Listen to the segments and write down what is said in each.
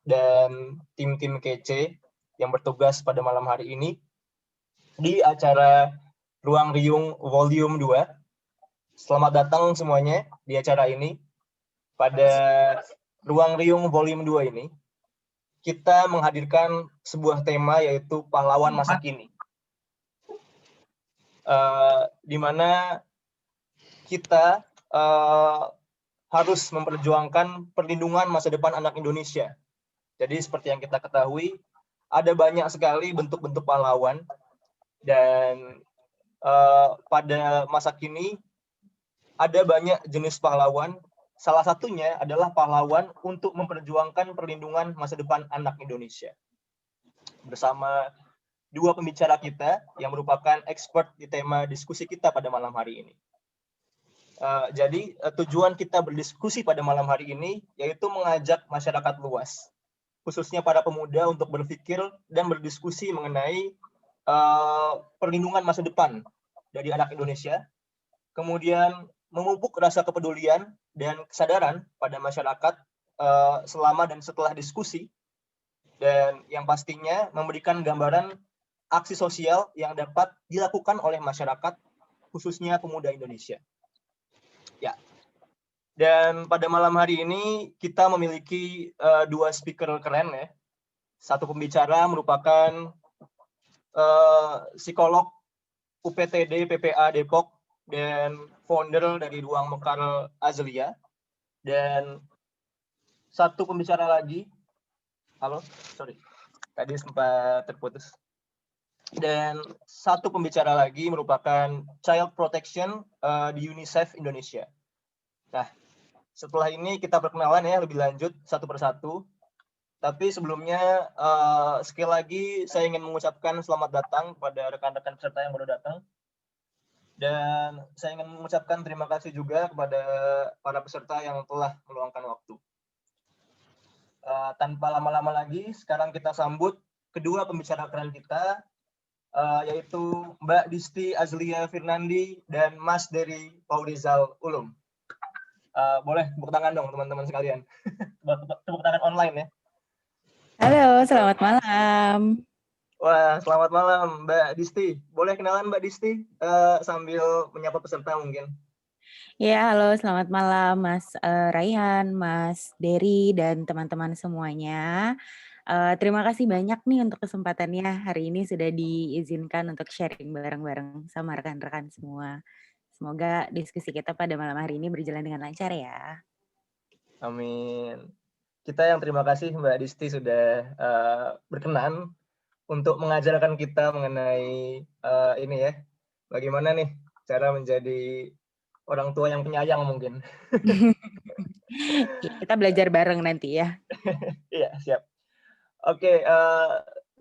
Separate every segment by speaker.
Speaker 1: dan tim-tim kece yang bertugas pada malam hari ini di acara Ruang Riung Volume 2. Selamat datang semuanya di acara ini. Pada Ruang Riung Volume 2 ini, kita menghadirkan sebuah tema yaitu pahlawan masa kini. Di mana kita harus memperjuangkan perlindungan masa depan anak Indonesia. Jadi seperti yang kita ketahui, ada banyak sekali bentuk-bentuk pahlawan, dan pada masa kini ada banyak jenis pahlawan. Salah satunya adalah pahlawan untuk memperjuangkan perlindungan masa depan anak Indonesia. Bersama dua pembicara kita yang merupakan expert di tema diskusi kita pada malam hari ini. Jadi tujuan kita berdiskusi pada malam hari ini yaitu mengajak masyarakat luas, khususnya para pemuda, untuk berpikir dan berdiskusi mengenai perlindungan masa depan dari anak Indonesia, kemudian memupuk rasa kepedulian dan kesadaran pada masyarakat selama dan setelah diskusi, dan yang pastinya memberikan gambaran aksi sosial yang dapat dilakukan oleh masyarakat, khususnya pemuda Indonesia. Ya. Dan pada malam hari ini kita memiliki dua speaker keren ya. Satu pembicara merupakan psikolog UPTD PPA Depok dan founder dari Ruang Mekar Azlia. Dan satu pembicara lagi, tadi sempat terputus. Dan satu pembicara lagi merupakan Child Protection di UNICEF Indonesia. Nah, setelah ini kita perkenalan ya lebih lanjut satu persatu. Tapi sebelumnya sekali lagi saya ingin mengucapkan selamat datang kepada rekan-rekan peserta yang baru datang. Dan saya ingin mengucapkan terima kasih juga kepada para peserta yang telah meluangkan waktu. Tanpa lama-lama lagi, sekarang kita sambut kedua pembicara keren kita, yaitu Mbak Disti Azlia Firnandi dan Mas Dery Paurizal Ulum. Boleh tepuk tangan dong teman-teman sekalian. Tepuk tangan online ya.
Speaker 2: Halo, selamat malam.
Speaker 1: Wah, selamat malam Mbak Disti. Boleh kenalan Mbak Disti sambil menyapa peserta mungkin?
Speaker 2: Ya, halo, selamat malam Mas Raihan, Mas Dery, dan teman-teman semuanya. Terima kasih banyak nih untuk kesempatannya. Hari ini sudah diizinkan untuk sharing bareng-bareng sama rekan-rekan semua. Semoga diskusi kita pada malam hari ini berjalan dengan lancar ya.
Speaker 1: Amin. Kita yang terima kasih Mbak Disti sudah berkenan untuk mengajarkan kita mengenai ini ya, bagaimana nih cara menjadi orang tua yang penyayang mungkin.
Speaker 2: Kita belajar bareng nanti ya.
Speaker 1: Iya, siap. Oke,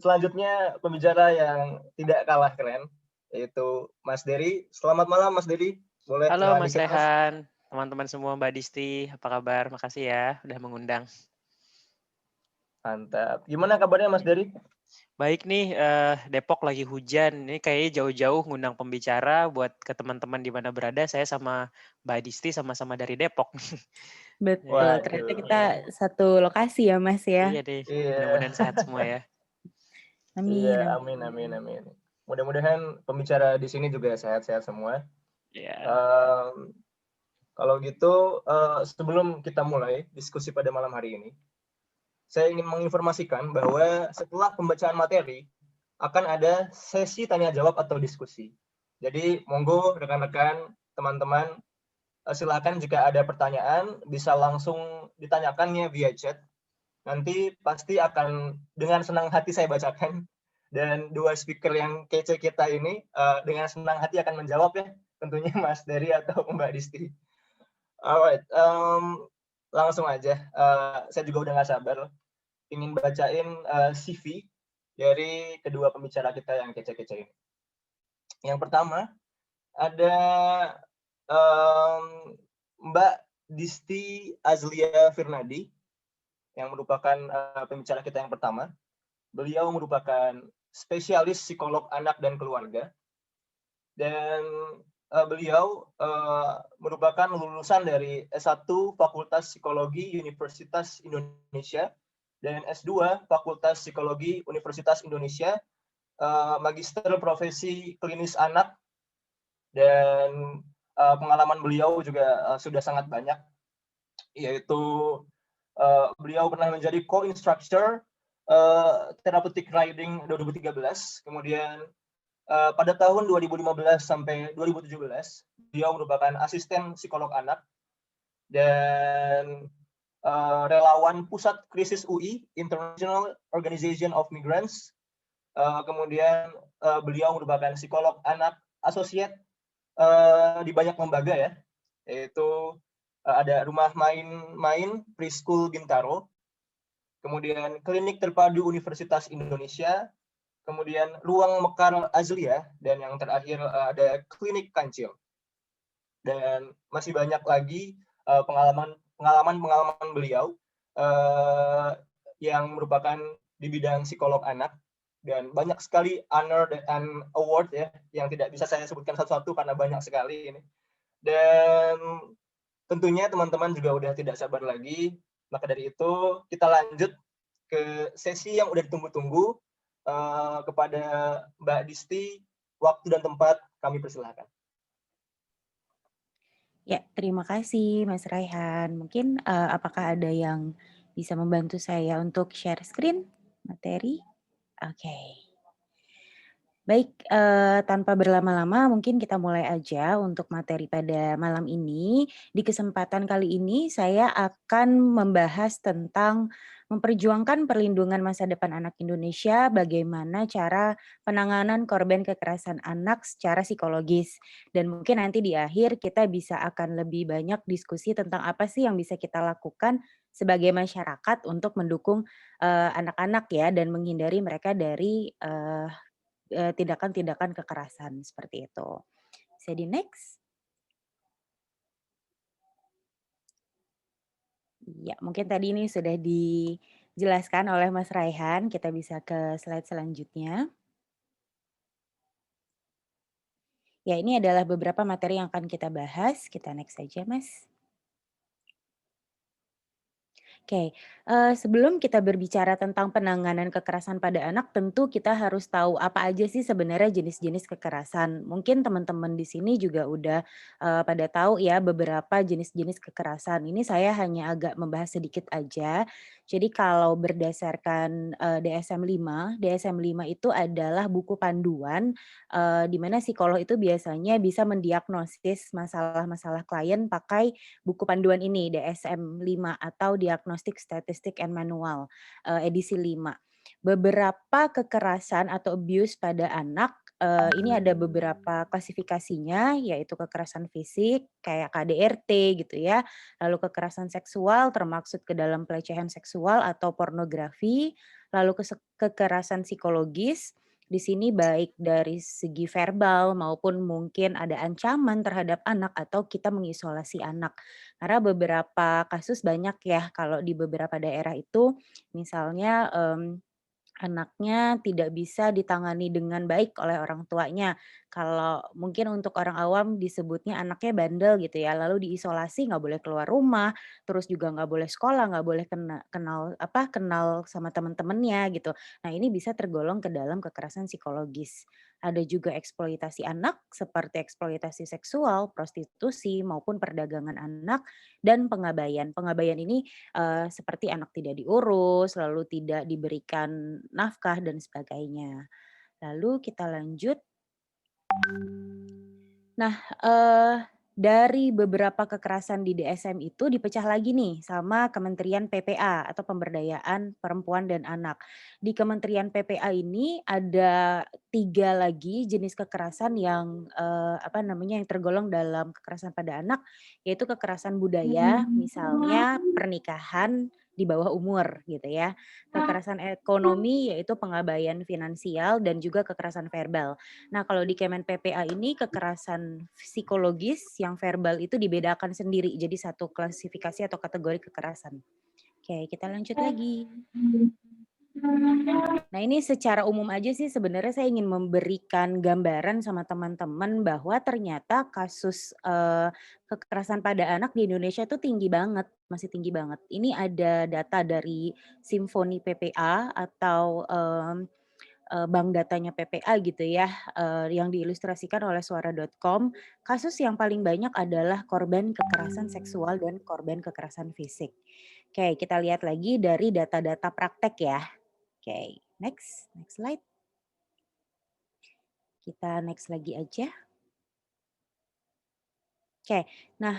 Speaker 1: selanjutnya pembicara yang tidak kalah keren, yaitu Mas Dery. Selamat malam Mas Dery. Boleh
Speaker 3: Halo Mas
Speaker 1: dikit,
Speaker 3: Rehan, teman-teman semua, Mbak Disti, apa kabar? Makasih ya udah mengundang.
Speaker 1: Mantap. Gimana kabarnya Mas Dery?
Speaker 3: Baik nih, Depok lagi hujan. Ini kayaknya jauh-jauh ngundang pembicara buat ke teman-teman di mana berada. Saya sama Mbak Disti sama-sama dari Depok.
Speaker 2: Betul,
Speaker 1: Waduh.
Speaker 2: ternyata kita satu lokasi ya Mas ya.
Speaker 3: Iya deh,
Speaker 1: Iya.
Speaker 3: mudah-mudahan sehat semua ya.
Speaker 2: Amin.
Speaker 1: Iya, amin. Mudah-mudahan pembicara di sini juga sehat-sehat semua.
Speaker 3: Iya.
Speaker 1: Kalau gitu, sebelum kita mulai diskusi pada malam hari ini, saya ingin menginformasikan bahwa setelah pembacaan materi akan ada sesi tanya jawab atau diskusi. Jadi monggo rekan-rekan, teman-teman, silakan jika ada pertanyaan bisa langsung ditanyakannya via chat. Nanti pasti akan dengan senang hati saya bacakan, dan dua speaker yang kece kita ini dengan senang hati akan menjawab ya, tentunya Mas Dery atau Mbak Disti. Alright, langsung aja. Saya juga udah nggak sabar ingin bacain CV dari kedua pembicara kita yang kece-kece ini. Yang pertama ada Mbak Disti Azlia Firnandi yang merupakan pembicara kita yang pertama. Beliau merupakan spesialis psikolog anak dan keluarga, dan beliau merupakan lulusan dari S1 Fakultas Psikologi Universitas Indonesia dan S2 Fakultas Psikologi Universitas Indonesia, Magister Profesi Klinis Anak, dan pengalaman beliau juga sudah sangat banyak, yaitu beliau pernah menjadi co-instructor Therapeutic Riding 2013, kemudian pada tahun 2015 sampai 2017 beliau merupakan asisten psikolog anak dan relawan Pusat Krisis UI, International Organization of Migrants. Kemudian beliau merupakan psikolog anak associate di banyak lembaga ya, yaitu ada Rumah Main Preschool Bintaro, kemudian Klinik Terpadu Universitas Indonesia, kemudian Ruang Mekar Azlia, dan yang terakhir ada Klinik Kancil. Dan masih banyak lagi pengalaman beliau yang merupakan di bidang psikolog anak, dan banyak sekali honor dan award ya yang tidak bisa saya sebutkan satu-satu karena banyak sekali ini. Dan tentunya teman-teman juga udah tidak sabar lagi, maka dari itu kita lanjut ke sesi yang udah ditunggu-tunggu. Kepada Mbak Disti, waktu dan tempat kami persilahkan.
Speaker 2: Ya, terima kasih Mas Raihan. Mungkin apakah ada yang bisa membantu saya untuk share screen materi? Oke. Baik, tanpa berlama-lama mungkin kita mulai aja untuk materi pada malam ini. Di kesempatan kali ini saya akan membahas tentang memperjuangkan perlindungan masa depan anak Indonesia, bagaimana cara penanganan korban kekerasan anak secara psikologis. Dan mungkin nanti di akhir kita bisa akan lebih banyak diskusi tentang apa sih yang bisa kita lakukan sebagai masyarakat untuk mendukung anak-anak ya dan menghindari mereka dari tindakan-tindakan kekerasan seperti itu. Bisa di next? Ya, mungkin tadi ini sudah dijelaskan oleh Mas Raihan. Kita bisa ke slide selanjutnya. Ya, ini adalah beberapa materi yang akan kita bahas. Kita next saja, Mas. Oke, sebelum kita berbicara tentang penanganan kekerasan pada anak, tentu kita harus tahu apa aja sih sebenarnya jenis-jenis kekerasan. Mungkin teman-teman di sini juga udah pada tahu ya beberapa jenis-jenis kekerasan. Ini saya hanya agak membahas sedikit aja. Jadi kalau berdasarkan DSM-5 itu adalah buku panduan di mana psikolog itu biasanya bisa mendiagnosis masalah-masalah klien pakai buku panduan ini DSM-5 atau Diagnostic Statistic and Manual edisi 5. Beberapa kekerasan atau abuse pada anak ini ada beberapa klasifikasinya, yaitu kekerasan fisik kayak KDRT gitu ya, lalu kekerasan seksual termaksud ke dalam pelecehan seksual atau pornografi, lalu kekerasan psikologis. Di sini baik dari segi verbal maupun mungkin ada ancaman terhadap anak atau kita mengisolasi anak. Karena beberapa kasus banyak ya kalau di beberapa daerah itu misalnya anaknya tidak bisa ditangani dengan baik oleh orang tuanya. Kalau mungkin untuk orang awam disebutnya anaknya bandel gitu ya, lalu diisolasi nggak boleh keluar rumah, terus juga nggak boleh sekolah, nggak boleh kenal sama teman-temannya gitu. Nah ini bisa tergolong ke dalam kekerasan psikologis. Ada juga eksploitasi anak seperti eksploitasi seksual, prostitusi maupun perdagangan anak dan pengabaian. Pengabaian ini seperti anak tidak diurus, lalu tidak diberikan nafkah dan sebagainya. Lalu kita lanjut. Nah, dari beberapa kekerasan di DSM itu dipecah lagi nih sama Kementerian PPA atau Pemberdayaan Perempuan dan Anak. Di Kementerian PPA ini ada 3 lagi jenis kekerasan yang yang tergolong dalam kekerasan pada anak, yaitu kekerasan budaya, misalnya pernikahan di bawah umur gitu ya. Kekerasan ekonomi yaitu pengabaian finansial dan juga kekerasan verbal. Nah, kalau di Kemen PPA ini kekerasan psikologis yang verbal itu dibedakan sendiri jadi satu klasifikasi atau kategori kekerasan. Oke, kita lanjut lagi. Nah, ini secara umum aja sih sebenarnya saya ingin memberikan gambaran sama teman-teman bahwa ternyata kasus, kekerasan pada anak di Indonesia itu tinggi banget, masih tinggi banget. Ini ada data dari Simfoni PPA atau, bank datanya PPA gitu ya, yang diilustrasikan oleh suara.com. Kasus yang paling banyak adalah korban kekerasan seksual dan korban kekerasan fisik. Oke, kita lihat lagi dari data-data praktek ya. Oke, next slide. Kita next lagi aja. Oke, nah,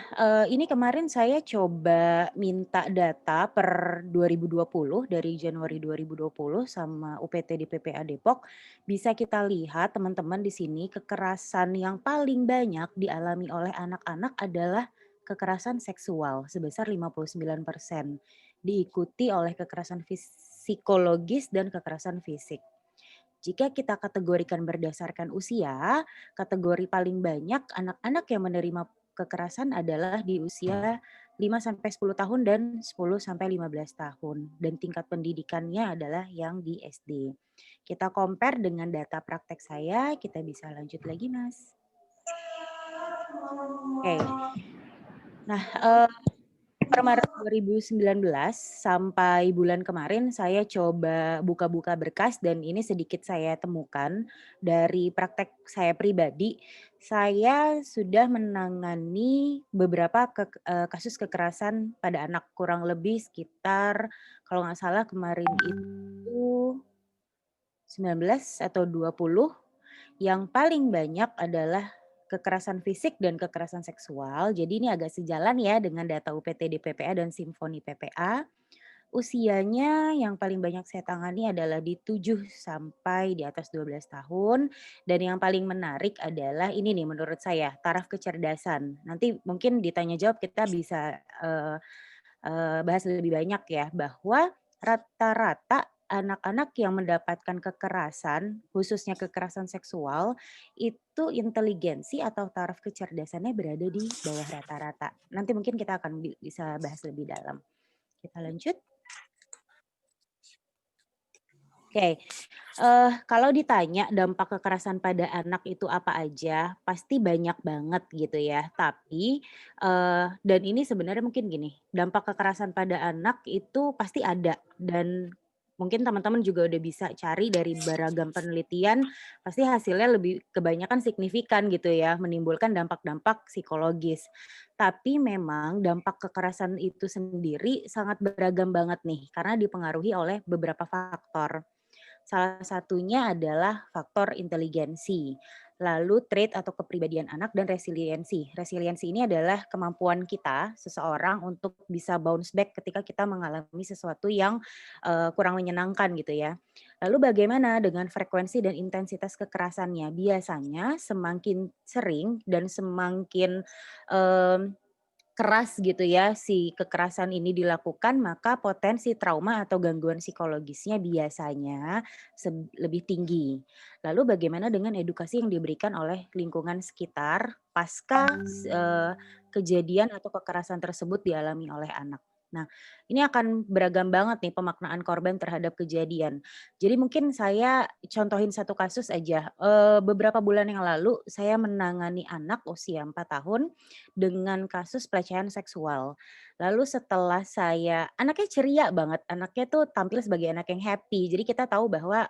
Speaker 2: ini kemarin saya coba minta data per 2020, dari Januari 2020 sama UPT di PPA Depok. Bisa kita lihat teman-teman di sini kekerasan yang paling banyak dialami oleh anak-anak adalah kekerasan seksual sebesar 59%, diikuti oleh kekerasan psikologis dan kekerasan fisik. Jika kita kategorikan berdasarkan usia, kategori paling banyak anak-anak yang menerima kekerasan adalah di usia 5-10 tahun dan 10-15 tahun. Dan tingkat pendidikannya adalah yang di SD. Kita compare dengan data praktek saya, kita bisa lanjut lagi Mas. Oke. Nah, per Maret 2019 sampai bulan kemarin saya coba buka-buka berkas dan ini sedikit saya temukan dari praktek saya pribadi. Saya sudah menangani beberapa kasus kekerasan pada anak, kurang lebih sekitar kalau nggak salah kemarin itu 19 atau 20. Yang paling banyak adalah kekerasan fisik dan kekerasan seksual. Jadi ini agak sejalan ya dengan data UPT di PPA dan Simfoni PPA. Usianya yang paling banyak saya tangani adalah di 7 sampai di atas 12 tahun. Dan yang paling menarik adalah ini nih menurut saya, taraf kecerdasan. Nanti mungkin ditanya jawab kita bisa bahas lebih banyak ya, bahwa rata-rata anak-anak yang mendapatkan kekerasan, khususnya kekerasan seksual, itu inteligensi atau taraf kecerdasannya berada di bawah rata-rata. Nanti mungkin kita akan bisa bahas lebih dalam. Kita lanjut. Oke, kalau ditanya dampak kekerasan pada anak itu apa aja, pasti banyak banget gitu ya. Tapi, dan ini sebenarnya mungkin gini, dampak kekerasan pada anak itu pasti ada dan mungkin teman-teman juga udah bisa cari dari beragam penelitian, pasti hasilnya lebih kebanyakan signifikan gitu ya, menimbulkan dampak-dampak psikologis. Tapi memang dampak kekerasan itu sendiri sangat beragam banget nih, karena dipengaruhi oleh beberapa faktor. Salah satunya adalah faktor inteligensi, lalu trait atau kepribadian anak dan resiliensi. Resiliensi ini adalah kemampuan kita, seseorang untuk bisa bounce back ketika kita mengalami sesuatu yang kurang menyenangkan gitu ya. Lalu bagaimana dengan frekuensi dan intensitas kekerasannya? Biasanya semakin sering dan semakin em, keras gitu ya si kekerasan ini dilakukan, maka potensi trauma atau gangguan psikologisnya biasanya lebih tinggi. Lalu bagaimana dengan edukasi yang diberikan oleh lingkungan sekitar pasca kejadian atau kekerasan tersebut dialami oleh anak? Nah, ini akan beragam banget nih pemaknaan korban terhadap kejadian. Jadi mungkin saya contohin satu kasus aja. Beberapa bulan yang lalu saya menangani anak usia 4 tahun dengan kasus pelecehan seksual. Lalu setelah anaknya ceria banget, anaknya tuh tampil sebagai anak yang happy. Jadi kita tahu bahwa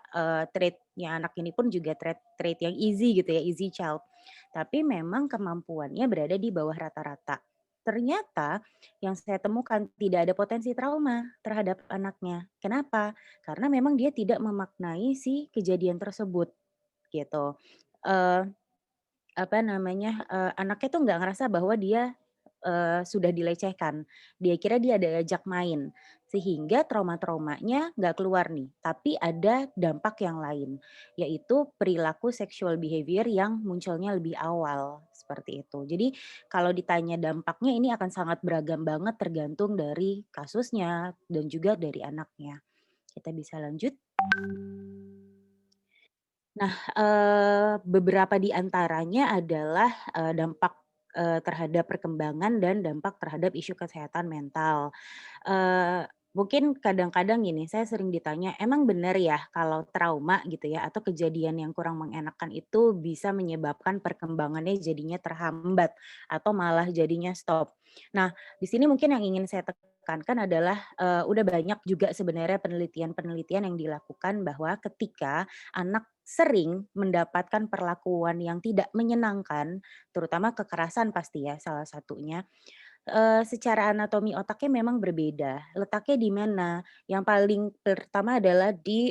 Speaker 2: trait-nya anak ini pun juga trait yang easy gitu ya, easy child. Tapi memang kemampuannya berada di bawah rata-rata. Ternyata yang saya temukan tidak ada potensi trauma terhadap anaknya. Kenapa? Karena memang dia tidak memaknai si kejadian tersebut gitu. Eh, Anaknya tuh nggak ngerasa bahwa dia, sudah dilecehkan. Dia kira dia diajak main, sehingga trauma-traumanya nggak keluar nih, tapi ada dampak yang lain, yaitu perilaku sexual behavior yang munculnya lebih awal, seperti itu. Jadi kalau ditanya dampaknya ini akan sangat beragam banget tergantung dari kasusnya dan juga dari anaknya. Kita bisa lanjut. Nah, beberapa di antaranya adalah, dampak, terhadap perkembangan dan dampak terhadap isu kesehatan mental. Mungkin kadang-kadang gini, saya sering ditanya, "Emang benar ya kalau trauma gitu ya atau kejadian yang kurang mengenakan itu bisa menyebabkan perkembangannya jadinya terhambat atau malah jadinya stop?" Nah, di sini mungkin yang ingin saya tekankan adalah, udah banyak juga sebenarnya penelitian-penelitian yang dilakukan bahwa ketika anak sering mendapatkan perlakuan yang tidak menyenangkan, terutama kekerasan pasti ya salah satunya, secara anatomi otaknya memang berbeda. Letaknya di mana? Yang paling pertama adalah di,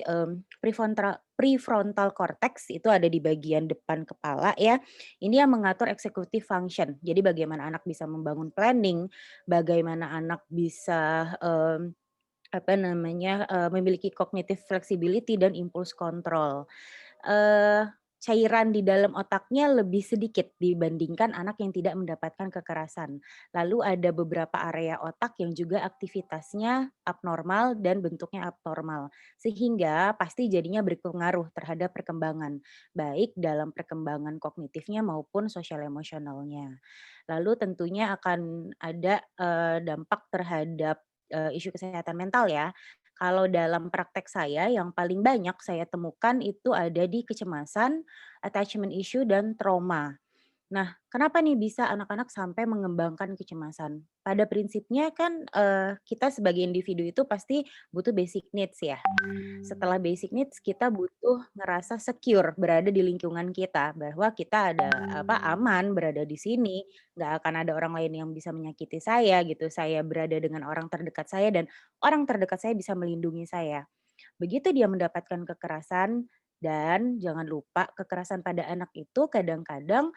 Speaker 2: prefrontal cortex, itu ada di bagian depan kepala ya. Ini yang mengatur executive function. Jadi bagaimana anak bisa membangun planning, bagaimana anak bisa, apa namanya, memiliki cognitive flexibility dan impulse control. Cairan di dalam otaknya lebih sedikit dibandingkan anak yang tidak mendapatkan kekerasan. Lalu ada beberapa area otak yang juga aktivitasnya abnormal dan bentuknya abnormal. Sehingga pasti jadinya berpengaruh terhadap perkembangan, baik dalam perkembangan kognitifnya maupun sosial emosionalnya. Lalu tentunya akan ada, dampak terhadap, isu kesehatan mental ya. Kalau dalam praktek saya yang paling banyak saya temukan itu ada di kecemasan, attachment issue, dan trauma. Nah, kenapa nih bisa anak-anak sampai mengembangkan kecemasan? Pada prinsipnya kan, kita sebagai individu itu pasti butuh basic needs ya. Setelah basic needs kita butuh ngerasa secure berada di lingkungan kita, bahwa kita ada apa, aman berada di sini, nggak akan ada orang lain yang bisa menyakiti saya gitu, saya berada dengan orang terdekat saya dan orang terdekat saya bisa melindungi saya. Begitu dia mendapatkan kekerasan dan jangan lupa kekerasan pada anak itu kadang-kadang,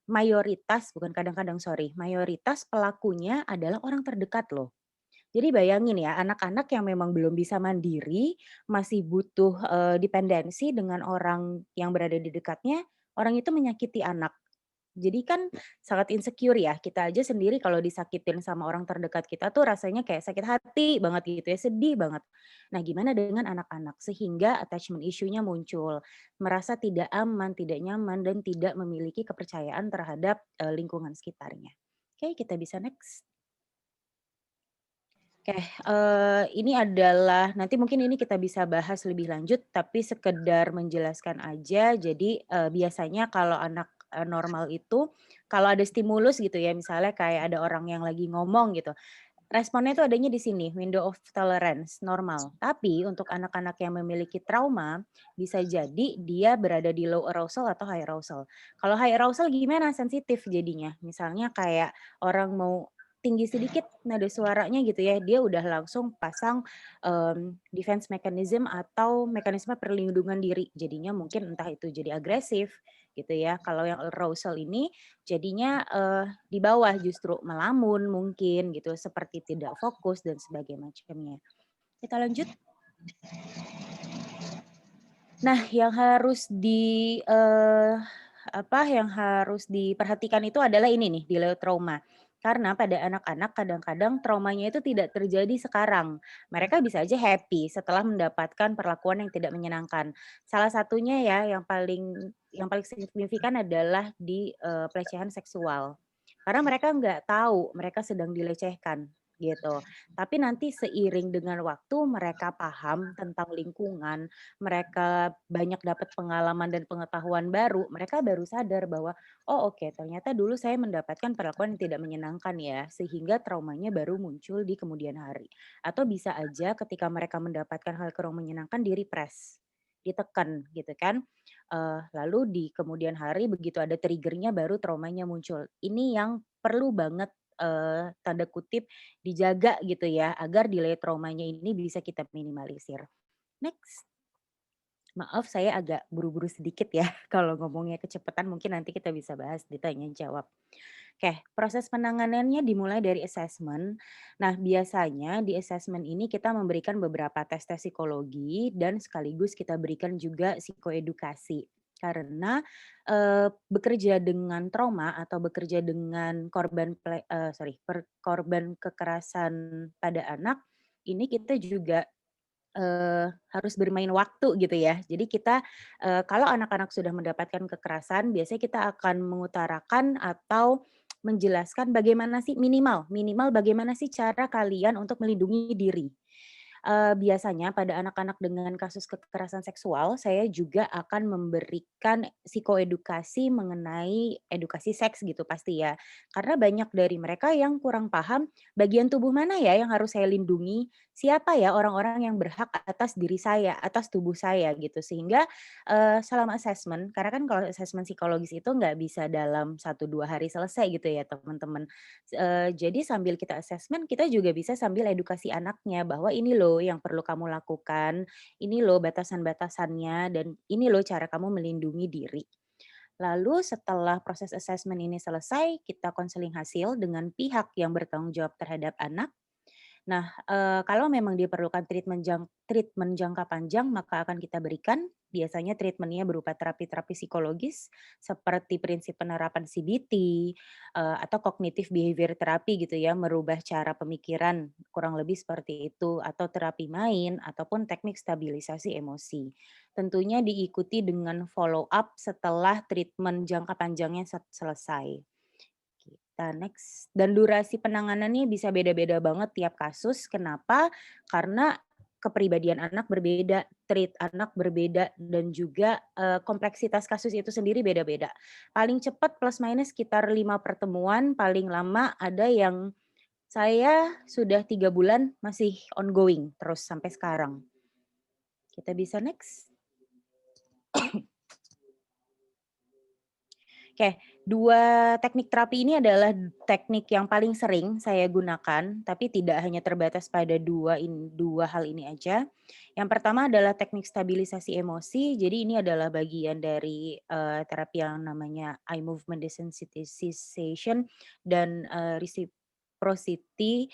Speaker 2: mayoritas bukan kadang-kadang sorry, mayoritas pelakunya adalah orang terdekat loh. Jadi bayangin ya, anak-anak yang memang belum bisa mandiri, masih butuh, dependensi dengan orang yang berada di dekatnya, orang itu menyakiti anak. Jadi kan sangat insecure ya, kita aja sendiri kalau disakitin sama orang terdekat kita tuh rasanya kayak sakit hati banget gitu ya, sedih banget. Nah gimana dengan anak-anak? Sehingga attachment issue-nya muncul, merasa tidak aman, tidak nyaman, dan tidak memiliki kepercayaan terhadap, lingkungan sekitarnya. Oke, kita bisa next. Oke, ini adalah nanti mungkin ini kita bisa bahas lebih lanjut, tapi sekedar menjelaskan aja. Jadi, biasanya kalau anak, normal itu, kalau ada stimulus gitu ya, misalnya kayak ada orang yang lagi ngomong gitu, responnya itu adanya di sini, window of tolerance, normal. Tapi untuk anak-anak yang memiliki trauma, bisa jadi dia berada di low arousal atau high arousal. Kalau high arousal gimana? Sensitif jadinya. Misalnya kayak orang mau tinggi sedikit nada suaranya gitu ya, dia udah langsung pasang, defense mechanism atau mekanisme perlindungan diri. Jadinya mungkin entah itu jadi agresif gitu ya. Kalau yang arousal ini jadinya, di bawah justru melamun mungkin gitu, seperti tidak fokus dan macamnya. Kita lanjut. Nah, yang harus yang harus diperhatikan itu adalah ini nih, delay trauma. Karena pada anak-anak kadang-kadang traumanya itu tidak terjadi sekarang. Mereka bisa aja happy setelah mendapatkan perlakuan yang tidak menyenangkan. Salah satunya ya yang paling signifikan adalah di, pelecehan seksual. Karena mereka nggak tahu mereka sedang dilecehkan, gitu. Tapi nanti seiring dengan waktu mereka paham tentang lingkungan, mereka banyak dapat pengalaman dan pengetahuan baru, mereka baru sadar bahwa, "Oh oke, ternyata dulu saya mendapatkan perlakuan yang tidak menyenangkan ya," sehingga traumanya baru muncul di kemudian hari. Atau bisa aja ketika mereka mendapatkan hal kurang menyenangkan di-repress, ditekan gitu kan. Lalu di kemudian hari begitu ada trigger-nya baru traumanya muncul. Ini yang perlu banget, tanda kutip, "dijaga" gitu ya, agar delay traumanya ini bisa kita minimalisir. Next. Maaf saya agak buru-buru sedikit ya kalau ngomongnya kecepatan mungkin nanti kita bisa bahas ditanya jawab. Oke, proses penanganannya dimulai dari assessment. Nah, biasanya di assessment ini kita memberikan beberapa tes-tes psikologi dan sekaligus kita berikan juga psikoedukasi. Karena, bekerja dengan trauma atau bekerja dengan korban kekerasan pada anak, ini kita juga harus bermain waktu gitu ya. Jadi kita, kalau anak-anak sudah mendapatkan kekerasan biasanya kita akan mengutarakan atau menjelaskan bagaimana sih minimal bagaimana sih cara kalian untuk melindungi diri. Biasanya pada anak-anak dengan kasus kekerasan seksual, saya juga akan memberikan psikoedukasi mengenai edukasi seks gitu pasti ya. Karena banyak dari mereka yang kurang paham bagian tubuh mana ya yang harus saya lindungi, siapa ya orang-orang yang berhak atas diri saya, atas tubuh saya gitu. Sehingga selama assessment, karena kan kalau assessment psikologis itu nggak bisa dalam 1-2 hari selesai gitu ya teman-teman. Jadi sambil kita assessment, kita juga bisa sambil edukasi anaknya bahwa ini loh yang perlu kamu lakukan, ini loh batasan-batasannya, dan ini loh cara kamu melindungi diri. Lalu setelah proses assessment ini selesai, kita konseling hasil dengan pihak yang bertanggung jawab terhadap anak. Nah, kalau memang diperlukan treatment jangka panjang, maka akan kita berikan. Biasanya treatment-nya berupa terapi-terapi psikologis seperti prinsip penerapan CBT, atau cognitive behavior therapy gitu ya, merubah cara pemikiran, kurang lebih seperti itu, atau terapi main, ataupun teknik stabilisasi emosi. Tentunya diikuti dengan follow up setelah treatment jangka panjangnya selesai. Kita next. Dan durasi penanganannya bisa beda-beda banget tiap kasus. Kenapa? Karena kepribadian anak berbeda, trait anak berbeda, dan juga kompleksitas kasus itu sendiri beda-beda. Paling cepat plus minus sekitar 5 pertemuan, paling lama ada yang saya sudah 3 bulan masih ongoing terus sampai sekarang. Kita bisa next. Oke, 2 teknik terapi ini adalah teknik yang paling sering saya gunakan, tapi tidak hanya terbatas pada 2 hal ini aja. Yang pertama adalah teknik stabilisasi emosi, jadi ini adalah bagian dari, terapi yang namanya eye movement desensitization dan, reciprocity,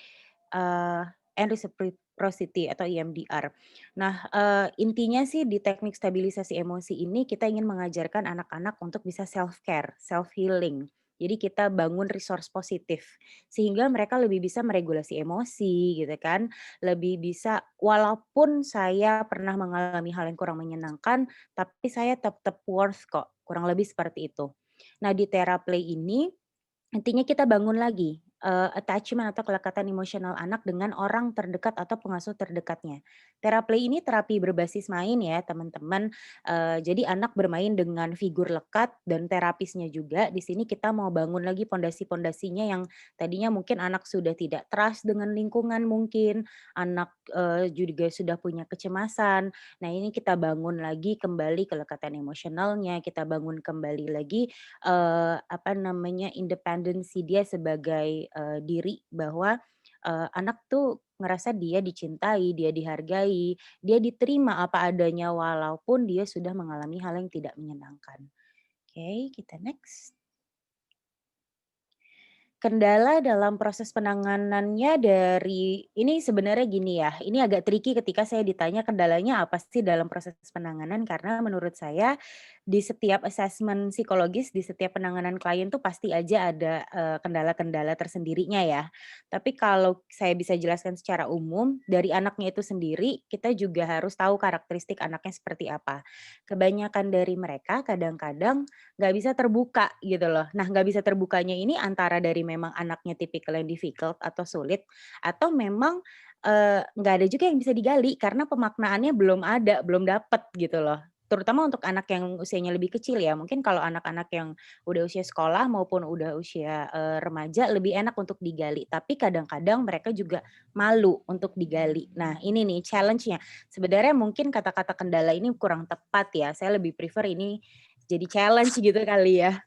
Speaker 2: and reciprocity atau EMDR. Nah, intinya sih di teknik stabilisasi emosi ini kita ingin mengajarkan anak-anak untuk bisa self care, self healing. Jadi kita bangun resource positif sehingga mereka lebih bisa meregulasi emosi gitu kan, lebih bisa walaupun saya pernah mengalami hal yang kurang menyenangkan, tapi saya tetap worth kok, kurang lebih seperti itu. Nah, di Theraplay ini intinya kita bangun lagi, attachment atau kelekatan emosional anak dengan orang terdekat atau pengasuh terdekatnya. Teraplay ini terapi berbasis main ya teman-teman, jadi anak bermain dengan figur lekat dan terapisnya juga. Di sini kita mau bangun lagi pondasi-pondasinya yang tadinya mungkin anak sudah tidak trust dengan lingkungan mungkin, anak, juga sudah punya kecemasan. Nah ini kita bangun lagi kembali kelekatan emosionalnya, kita bangun kembali lagi apa namanya, independensi dia sebagai, diri bahwa, anak tuh ngerasa dia dicintai, dia dihargai, dia diterima apa adanya walaupun dia sudah mengalami hal yang tidak menyenangkan. Oke, kita next. Kendala dalam proses penanganannya dari ini sebenarnya gini ya, ini agak tricky ketika saya ditanya kendalanya apa sih dalam proses penanganan, karena menurut saya di setiap assessment psikologis, di setiap penanganan klien tuh pasti aja ada, kendala-kendala tersendirinya ya. Tapi kalau saya bisa jelaskan secara umum, dari anaknya itu sendiri, kita juga harus tahu karakteristik anaknya seperti apa. Kebanyakan dari mereka kadang-kadang nggak bisa terbuka gitu loh. Nah, nggak bisa terbukanya ini antara dari memang anaknya tipikal yang difficult atau sulit, atau memang, nggak ada juga yang bisa digali karena pemaknaannya belum ada, belum dapet gitu loh. Terutama untuk anak yang usianya lebih kecil ya, mungkin kalau anak-anak yang udah usia sekolah maupun udah usia, remaja lebih enak untuk digali, tapi kadang-kadang mereka juga malu untuk digali. Nah, ini nih challenge-nya. Sebenarnya mungkin kata-kata kendala ini kurang tepat ya, saya lebih prefer ini jadi challenge gitu kali ya.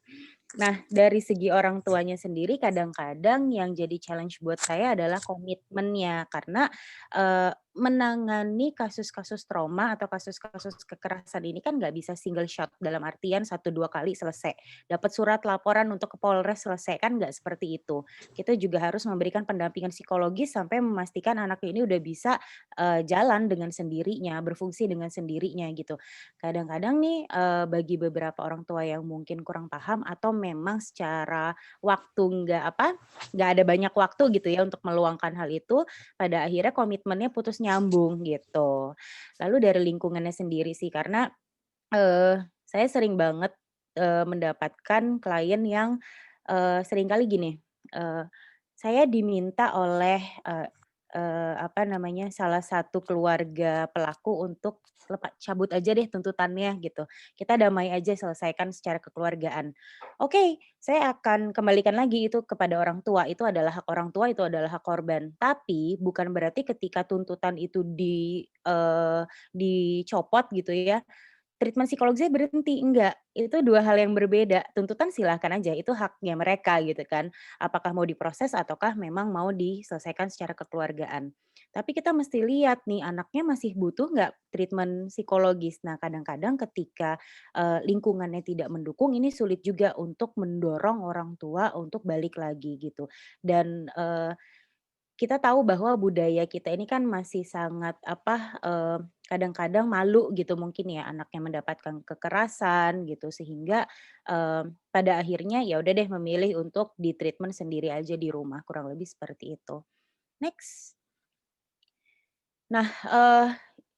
Speaker 2: Nah, dari segi orang tuanya sendiri kadang-kadang yang jadi challenge buat saya adalah komitmennya. Karena, menangani kasus-kasus trauma atau kasus-kasus kekerasan ini kan nggak bisa single shot, dalam artian 1-2 kali selesai. Dapat surat laporan untuk ke Polres selesai, kan nggak seperti itu. Kita juga harus memberikan pendampingan psikologis sampai memastikan anak ini udah bisa, jalan dengan sendirinya, berfungsi dengan sendirinya gitu. Kadang-kadang nih, bagi beberapa orang tua yang mungkin kurang paham atau memang secara waktu nggak ada banyak waktu gitu ya untuk meluangkan hal itu, pada akhirnya komitmennya putus nyambung gitu. Lalu dari lingkungannya sendiri sih karena, saya sering banget, mendapatkan klien yang, seringkali gini, saya diminta oleh, salah satu keluarga pelaku untuk cabut aja deh tuntutannya gitu. Kita damai aja, selesaikan secara kekeluargaan. Oke, saya akan kembalikan lagi itu kepada orang tua, itu adalah hak orang tua, itu adalah hak korban. Tapi bukan berarti ketika tuntutan itu dicopot gitu ya, treatment psikologisnya berhenti, enggak. Itu 2 hal yang berbeda. Tuntutan silahkan aja, itu haknya mereka gitu kan. Apakah mau diproses ataukah memang mau diselesaikan secara kekeluargaan. Tapi kita mesti lihat nih, anaknya masih butuh nggak treatment psikologis. Nah, kadang-kadang ketika, lingkungannya tidak mendukung, ini sulit juga untuk mendorong orang tua untuk balik lagi gitu. Dan, kita tahu bahwa budaya kita ini kan masih sangat kadang-kadang malu gitu mungkin ya anaknya mendapatkan kekerasan gitu sehingga, pada akhirnya ya udah deh memilih untuk di-treatment sendiri aja di rumah, kurang lebih seperti itu. Next. Nah,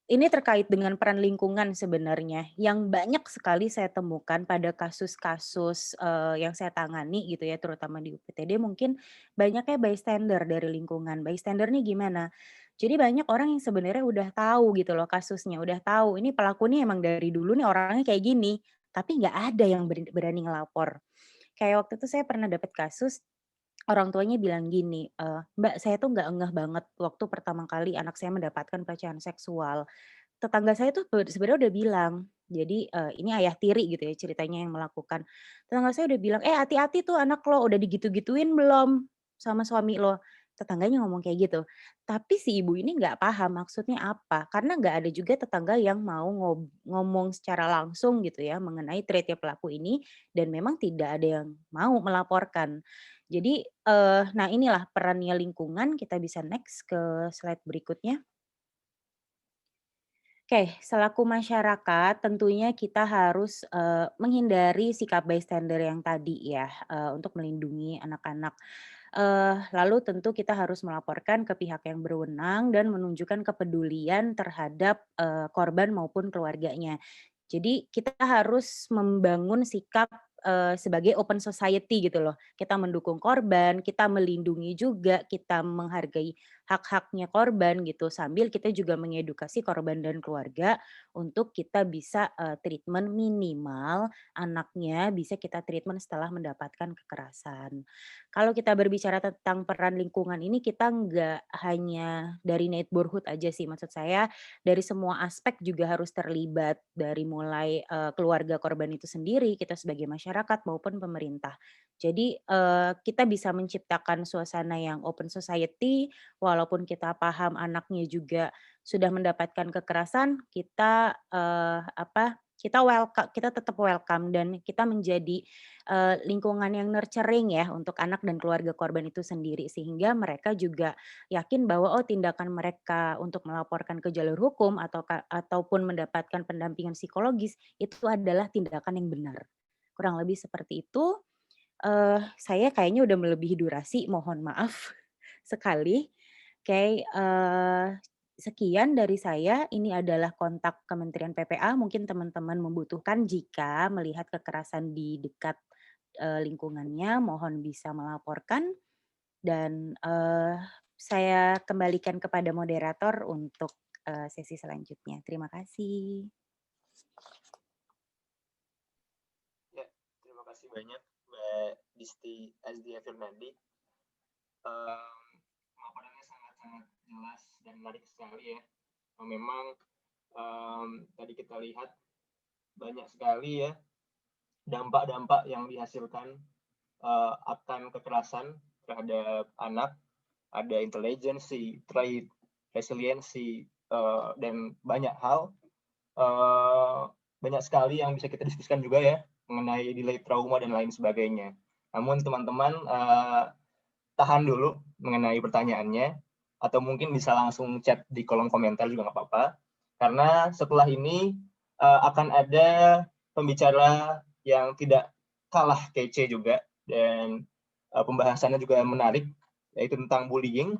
Speaker 2: ini terkait dengan peran lingkungan sebenarnya, yang banyak sekali saya temukan pada kasus-kasus, yang saya tangani gitu ya, terutama di UPTD mungkin banyaknya bystander dari lingkungan. Bystander nih gimana? Jadi banyak orang yang sebenarnya udah tahu gitu loh kasusnya, udah tahu ini pelaku nih emang dari dulu nih orangnya kayak gini, tapi nggak ada yang berani ngelapor. Kayak waktu itu saya pernah dapat kasus, orang tuanya bilang gini, "Mbak, saya tuh nggak ngeh banget waktu pertama kali anak saya mendapatkan pelecehan seksual." Tetangga saya tuh sebenarnya udah bilang, jadi, ini ayah tiri gitu ya ceritanya yang melakukan. Tetangga saya udah bilang, hati-hati tuh anak lo, udah digitu-gituin belum sama suami lo?" Tetangganya ngomong kayak gitu. Tapi si ibu ini nggak paham maksudnya apa, karena nggak ada juga tetangga yang mau ngomong secara langsung gitu ya mengenai trade pelaku ini, dan memang tidak ada yang mau melaporkan. Jadi, nah inilah perannya lingkungan, kita bisa next ke slide berikutnya. Oke, selaku masyarakat tentunya kita harus, menghindari sikap bystander yang tadi ya, untuk melindungi anak-anak. Lalu tentu kita harus melaporkan ke pihak yang berwenang dan menunjukkan kepedulian terhadap, korban maupun keluarganya. Jadi kita harus membangun sikap, sebagai open society gitu loh. Kita mendukung korban, kita melindungi juga, kita menghargai hak-haknya korban gitu, sambil kita juga mengedukasi korban dan keluarga untuk kita bisa, treatment minimal anaknya bisa kita treatment setelah mendapatkan kekerasan. Kalau kita berbicara tentang peran lingkungan ini kita nggak hanya dari neighborhood aja sih, maksud saya dari semua aspek juga harus terlibat, dari mulai, keluarga korban itu sendiri, kita sebagai masyarakat maupun pemerintah. Jadi, kita bisa menciptakan suasana yang open society, walaupun kita paham anaknya juga sudah mendapatkan kekerasan, kita, kita tetap welcome dan kita menjadi, lingkungan yang nurturing ya untuk anak dan keluarga korban itu sendiri. Sehingga mereka juga yakin bahwa, oh tindakan mereka untuk melaporkan ke jalur hukum ataupun mendapatkan pendampingan psikologis, itu adalah tindakan yang benar. Kurang lebih seperti itu. Saya kayaknya udah melebihi durasi, mohon maaf sekali. Oke, sekian dari saya. Ini adalah kontak Kementerian PPA, mungkin teman-teman membutuhkan jika melihat kekerasan di dekat, lingkungannya, mohon bisa melaporkan dan, saya kembalikan kepada moderator untuk, sesi selanjutnya. Terima kasih.
Speaker 1: Ya, terima kasih banyak Mbak Disti Azdia Firnandi. Laporannya sangat-sangat jelas dan menarik sekali ya. Memang tadi kita lihat banyak sekali ya dampak-dampak yang dihasilkan akan kekerasan terhadap anak. Ada intelijensi, trait, resiliensi, dan banyak hal. Banyak sekali yang bisa kita diskusikan juga ya mengenai delay trauma dan lain sebagainya. Namun teman-teman tahan dulu mengenai pertanyaannya, atau mungkin bisa langsung chat di kolom komentar juga nggak apa-apa. Karena setelah ini akan ada pembicara yang tidak kalah kece juga, dan pembahasannya juga menarik, yaitu tentang bullying.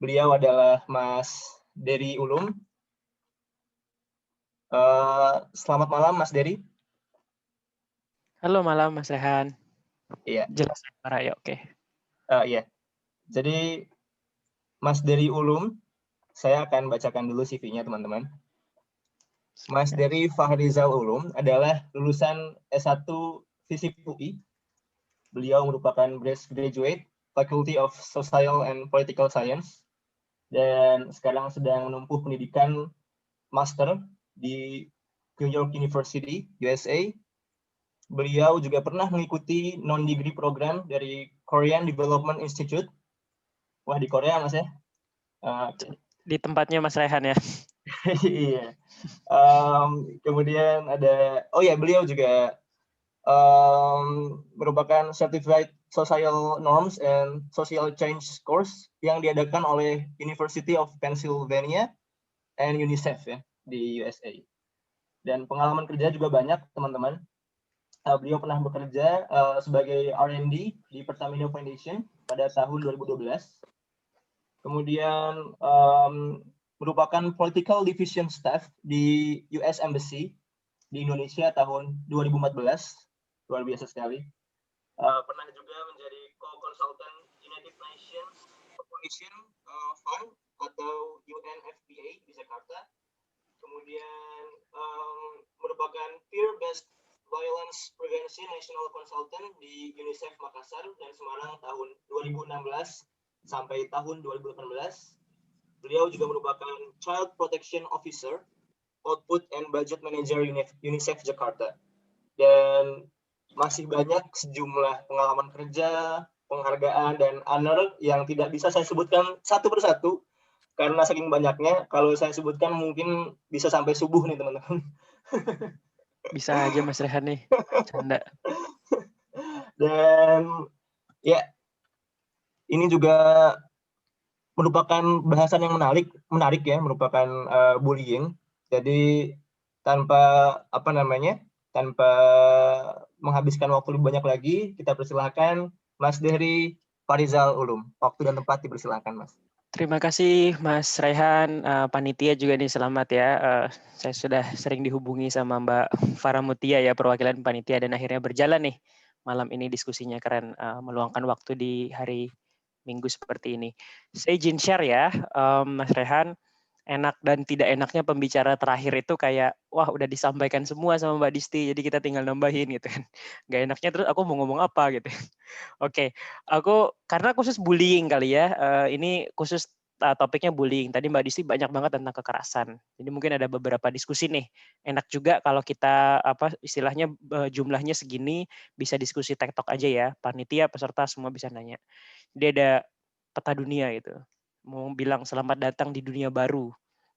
Speaker 1: Beliau adalah Mas Dery Ulum. Selamat malam Mas Dery.
Speaker 3: Halo malam Mas Rehan.
Speaker 1: Iya,
Speaker 3: Jelas suara ya, oke.
Speaker 1: iya. Jadi Mas Dery Ulum, saya akan bacakan dulu CV-nya teman-teman. Mas
Speaker 3: Ya.
Speaker 1: Dery Fahrizal Ulum adalah lulusan S1 FISIP UI. Beliau merupakan graduate Faculty of Social and Political Science dan sekarang sedang menempuh pendidikan master di New York University, USA. Beliau juga pernah mengikuti non-degree program dari Korean Development Institute. Wah, di Korea, Mas ya?
Speaker 3: Di tempatnya Mas Rehan ya.
Speaker 1: Iya. Kemudian ada, beliau juga merupakan Certified Social Norms and Social Change course yang diadakan oleh University of Pennsylvania and UNICEF ya di USA. Dan pengalaman kerja juga banyak teman-teman. Beliau pernah bekerja sebagai R&D di Pertamina Foundation pada tahun 2012. Kemudian merupakan Political Division Staff di US Embassy di Indonesia tahun 2014. Luar biasa sekali. Pernah juga menjadi co-consultant United Nations Population Fund atau UNFPA di Jakarta. Kemudian merupakan Peer-Based Violence Prevention National Consultant di UNICEF Makassar dan Semarang tahun 2016 sampai tahun 2018. Beliau juga merupakan Child Protection Officer, Output and Budget Manager UNICEF Jakarta. Dan masih banyak sejumlah pengalaman kerja, penghargaan, dan honor yang tidak bisa saya sebutkan satu persatu karena saking banyaknya. Kalau saya sebutkan mungkin bisa sampai subuh nih teman-teman.
Speaker 3: Bisa aja Mas Rehan nih, canda.
Speaker 1: Dan ya, ini juga merupakan bahasan yang menarik ya, merupakan bullying. Jadi tanpa tanpa menghabiskan waktu lebih banyak lagi, kita persilahkan Mas Dery Fahrizal Ulum. Waktu dan tempat dipersilahkan, Mas.
Speaker 3: Terima kasih Mas Rehan, panitia juga nih selamat ya. Saya sudah sering dihubungi sama Mbak Farah Mutia ya, perwakilan panitia, dan akhirnya berjalan nih malam ini diskusinya, keren, meluangkan waktu di hari Minggu seperti ini. Saya izin share ya, Mas Rehan, enak dan tidak enaknya pembicara terakhir itu kayak, wah udah disampaikan semua sama Mbak Disti, jadi kita tinggal nambahin gitu kan. Gak enaknya terus aku mau ngomong apa gitu. Oke, aku karena khusus bullying kali ya, ini khusus topiknya bullying. Tadi Mbak Disti banyak banget tentang kekerasan. Jadi mungkin ada beberapa diskusi nih. Enak juga kalau kita istilahnya jumlahnya segini bisa diskusi TikTok aja ya. Panitia, peserta semua bisa nanya. Dia ada peta dunia gitu. Mau bilang selamat datang di dunia baru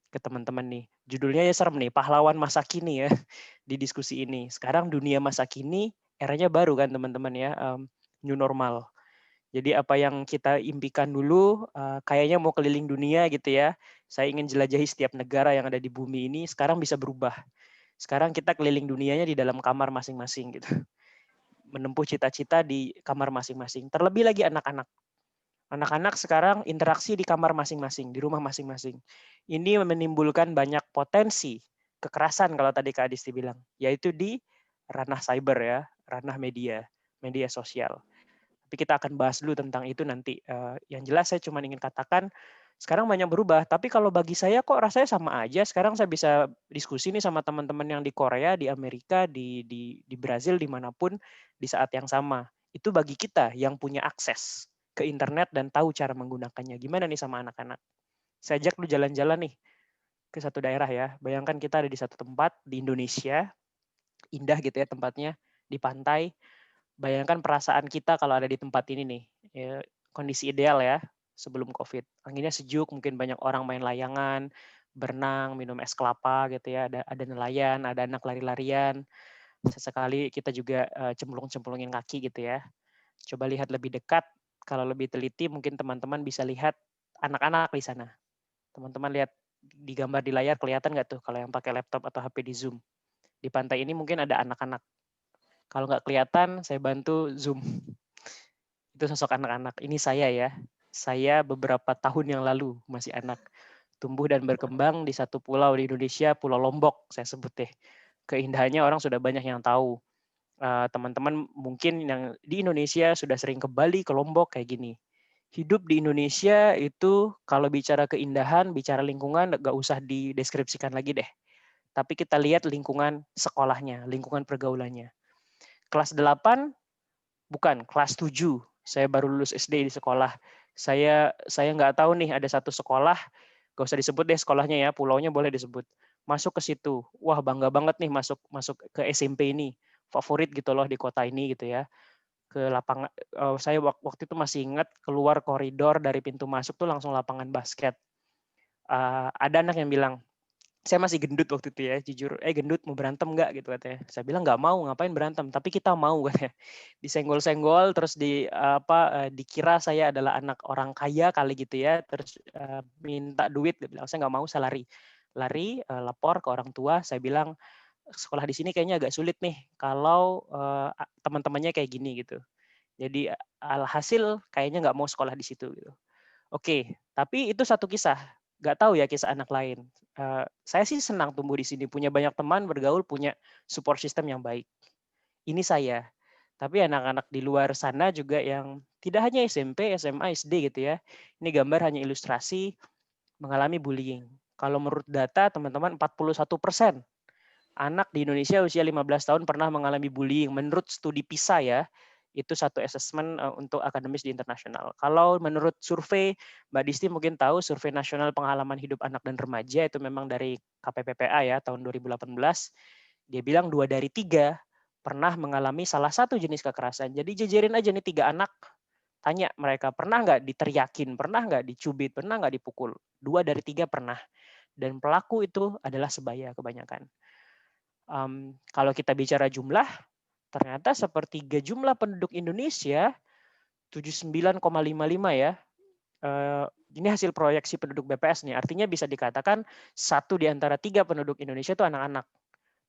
Speaker 3: ke teman-teman nih. Judulnya ya serem nih, pahlawan masa kini ya di diskusi ini. Sekarang dunia masa kini eranya baru kan teman-teman ya. New normal. Jadi apa yang kita impikan dulu, kayaknya mau keliling dunia gitu ya. Saya ingin jelajahi setiap negara yang ada di bumi ini, sekarang bisa berubah. Sekarang kita keliling dunianya di dalam kamar masing-masing gitu. Menempuh cita-cita di kamar masing-masing. Terlebih lagi anak-anak. Anak-anak sekarang interaksi di kamar masing-masing, di rumah masing-masing. Ini menimbulkan banyak potensi kekerasan kalau tadi Kak Adisti bilang, yaitu di ranah cyber ya, ranah media sosial. Tapi kita akan bahas dulu tentang itu nanti. Yang jelas saya cuma ingin katakan, sekarang banyak berubah. Tapi kalau bagi saya kok rasanya sama aja. Sekarang saya bisa diskusi nih sama teman-teman yang di Korea, di Amerika, di Brazil, dimanapun, di saat yang sama. Itu bagi kita yang punya akses ke internet dan tahu cara menggunakannya. Gimana nih sama anak-anak? Saya ajak lu jalan-jalan nih ke satu daerah ya. Bayangkan kita ada di satu tempat di Indonesia, indah gitu ya tempatnya, di pantai. Bayangkan perasaan kita kalau ada di tempat ini nih, ya, kondisi ideal ya, sebelum COVID. Anginnya sejuk, mungkin banyak orang main layangan, berenang, minum es kelapa gitu ya, ada nelayan, ada anak lari-larian. Sesekali kita juga cemplung-cemplungin kaki gitu ya. Coba lihat lebih dekat, kalau lebih teliti mungkin teman-teman bisa lihat anak-anak di sana. Teman-teman lihat di gambar di layar, kelihatan nggak tuh kalau yang pakai laptop atau HP di Zoom? Di pantai ini mungkin ada anak-anak. Kalau nggak kelihatan, saya bantu Zoom. Itu sosok anak-anak. Ini saya ya. Saya beberapa tahun yang lalu masih anak. Tumbuh dan berkembang di satu pulau di Indonesia, Pulau Lombok saya sebut deh. Keindahannya orang sudah banyak yang tahu. teman-teman mungkin yang di Indonesia sudah sering ke Bali, ke Lombok kayak gini. Hidup di Indonesia itu kalau bicara keindahan, bicara lingkungan, nggak usah dideskripsikan lagi deh. Tapi kita lihat lingkungan sekolahnya, lingkungan pergaulannya. Kelas 8, bukan, kelas 7. Saya baru lulus SD di sekolah. Saya nggak tahu nih ada satu sekolah, nggak usah disebut deh sekolahnya ya, pulaunya boleh disebut. Masuk ke situ, wah bangga banget nih masuk ke SMP ini, favorit gitu loh di kota ini gitu ya. Ke lapangan, saya waktu itu masih ingat keluar koridor dari pintu masuk tuh langsung lapangan basket. Ada anak yang bilang, saya masih gendut waktu itu ya, jujur, gendut mau berantem nggak gitu katanya. Saya bilang nggak mau, ngapain berantem, tapi kita mau katanya. Disenggol-senggol, terus dikira saya adalah anak orang kaya kali gitu ya, terus minta duit, dia bilang saya nggak mau, saya lari, lapor ke orang tua, saya bilang sekolah di sini kayaknya agak sulit nih kalau teman-temannya kayak gini gitu. Jadi alhasil kayaknya nggak mau sekolah di situ gitu. Oke, tapi itu satu kisah. Nggak tahu ya kisah anak lain. Saya sih senang tumbuh di sini, punya banyak teman, bergaul, punya support system yang baik. Ini saya. Tapi anak-anak di luar sana juga yang tidak hanya SMP, SMA, SD gitu ya. Ini gambar hanya ilustrasi mengalami bullying. Kalau menurut data teman-teman 41% anak di Indonesia usia 15 tahun pernah mengalami bullying. Menurut studi PISA ya, itu satu assessment untuk akademis di internasional. Kalau menurut survei, Mbak Disti mungkin tahu survei nasional pengalaman hidup anak dan remaja itu memang dari KPPPA ya tahun 2018. Dia bilang 2 dari 3 pernah mengalami salah satu jenis kekerasan. Jadi jejerin aja nih 3 anak, tanya mereka pernah nggak diteriakin, pernah nggak dicubit, pernah nggak dipukul. 2 dari 3 pernah. Dan pelaku itu adalah sebaya kebanyakan. Kalau kita bicara jumlah, ternyata sepertiga jumlah penduduk Indonesia 79,55 ya. Ini hasil proyeksi penduduk BPS nih. Artinya bisa dikatakan 1 di antara 3 penduduk Indonesia itu anak-anak.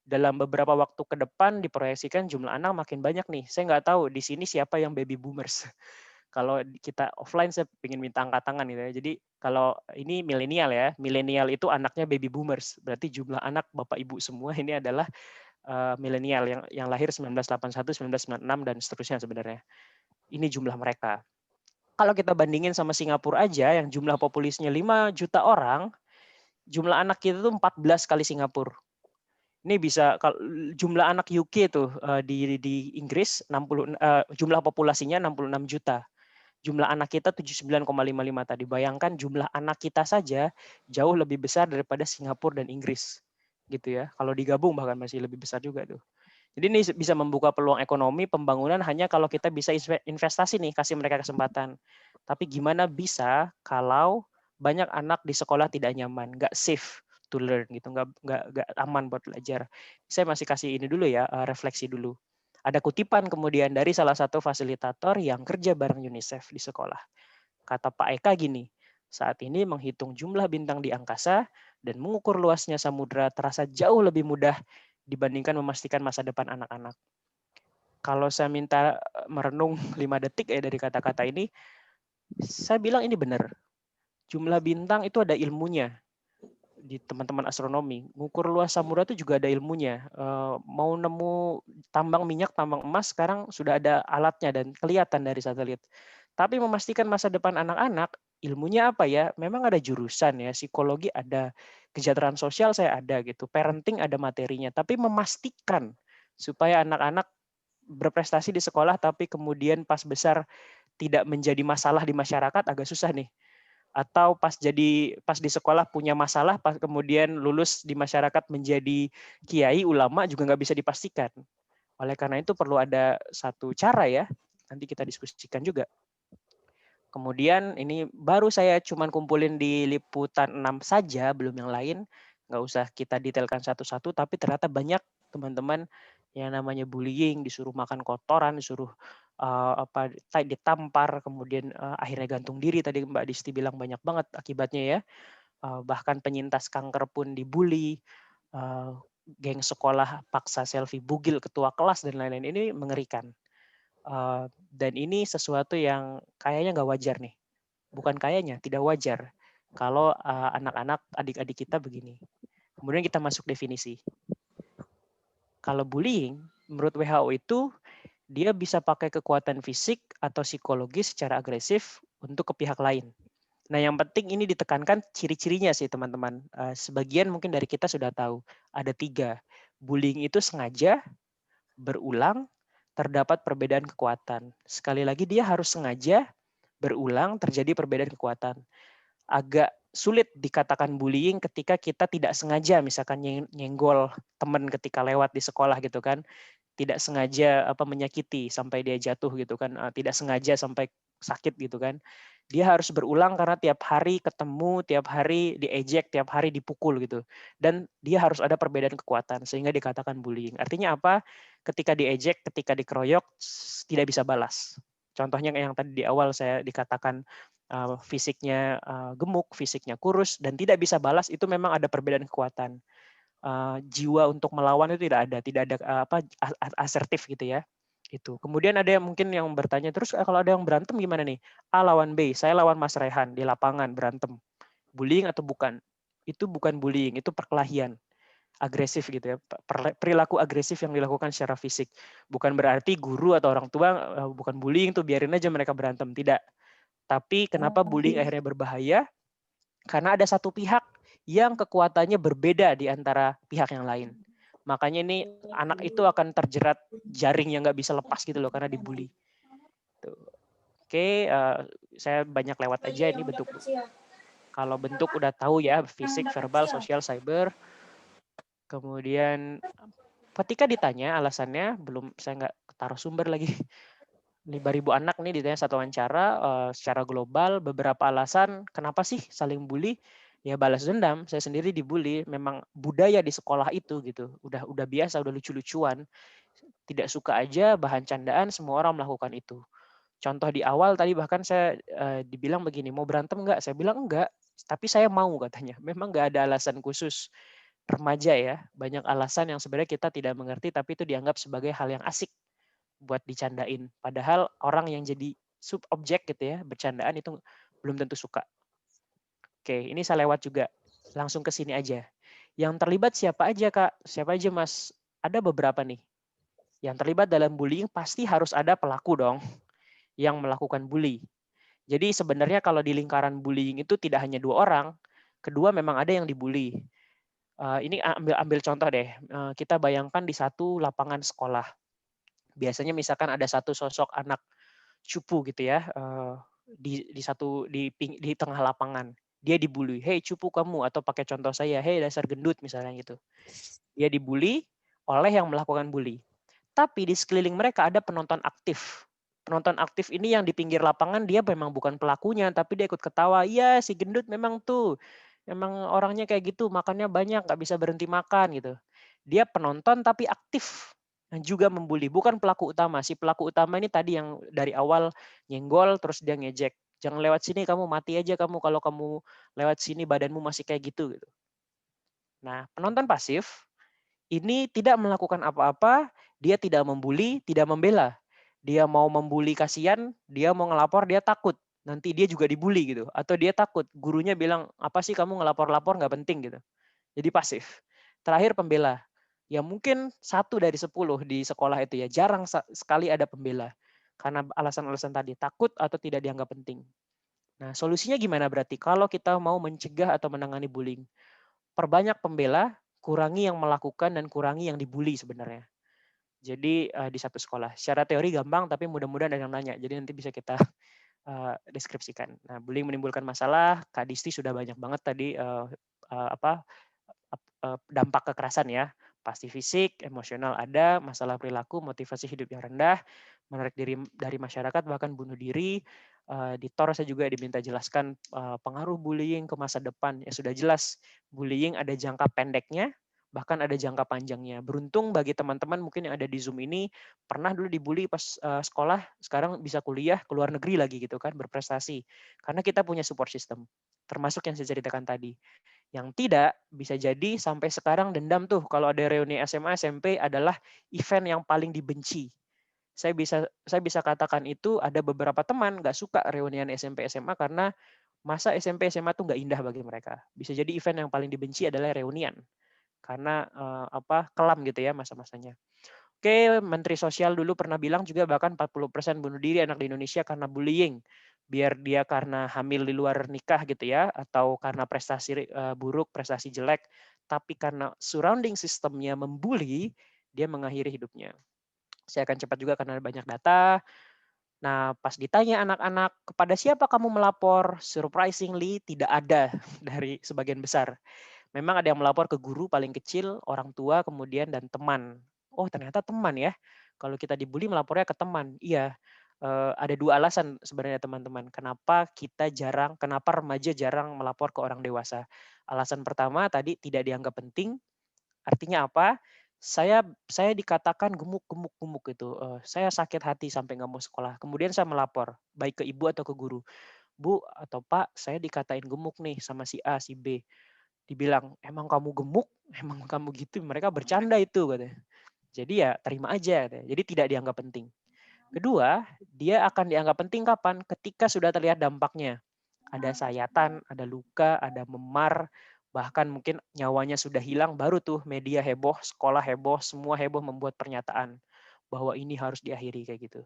Speaker 3: Dalam beberapa waktu ke depan diproyeksikan jumlah anak makin banyak nih. Saya nggak tahu di sini siapa yang baby boomers. Kalau kita offline saya ingin minta angkat tangan gitu ya. Jadi kalau ini milenial ya, milenial itu anaknya baby boomers. Berarti jumlah anak bapak ibu semua ini adalah milenial yang lahir 1981, 1996 dan seterusnya sebenarnya. Ini jumlah mereka. Kalau kita bandingin sama Singapura aja yang jumlah populasinya 5 juta orang, jumlah anak kita itu 14 kali Singapura. Ini bisa kalau jumlah anak UK tuh di Inggris 60 jumlah populasinya 66 juta. Jumlah anak kita 79,55 tadi. Bayangkan jumlah anak kita saja jauh lebih besar daripada Singapura dan Inggris. Gitu ya. Kalau digabung bahkan masih lebih besar juga tuh. Jadi ini bisa membuka peluang ekonomi pembangunan hanya kalau kita bisa investasi nih, kasih mereka kesempatan. Tapi gimana bisa kalau banyak anak di sekolah tidak nyaman, nggak safe to learn gitu, nggak aman buat belajar. Saya masih kasih ini dulu ya, refleksi dulu. Ada kutipan kemudian dari salah satu fasilitator yang kerja bareng UNICEF di sekolah. Kata Pak Eka gini, saat ini menghitung jumlah bintang di angkasa dan mengukur luasnya samudra terasa jauh lebih mudah dibandingkan memastikan masa depan anak-anak. Kalau saya minta merenung 5 detik ya dari kata-kata ini, saya bilang ini benar. Jumlah bintang itu ada ilmunya di teman-teman astronomi. Ngukur luas samudra itu juga ada ilmunya. Mau nemu tambang minyak, tambang emas, sekarang sudah ada alatnya dan kelihatan dari satelit. Tapi memastikan masa depan anak-anak, ilmunya apa ya? Memang ada jurusan ya, psikologi ada, kesejahteraan sosial saya ada gitu, parenting ada materinya. Tapi memastikan supaya anak-anak berprestasi di sekolah, tapi kemudian pas besar tidak menjadi masalah di masyarakat agak susah nih. Atau pas di sekolah punya masalah, pas kemudian lulus di masyarakat menjadi kiai ulama juga nggak bisa dipastikan. Oleh karena itu perlu ada satu cara ya, nanti kita diskusikan juga. Kemudian ini baru saya cuman kumpulin di liputan 6 saja, belum yang lain. Nggak usah kita detailkan satu-satu, tapi ternyata banyak teman-teman yang namanya bullying, disuruh makan kotoran, disuruh ditampar, kemudian akhirnya gantung diri. Tadi Mbak Disti bilang banyak banget akibatnya ya. Bahkan penyintas kanker pun dibully, geng sekolah paksa selfie bugil ketua kelas dan lain-lain. Ini mengerikan. Dan ini sesuatu yang kayaknya nggak wajar nih. Bukan kayaknya, tidak wajar kalau anak-anak, adik-adik kita begini. Kemudian kita masuk definisi. Kalau bullying, menurut WHO itu dia bisa pakai kekuatan fisik atau psikologis secara agresif untuk ke pihak lain. Nah, yang penting ini ditekankan ciri-cirinya sih teman-teman. Sebagian mungkin dari kita sudah tahu. Ada 3. Bullying itu sengaja, berulang, terdapat perbedaan kekuatan. Sekali lagi dia harus sengaja, berulang, terjadi perbedaan kekuatan. Agak sulit dikatakan bullying ketika kita tidak sengaja misalkan nyenggol teman ketika lewat di sekolah gitu kan, tidak sengaja menyakiti sampai dia jatuh gitu kan, tidak sengaja sampai sakit gitu kan. Dia harus berulang karena tiap hari ketemu, tiap hari diejek, tiap hari dipukul gitu. Dan dia harus ada perbedaan kekuatan sehingga dikatakan bullying. Artinya apa? Ketika diejek, ketika dikeroyok tidak bisa balas. Contohnya yang tadi di awal saya dikatakan fisiknya gemuk, fisiknya kurus dan tidak bisa balas, itu memang ada perbedaan kekuatan. Jiwa untuk melawan itu tidak ada asertif gitu ya. Itu. Kemudian ada yang mungkin yang bertanya, terus kalau ada yang berantem gimana nih? A lawan B, saya lawan Mas Rehan di lapangan berantem. Bullying atau bukan? Itu bukan bullying, itu perkelahian. Agresif gitu ya. Perilaku agresif yang dilakukan secara fisik. Bukan berarti guru atau orang tua bukan bullying tuh, biarin aja mereka berantem. Tidak. Tapi kenapa bullying akhirnya berbahaya? Karena ada satu pihak yang kekuatannya berbeda di antara pihak yang lain. Makanya ini anak itu akan terjerat jaring yang nggak bisa lepas gitu loh karena dibully. Oke, saya banyak lewat aja ini bentuk. Kalau bentuk udah tahu ya, fisik, verbal, sosial, cyber. Kemudian ketika ditanya alasannya, saya nggak taruh sumber lagi. 5.000 anak nih ditanya satu wawancara secara global, beberapa alasan kenapa sih saling bully. Ya balas dendam, saya sendiri dibully, memang budaya di sekolah itu gitu. Udah biasa, udah lucu-lucuan. Tidak suka aja bahan candaan, semua orang melakukan itu. Contoh di awal tadi bahkan saya dibilang begini, mau berantem nggak? Saya bilang enggak, tapi saya mau katanya. Memang nggak ada alasan khusus. Remaja ya, banyak alasan yang sebenarnya kita tidak mengerti, tapi itu dianggap sebagai hal yang asik buat dicandain. Padahal orang yang jadi subobjek gitu ya, bercandaan itu belum tentu suka. Oke, ini saya lewat juga. Langsung ke sini aja. Yang terlibat siapa aja, Kak? Siapa aja, Mas? Ada beberapa nih. Yang terlibat dalam bullying pasti harus ada pelaku dong yang melakukan bully. Jadi sebenarnya kalau di lingkaran bullying itu tidak hanya 2 orang, kedua memang ada yang dibully. Ini ambil contoh deh. Kita bayangkan di satu lapangan sekolah. Biasanya misalkan ada satu sosok anak cupu gitu ya, di tengah lapangan. Dia dibully, "Hei cupu kamu," atau pakai contoh saya, "Hei dasar gendut," misalnya gitu. Dia dibully oleh yang melakukan bully. Tapi di sekeliling mereka ada penonton aktif. Penonton aktif ini yang di pinggir lapangan dia memang bukan pelakunya, tapi dia ikut ketawa, "Iya si gendut memang tuh, memang orangnya kayak gitu, makannya banyak, nggak bisa berhenti makan," gitu. Dia penonton tapi aktif dan juga membuli, bukan pelaku utama. Si pelaku utama ini tadi yang dari awal nyenggol terus dia ngejek. "Jangan lewat sini kamu, mati aja kamu kalau kamu lewat sini badanmu masih kayak gitu." Gitu. Nah, penonton pasif ini tidak melakukan apa-apa, dia tidak membuli, tidak membela. Dia mau membuli kasihan, dia mau ngelapor, dia takut. Nanti dia juga dibully gitu. Atau dia takut, gurunya bilang, "Apa sih kamu ngelapor-lapor nggak penting," gitu. Jadi pasif. Terakhir pembela. Ya mungkin 1 dari 10 di sekolah itu ya, jarang sekali ada pembela. Karena alasan-alasan tadi, takut atau tidak dianggap penting. Nah, solusinya gimana berarti? Kalau kita mau mencegah atau menangani bullying, perbanyak pembela, kurangi yang melakukan dan kurangi yang dibully sebenarnya. Jadi di satu sekolah. Secara teori gampang, tapi mudah-mudahan ada yang nanya. Jadi nanti bisa kita deskripsikan. Nah, bullying menimbulkan masalah. Kak Disti sudah banyak banget tadi dampak kekerasan ya. Pasti fisik, emosional ada, masalah perilaku, motivasi hidup yang rendah, menarik diri dari masyarakat, bahkan bunuh diri. Di TOR saya juga diminta jelaskan pengaruh bullying ke masa depan. Ya sudah jelas, bullying ada jangka pendeknya, bahkan ada jangka panjangnya. Beruntung bagi teman-teman mungkin yang ada di Zoom ini, pernah dulu dibully pas sekolah, sekarang bisa kuliah, ke luar negeri lagi gitu kan, berprestasi. Karena kita punya support system, termasuk yang saya ceritakan tadi. Yang tidak, bisa jadi sampai sekarang dendam tuh kalau ada reuni SMA, SMP adalah event yang paling dibenci. Saya bisa katakan itu ada beberapa teman nggak suka reunian SMP, SMA karena masa SMP, SMA tuh nggak indah bagi mereka. Bisa jadi event yang paling dibenci adalah reunian. karena kelam gitu ya masa-masanya. Oke, Menteri Sosial dulu pernah bilang juga bahkan 40% bunuh diri anak di Indonesia karena bullying. Biar dia karena hamil di luar nikah gitu ya, atau karena prestasi buruk, prestasi jelek, tapi karena surrounding sistemnya membuli, dia mengakhiri hidupnya. Saya akan cepat juga karena banyak data. Nah, pas ditanya anak-anak, kepada siapa kamu melapor? Surprisingly, tidak ada dari sebagian besar. Memang ada yang melapor ke guru paling kecil, orang tua, kemudian dan teman. Oh, ternyata teman ya. Kalau kita dibully melapornya ke teman. Iya, ada 2 alasan sebenarnya teman-teman. Kenapa remaja jarang melapor ke orang dewasa. Alasan pertama tadi tidak dianggap penting. Artinya apa? Saya dikatakan gemuk gitu. Saya sakit hati sampai nggak mau sekolah. Kemudian saya melapor, baik ke ibu atau ke guru. Bu atau Pak, saya dikatain gemuk nih sama si A, si B. Dibilang, "Emang kamu gemuk? Emang kamu gitu?" Mereka bercanda itu katanya. Jadi ya terima aja katanya. Jadi tidak dianggap penting. Kedua, dia akan dianggap penting kapan? Ketika sudah terlihat dampaknya. Ada sayatan, ada luka, ada memar, bahkan mungkin nyawanya sudah hilang, baru tuh media heboh, sekolah heboh, semua heboh membuat pernyataan bahwa ini harus diakhiri kayak gitu.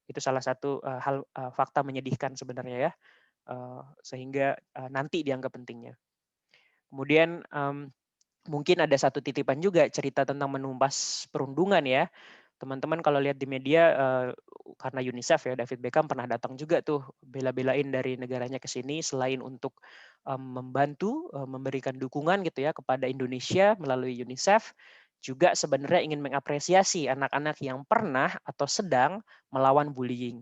Speaker 3: Itu salah satu fakta menyedihkan sebenarnya ya, sehingga nanti dianggap pentingnya. Kemudian mungkin ada satu titipan juga cerita tentang menumpas perundungan ya. Teman-teman kalau lihat di media karena UNICEF ya, David Beckham pernah datang juga tuh bela-belain dari negaranya ke sini selain untuk membantu memberikan dukungan gitu ya kepada Indonesia melalui UNICEF, juga sebenarnya ingin mengapresiasi anak-anak yang pernah atau sedang melawan bullying.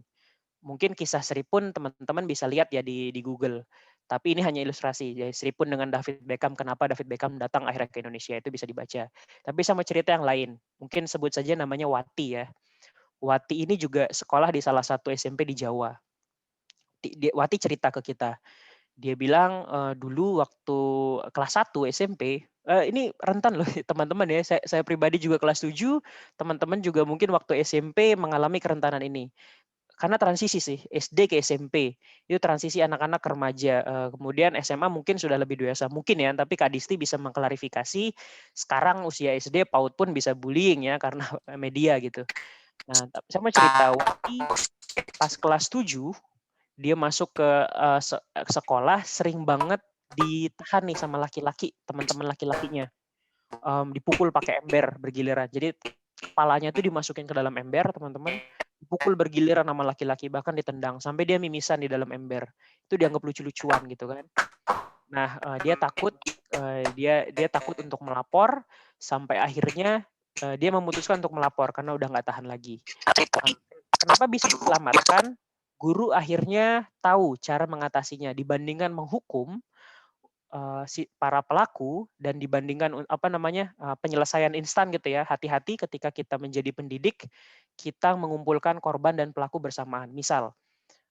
Speaker 3: Mungkin kisah Seripun teman-teman bisa lihat ya di Google. Tapi ini hanya ilustrasi. Jadi Seripun dengan David Beckham, kenapa David Beckham datang akhirnya ke Indonesia, itu bisa dibaca. Tapi sama cerita yang lain. Mungkin sebut saja namanya Wati ya. Wati ini juga sekolah di salah satu SMP di Jawa. Wati cerita ke kita. Dia bilang dulu waktu kelas 1 SMP, ini rentan loh teman-teman ya. Saya pribadi juga kelas 7, teman-teman juga mungkin waktu SMP mengalami kerentanan ini. Karena transisi sih, SD ke SMP, itu transisi anak-anak ke remaja, kemudian SMA mungkin sudah lebih dewasa, mungkin ya, tapi Kak Disti bisa mengklarifikasi, sekarang usia SD, PAUD pun bisa bullying ya, karena media gitu. Nah, saya mau cerita, Wati pas kelas 7, dia masuk ke sekolah, sering banget ditahan nih sama laki-laki, teman-teman laki-lakinya. Dipukul pakai ember bergiliran. Jadi kepalanya itu dimasukin ke dalam ember, teman-teman, dipukul bergiliran sama laki-laki, bahkan ditendang sampai dia mimisan di dalam ember. Itu dianggap lucu-lucuan gitu kan. Nah, dia takut dia takut untuk melapor sampai akhirnya dia memutuskan untuk melapor karena udah nggak tahan lagi. Kenapa bisa diselamatkan? Guru akhirnya tahu cara mengatasinya dibandingkan menghukum si para pelaku dan dibandingkan penyelesaian instan gitu ya. Hati-hati ketika kita menjadi pendidik, kita mengumpulkan korban dan pelaku bersamaan. Misal,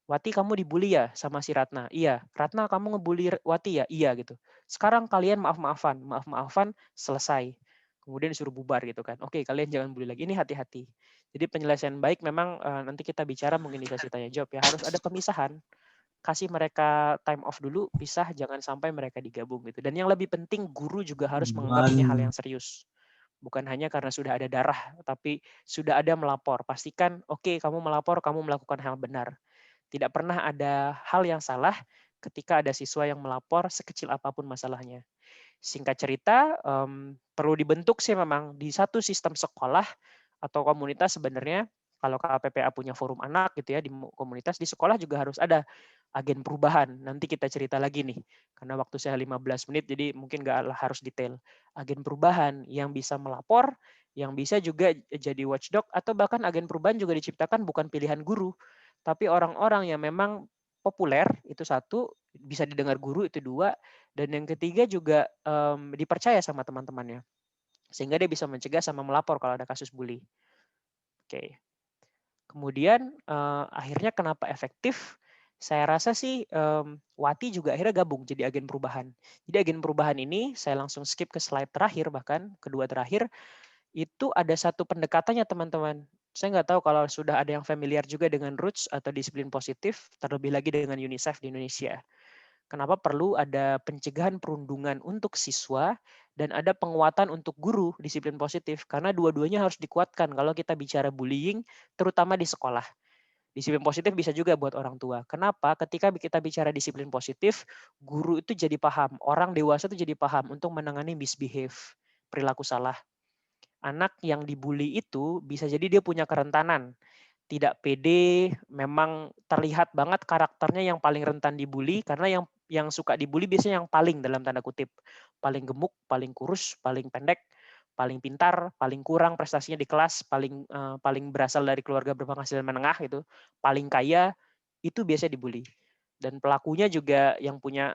Speaker 3: Wati kamu dibully ya sama si Ratna? Iya. Ratna kamu ngebully Wati ya? Iya gitu. Sekarang kalian maaf-maafan, selesai. Kemudian disuruh bubar gitu kan. Oke, kalian jangan bully lagi. Ini hati-hati. Jadi penyelesaian baik memang nanti kita bicara mungkin di sesi tanya jawab ya. Harus ada pemisahan. Kasih mereka time off dulu, pisah, jangan sampai mereka digabung gitu. Dan yang lebih penting, guru juga harus menganggap ini hal yang serius. Bukan hanya karena sudah ada darah, tapi sudah ada melapor. Pastikan, oke, kamu melapor, kamu melakukan hal benar. Tidak pernah ada hal yang salah ketika ada siswa yang melapor sekecil apapun masalahnya. Singkat cerita, perlu dibentuk sih memang di satu sistem sekolah atau komunitas sebenarnya. Kalau KPPA punya forum anak gitu ya di komunitas, di sekolah juga harus ada agen perubahan. Nanti kita cerita lagi nih, karena waktu saya 15 menit, jadi mungkin nggak harus detail. Agen perubahan yang bisa melapor, yang bisa juga jadi watchdog, atau bahkan agen perubahan juga diciptakan bukan pilihan guru, tapi orang-orang yang memang populer, itu satu, bisa didengar guru, itu dua, dan yang ketiga juga dipercaya sama teman-temannya. Sehingga dia bisa mencegah sama melapor kalau ada kasus bully. Oke. Kemudian akhirnya kenapa efektif? Saya rasa sih Wati juga akhirnya gabung jadi agen perubahan. Jadi agen perubahan ini saya langsung skip ke slide terakhir, bahkan kedua terakhir, itu ada satu pendekatannya teman-teman. Saya nggak tahu kalau sudah ada yang familiar juga dengan Roots atau disiplin positif, terlebih lagi dengan UNICEF di Indonesia. Kenapa perlu ada pencegahan perundungan untuk siswa dan ada penguatan untuk guru disiplin positif, karena dua-duanya harus dikuatkan kalau kita bicara bullying, terutama di sekolah. Disiplin positif bisa juga buat orang tua. Kenapa? Ketika kita bicara disiplin positif, guru itu jadi paham, orang dewasa itu jadi paham untuk menangani misbehave, perilaku salah. Anak yang dibully itu bisa jadi dia punya kerentanan, tidak pede, memang terlihat banget karakternya yang paling rentan dibully, karena yang suka dibully biasanya yang paling dalam tanda kutip, paling gemuk, paling kurus, paling pendek, paling pintar, paling kurang prestasinya di kelas, paling berasal dari keluarga berpenghasilan menengah gitu, paling kaya, itu biasanya dibully. Dan pelakunya juga yang punya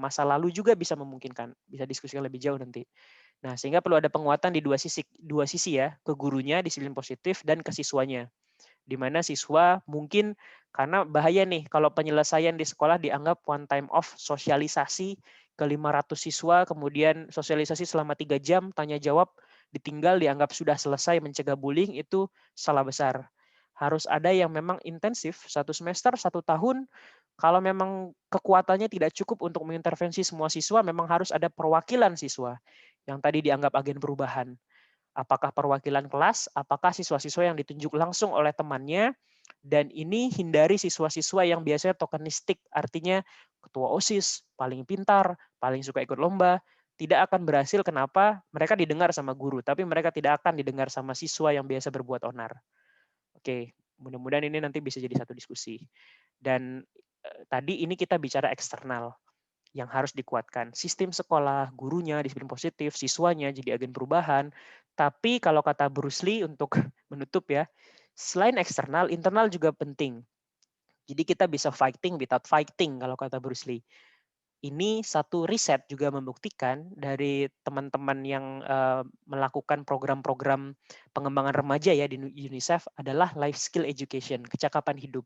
Speaker 3: masa lalu juga bisa memungkinkan, bisa diskusikan lebih jauh nanti. Nah, sehingga perlu ada penguatan di dua sisi ya, ke gurunya disiplin positif dan ke siswanya. Di mana siswa mungkin karena bahaya nih kalau penyelesaian di sekolah dianggap one time off sosialisasi ke 500 siswa, kemudian sosialisasi selama 3 jam, tanya jawab, ditinggal dianggap sudah selesai mencegah bullying, itu salah besar. Harus ada yang memang intensif, 1 semester, 1 tahun, kalau memang kekuatannya tidak cukup untuk mengintervensi semua siswa, memang harus ada perwakilan siswa yang tadi dianggap agen perubahan. Apakah perwakilan kelas, apakah siswa-siswa yang ditunjuk langsung oleh temannya, dan ini hindari siswa-siswa yang biasanya tokenistik, artinya ketua OSIS, paling pintar, paling suka ikut lomba, tidak akan berhasil. Kenapa? Mereka didengar sama guru, tapi mereka tidak akan didengar sama siswa yang biasa berbuat onar. Oke, mudah-mudahan ini nanti bisa jadi satu diskusi. Dan tadi ini kita bicara eksternal yang harus dikuatkan. Sistem sekolah, gurunya, disiplin positif, siswanya jadi agen perubahan. Tapi kalau kata Bruce Lee untuk menutup ya, selain eksternal, internal juga penting. Jadi kita bisa fighting without fighting kalau kata Bruce Lee. Ini satu riset juga membuktikan dari teman-teman yang melakukan program-program pengembangan remaja ya di UNICEF adalah life skill education, kecakapan hidup.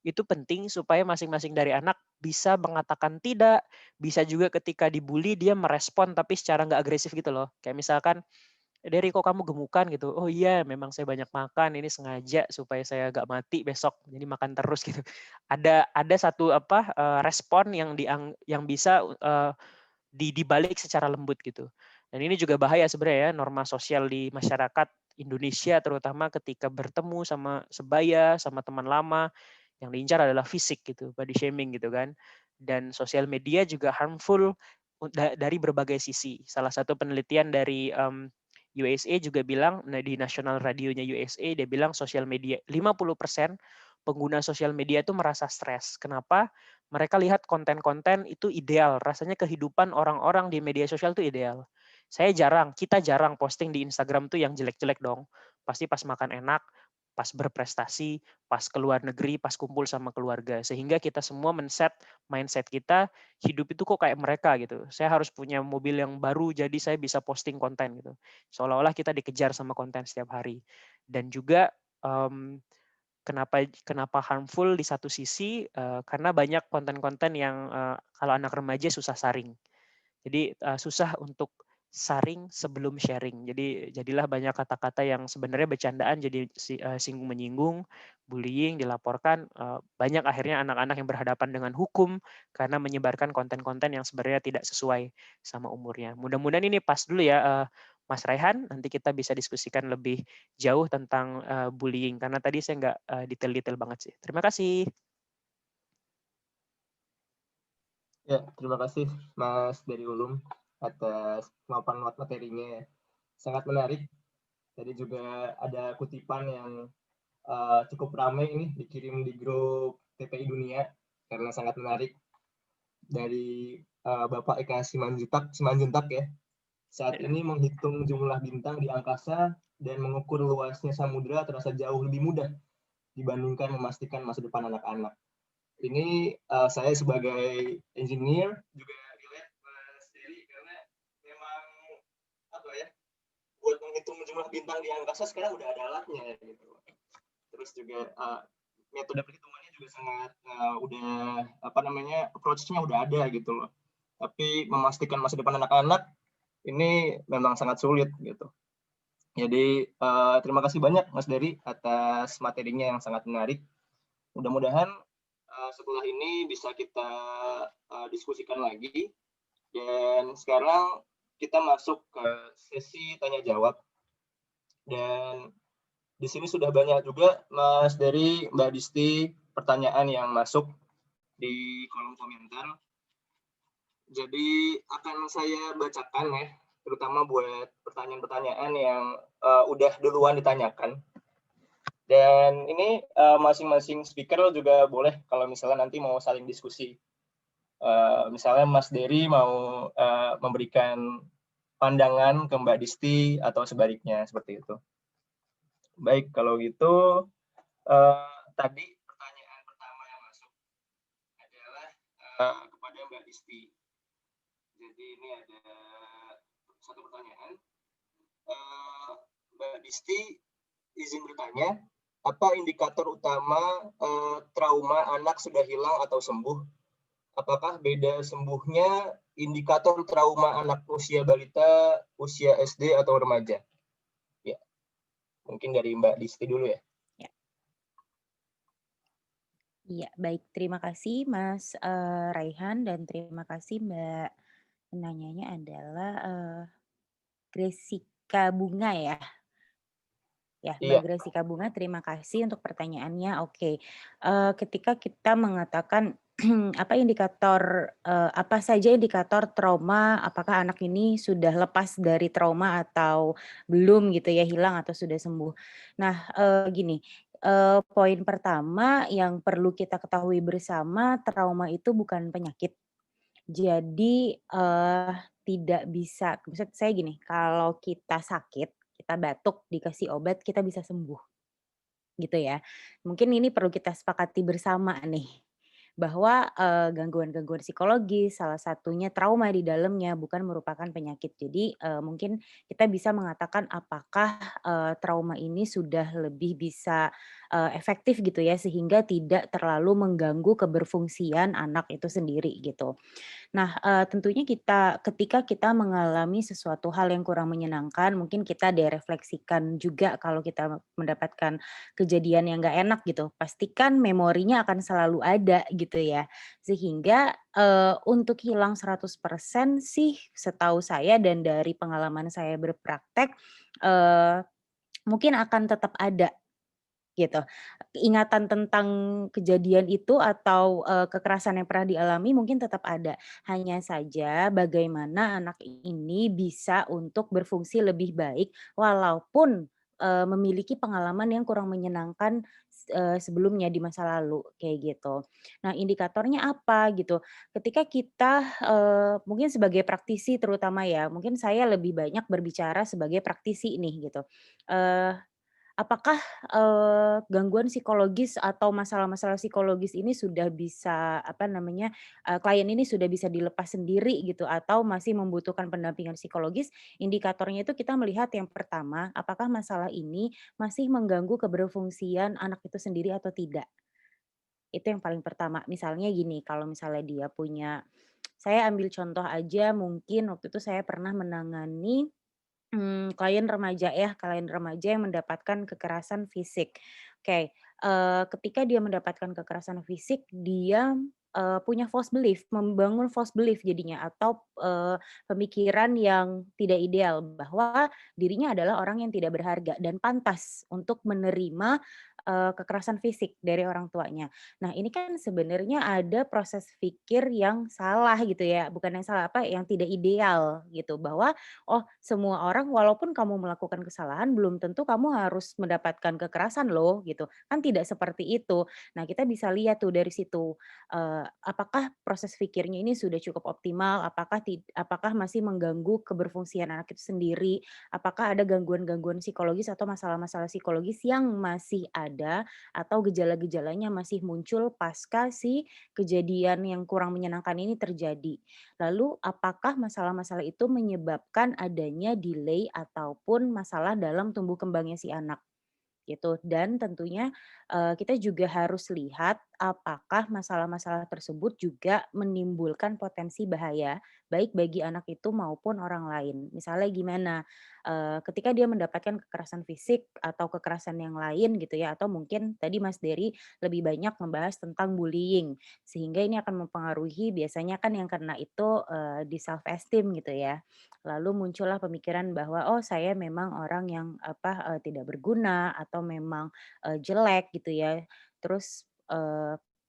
Speaker 3: Itu penting supaya masing-masing dari anak bisa mengatakan tidak, bisa juga ketika dibully dia merespon tapi secara nggak agresif gitu loh. Kayak misalkan, "Dari kok kamu gemukan?" gitu. "Oh iya, memang saya banyak makan, ini sengaja supaya saya nggak mati besok, jadi makan terus," gitu. Ada satu respon yang bisa dibalik secara lembut gitu. Dan ini juga bahaya sebenarnya ya, norma sosial di masyarakat Indonesia terutama ketika bertemu sama sebaya, sama teman lama, yang diincar adalah fisik gitu, body shaming gitu kan. Dan sosial media juga harmful dari berbagai sisi. Salah satu penelitian dari USA juga bilang, nah di national radionya USA, dia bilang sosial media, 50% pengguna sosial media itu merasa stres. Kenapa? Mereka lihat konten-konten itu ideal. Rasanya kehidupan orang-orang di media sosial itu ideal. Kita jarang posting di Instagram tuh yang jelek-jelek dong. Pasti pas makan enak, pas berprestasi, pas keluar negeri, pas kumpul sama keluarga. Sehingga kita semua mindset kita, hidup itu kok kayak mereka gitu. Saya harus punya mobil yang baru, jadi saya bisa posting konten gitu. Seolah-olah kita dikejar sama konten setiap hari. Dan juga kenapa harmful di satu sisi, karena banyak konten-konten yang kalau anak remaja susah saring. Jadi susah untuk saring sebelum sharing. Jadi jadilah banyak kata-kata yang sebenarnya bercandaan jadi singgung menyinggung, bullying dilaporkan, banyak akhirnya anak-anak yang berhadapan dengan hukum karena menyebarkan konten-konten yang sebenarnya tidak sesuai sama umurnya. Mudah-mudahan ini pas dulu ya, Mas Raihan, nanti kita bisa diskusikan lebih jauh tentang bullying karena tadi saya nggak detail-detail banget sih. Terima kasih.
Speaker 1: Ya, terima kasih Mas dari Ulum atas pemaparan materinya. Sangat menarik. Tadi juga ada kutipan yang cukup ramai ini dikirim di grup TPI Dunia karena sangat menarik dari Bapak Eka Simanjuntak ya. Saat ini menghitung jumlah bintang di angkasa dan mengukur luasnya samudera terasa jauh lebih mudah dibandingkan memastikan masa depan anak-anak. Ini saya sebagai engineer juga relate Mas Dery karena memang buat menghitung jumlah bintang di angkasa sekarang udah ada alatnya gitu. Terus juga metode perhitungannya juga sangat approach-nya udah ada gitu loh. Tapi memastikan masa depan anak-anak ini memang sangat sulit gitu. Jadi terima kasih banyak Mas Dery atas materinya yang sangat menarik. Mudah-mudahan setelah ini bisa kita diskusikan lagi. Dan sekarang kita masuk ke sesi tanya jawab. Dan di sini sudah banyak juga Mas dari Mbak Disti pertanyaan yang masuk di kolom komentar. Jadi akan saya bacakan ya, terutama buat pertanyaan-pertanyaan yang udah duluan ditanyakan. Dan ini masing-masing speaker juga boleh kalau misalnya nanti mau saling diskusi. Misalnya Mas Dery mau memberikan pandangan ke Mbak Disti atau sebaliknya, seperti itu. Baik, kalau gitu tadi pertanyaan pertama yang masuk adalah kepada Mbak Disti. Jadi ini ada satu pertanyaan. Mbak Disti izin bertanya, apa indikator utama trauma anak sudah hilang atau sembuh? Apakah beda sembuhnya indikator trauma anak usia balita, usia SD atau remaja? Ya, mungkin dari Mbak Disti dulu ya.
Speaker 2: Iya, baik. Terima kasih Mas Raihan dan terima kasih Mbak penanyanya adalah Gresika Bunga ya. Ya, Mbak
Speaker 1: Iya,
Speaker 2: Gresika Bunga, terima kasih untuk pertanyaannya. Oke, ketika kita mengatakan apa indikator apa saja indikator trauma, apakah anak ini sudah lepas dari trauma atau belum gitu ya, hilang atau sudah sembuh. Nah, gini, poin pertama yang perlu kita ketahui bersama, trauma itu bukan penyakit. Jadi, tidak bisa maksud saya gini, kalau kita sakit, kita batuk, dikasih obat, kita bisa sembuh, gitu ya. Mungkin ini perlu kita sepakati bersama nih, bahwa, gangguan-gangguan psikologis salah satunya trauma di dalamnya bukan merupakan penyakit. Jadi, mungkin kita bisa mengatakan apakah, trauma ini sudah lebih bisa, efektif gitu ya, sehingga tidak terlalu mengganggu keberfungsian anak itu sendiri gitu. Nah, tentunya ketika kita mengalami sesuatu hal yang kurang menyenangkan, mungkin kita direfleksikan juga kalau kita mendapatkan kejadian yang nggak enak gitu. Pastikan memorinya akan selalu ada gitu ya. Sehingga, untuk hilang 100% sih setahu saya dan dari pengalaman saya berpraktek, eee, mungkin akan tetap ada gitu. Ingatan tentang kejadian itu atau, kekerasan yang pernah dialami mungkin tetap ada. Hanya saja bagaimana anak ini bisa untuk berfungsi lebih baik walaupun, memiliki pengalaman yang kurang menyenangkan sebelumnya di masa lalu, kayak gitu. Nah, indikatornya apa gitu, ketika kita, mungkin sebagai praktisi terutama ya, mungkin saya lebih banyak berbicara sebagai praktisi nih gitu, eee apakah, gangguan psikologis atau masalah-masalah psikologis ini sudah bisa, apa namanya, klien ini sudah bisa dilepas sendiri gitu atau masih membutuhkan pendampingan psikologis? Indikatornya itu kita melihat yang pertama, apakah masalah ini masih mengganggu keberfungsian anak itu sendiri atau tidak? Itu yang paling pertama. Misalnya gini, kalau misalnya dia punya saya ambil contoh aja mungkin waktu itu saya pernah menangani klien remaja yang mendapatkan kekerasan fisik. Oke, ketika dia mendapatkan kekerasan fisik, dia, punya false belief, membangun false belief jadinya atau, pemikiran yang tidak ideal bahwa dirinya adalah orang yang tidak berharga dan pantas untuk menerima, kekerasan fisik dari orang tuanya. Nah, ini kan sebenarnya ada proses pikir yang salah gitu ya, bukan yang salah, apa, yang tidak ideal gitu, bahwa oh, semua orang walaupun kamu melakukan kesalahan belum tentu kamu harus mendapatkan kekerasan loh gitu, kan tidak seperti itu. Nah, kita bisa lihat tuh dari situ, apakah proses pikirnya ini sudah cukup optimal, apakah masih mengganggu keberfungsian anak itu sendiri, apakah ada gangguan-gangguan psikologis atau masalah-masalah psikologis yang masih ada atau gejala-gejalanya masih muncul pasca si kejadian yang kurang menyenangkan ini terjadi. Lalu apakah masalah-masalah itu menyebabkan adanya delay ataupun masalah dalam tumbuh kembangnya si anak, gitu. Dan tentunya, kita juga harus lihat apakah masalah-masalah tersebut juga menimbulkan potensi bahaya baik bagi anak itu maupun orang lain. Misalnya gimana, ketika dia mendapatkan kekerasan fisik atau kekerasan yang lain gitu ya, atau mungkin tadi Mas Dery lebih banyak membahas tentang bullying, sehingga ini akan mempengaruhi biasanya kan yang kena itu, di self esteem gitu ya. Lalu muncullah pemikiran bahwa, "Oh saya memang orang yang apa, tidak berguna atau memang, jelek," gitu ya. Terus,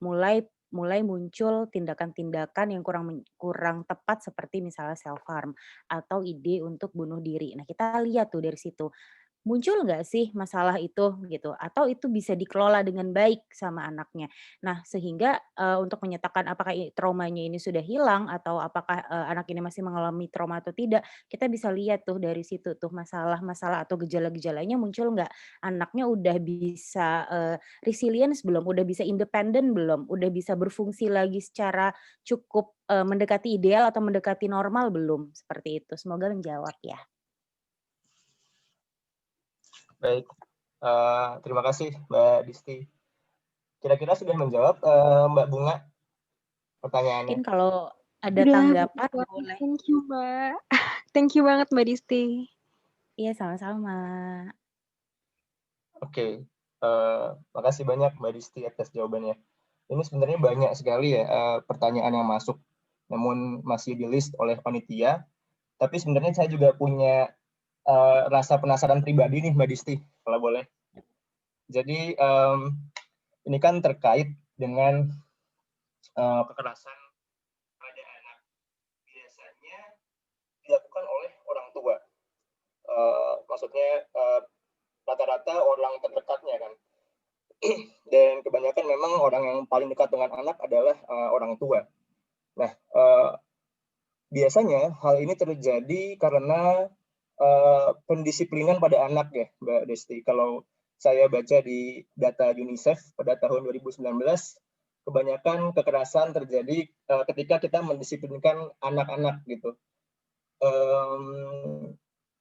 Speaker 2: mulai mulai muncul tindakan-tindakan yang kurang tepat seperti misalnya self harm atau ide untuk bunuh diri. Nah, kita lihat tuh dari situ. Muncul nggak sih masalah itu gitu, atau itu bisa dikelola dengan baik sama anaknya. Nah sehingga, untuk menyatakan apakah traumanya ini sudah hilang atau apakah, anak ini masih mengalami trauma atau tidak, kita bisa lihat tuh dari situ tuh masalah-masalah atau gejala-gejalanya muncul nggak. Anaknya udah bisa, resilience belum, udah bisa independen belum, udah bisa berfungsi lagi secara cukup, mendekati ideal atau mendekati normal belum, seperti itu. Semoga menjawab ya.
Speaker 1: Baik, terima kasih Mbak Disti. Kira-kira sudah menjawab Mbak Bunga pertanyaannya?
Speaker 2: Mungkin kalau ada
Speaker 4: Udah,
Speaker 2: tanggapan
Speaker 4: bagus.
Speaker 2: boleh.
Speaker 4: Thank you, Mbak. Thank you banget, Mbak Disti.
Speaker 2: Iya, sama-sama.
Speaker 1: Oke, makasih banyak Mbak Disti atas jawabannya. Ini sebenarnya banyak sekali ya pertanyaan yang masuk, namun masih di-list oleh panitia. Tapi sebenarnya saya juga punya rasa penasaran pribadi nih Mbak Disti, kalau boleh. Jadi ini kan terkait dengan kekerasan pada anak. Biasanya dilakukan oleh orang tua. Maksudnya rata-rata orang terdekatnya kan. Dan kebanyakan memang orang yang paling dekat dengan anak adalah orang tua. Nah, biasanya hal ini terjadi karena pendisiplinan pada anak ya, Mbak Desti. Kalau saya baca di data UNICEF pada tahun 2019, kebanyakan kekerasan terjadi ketika kita mendisiplinkan anak-anak gitu.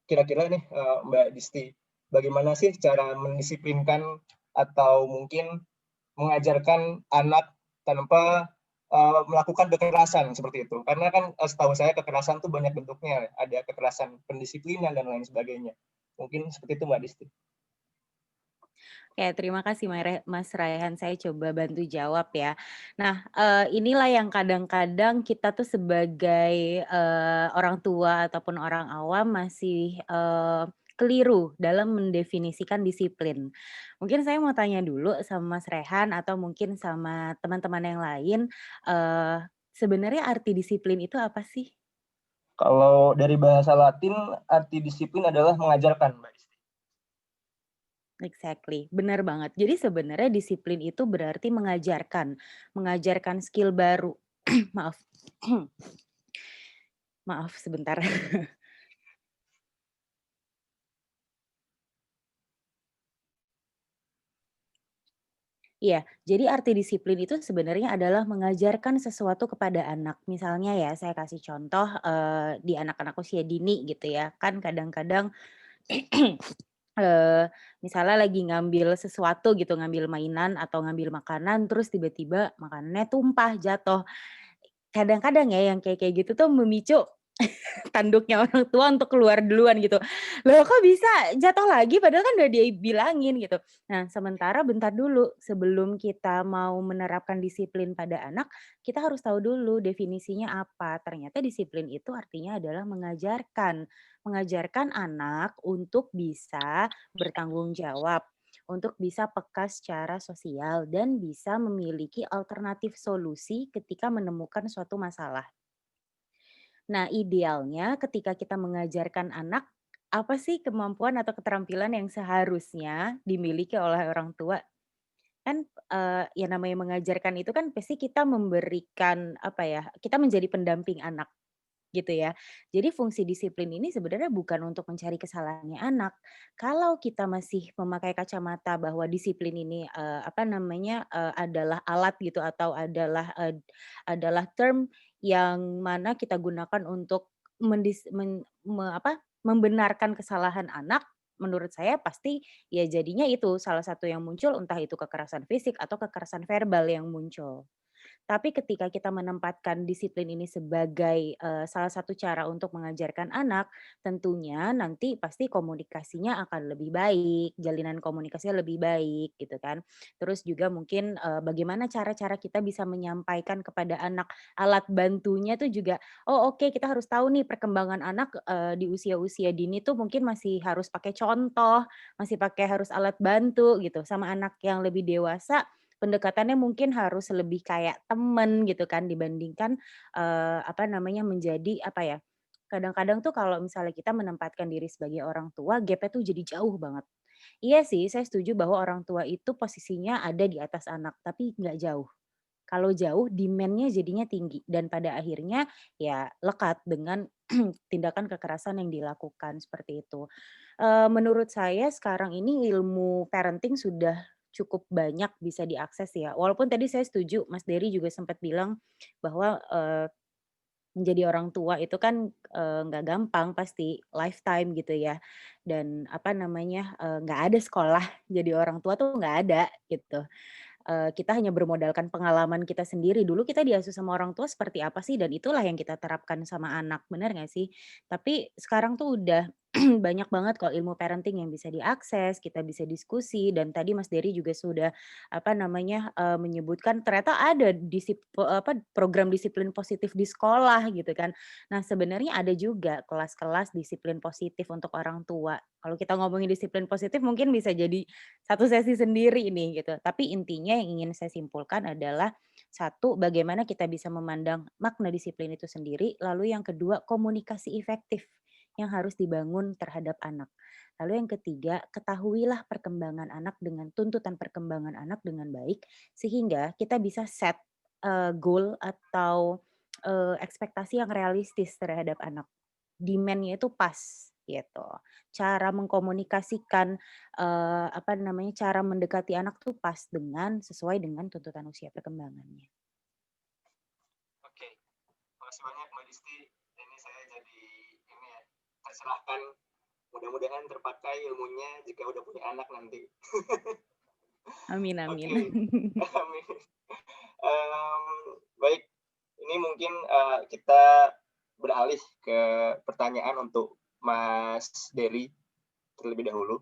Speaker 1: Kira-kira nih Mbak Disti, bagaimana sih cara mendisiplinkan atau mungkin mengajarkan anak tanpa melakukan kekerasan seperti itu? Karena kan setahu saya kekerasan tuh banyak bentuknya, ada kekerasan pendisiplinan dan lain sebagainya. Mungkin seperti itu Mbak Disti.
Speaker 2: Oke, terima kasih Mas Raihan, saya coba bantu jawab ya. Nah, inilah yang kadang-kadang kita tuh sebagai, orang tua ataupun orang awam masih, keliru dalam mendefinisikan disiplin. Mungkin saya mau tanya dulu sama Mas Rehan atau mungkin sama teman-teman yang lain, sebenarnya arti disiplin itu apa sih?
Speaker 1: Kalau dari bahasa Latin, arti disiplin adalah mengajarkan, Mbak Disti.
Speaker 2: Exactly, benar banget. Jadi sebenarnya disiplin itu berarti mengajarkan skill baru. Maaf. Maaf sebentar. Iya, jadi arti disiplin itu sebenarnya adalah mengajarkan sesuatu kepada anak. Misalnya ya, saya kasih contoh, di anak-anak usia dini gitu ya, kan kadang-kadang, misalnya lagi ngambil sesuatu gitu, ngambil mainan atau ngambil makanan, terus tiba-tiba makanannya tumpah, jatuh. Kadang-kadang ya yang kayak gitu tuh memicu tanduknya orang tua untuk keluar duluan gitu. "Loh kok bisa jatuh lagi padahal kan udah dibilangin," gitu. Nah sementara bentar dulu, sebelum kita mau menerapkan disiplin pada anak, kita harus tahu dulu definisinya apa. Ternyata disiplin itu artinya adalah mengajarkan. Mengajarkan anak untuk bisa bertanggung jawab, untuk bisa peka secara sosial dan bisa memiliki alternatif solusi ketika menemukan suatu masalah. Nah, idealnya ketika kita mengajarkan anak, apa sih kemampuan atau keterampilan yang seharusnya dimiliki oleh orang tua? Kan, yang namanya mengajarkan itu kan pasti kita memberikan, apa ya, kita menjadi pendamping anak, gitu ya. Jadi fungsi disiplin ini sebenarnya bukan untuk mencari kesalahannya anak. Kalau kita masih memakai kacamata bahwa disiplin ini, apa namanya, adalah alat gitu atau adalah term yang mana kita gunakan untuk mendis men me apa, membenarkan kesalahan anak, menurut saya pasti ya jadinya itu salah satu yang muncul entah itu kekerasan fisik atau kekerasan verbal yang muncul. Tapi ketika kita menempatkan disiplin ini sebagai salah satu cara untuk mengajarkan anak, tentunya nanti pasti komunikasinya akan lebih baik, jalinan komunikasinya lebih baik gitu kan. Terus juga mungkin bagaimana cara-cara kita bisa menyampaikan kepada anak alat bantunya tuh juga, oh oke kita harus tahu nih perkembangan anak di usia-usia dini tuh mungkin masih harus pakai contoh, masih pakai harus alat bantu gitu. Sama anak yang lebih dewasa pendekatannya mungkin harus lebih kayak temen gitu kan dibandingkan, apa namanya, menjadi apa ya, kadang-kadang tuh kalau misalnya kita menempatkan diri sebagai orang tua, gap-nya tuh jadi jauh banget. Iya sih, saya setuju bahwa orang tua itu posisinya ada di atas anak, tapi nggak jauh. Kalau jauh demand-nya jadinya tinggi dan pada akhirnya ya lekat dengan tindakan kekerasan yang dilakukan, seperti itu. Menurut saya sekarang ini ilmu parenting sudah cukup banyak bisa diakses ya. Walaupun tadi saya setuju Mas Dery juga sempat bilang bahwa, menjadi orang tua itu kan, nggak gampang pasti, lifetime gitu ya. Dan apa namanya, nggak ada sekolah jadi orang tua tuh nggak ada gitu. Kita hanya bermodalkan pengalaman kita sendiri. Dulu kita diasuh sama orang tua seperti apa sih dan itulah yang kita terapkan sama anak, benar nggak sih? Tapi sekarang tuh udah banyak banget kok ilmu parenting yang bisa diakses, kita bisa diskusi dan tadi Mas Dery juga sudah apa namanya, menyebutkan ternyata ada program disiplin positif di sekolah gitu kan. Nah, sebenarnya ada juga kelas-kelas disiplin positif untuk orang tua. Kalau kita ngomongin disiplin positif mungkin bisa jadi satu sesi sendiri nih gitu. Tapi intinya yang ingin saya simpulkan adalah satu, bagaimana kita bisa memandang makna disiplin itu sendiri. Lalu yang kedua, komunikasi efektif yang harus dibangun terhadap anak. Lalu yang ketiga, ketahuilah perkembangan anak dengan tuntutan perkembangan anak dengan baik sehingga kita bisa set goal atau ekspektasi yang realistis terhadap anak. Demand-nya itu pas gitu. Cara mengkomunikasikan apa namanya, cara mendekati anak tuh pas sesuai dengan tuntutan usia perkembangannya.
Speaker 1: Oke, makasih banyak Mbak Disti. Ini saya jadi ini ya, tercerahkan. Mudah-mudahan terpakai ilmunya jika udah punya anak nanti.
Speaker 2: Amin amin.
Speaker 1: Oke. Amin. Baik, ini mungkin kita beralih ke pertanyaan untuk Mas Dery terlebih dahulu.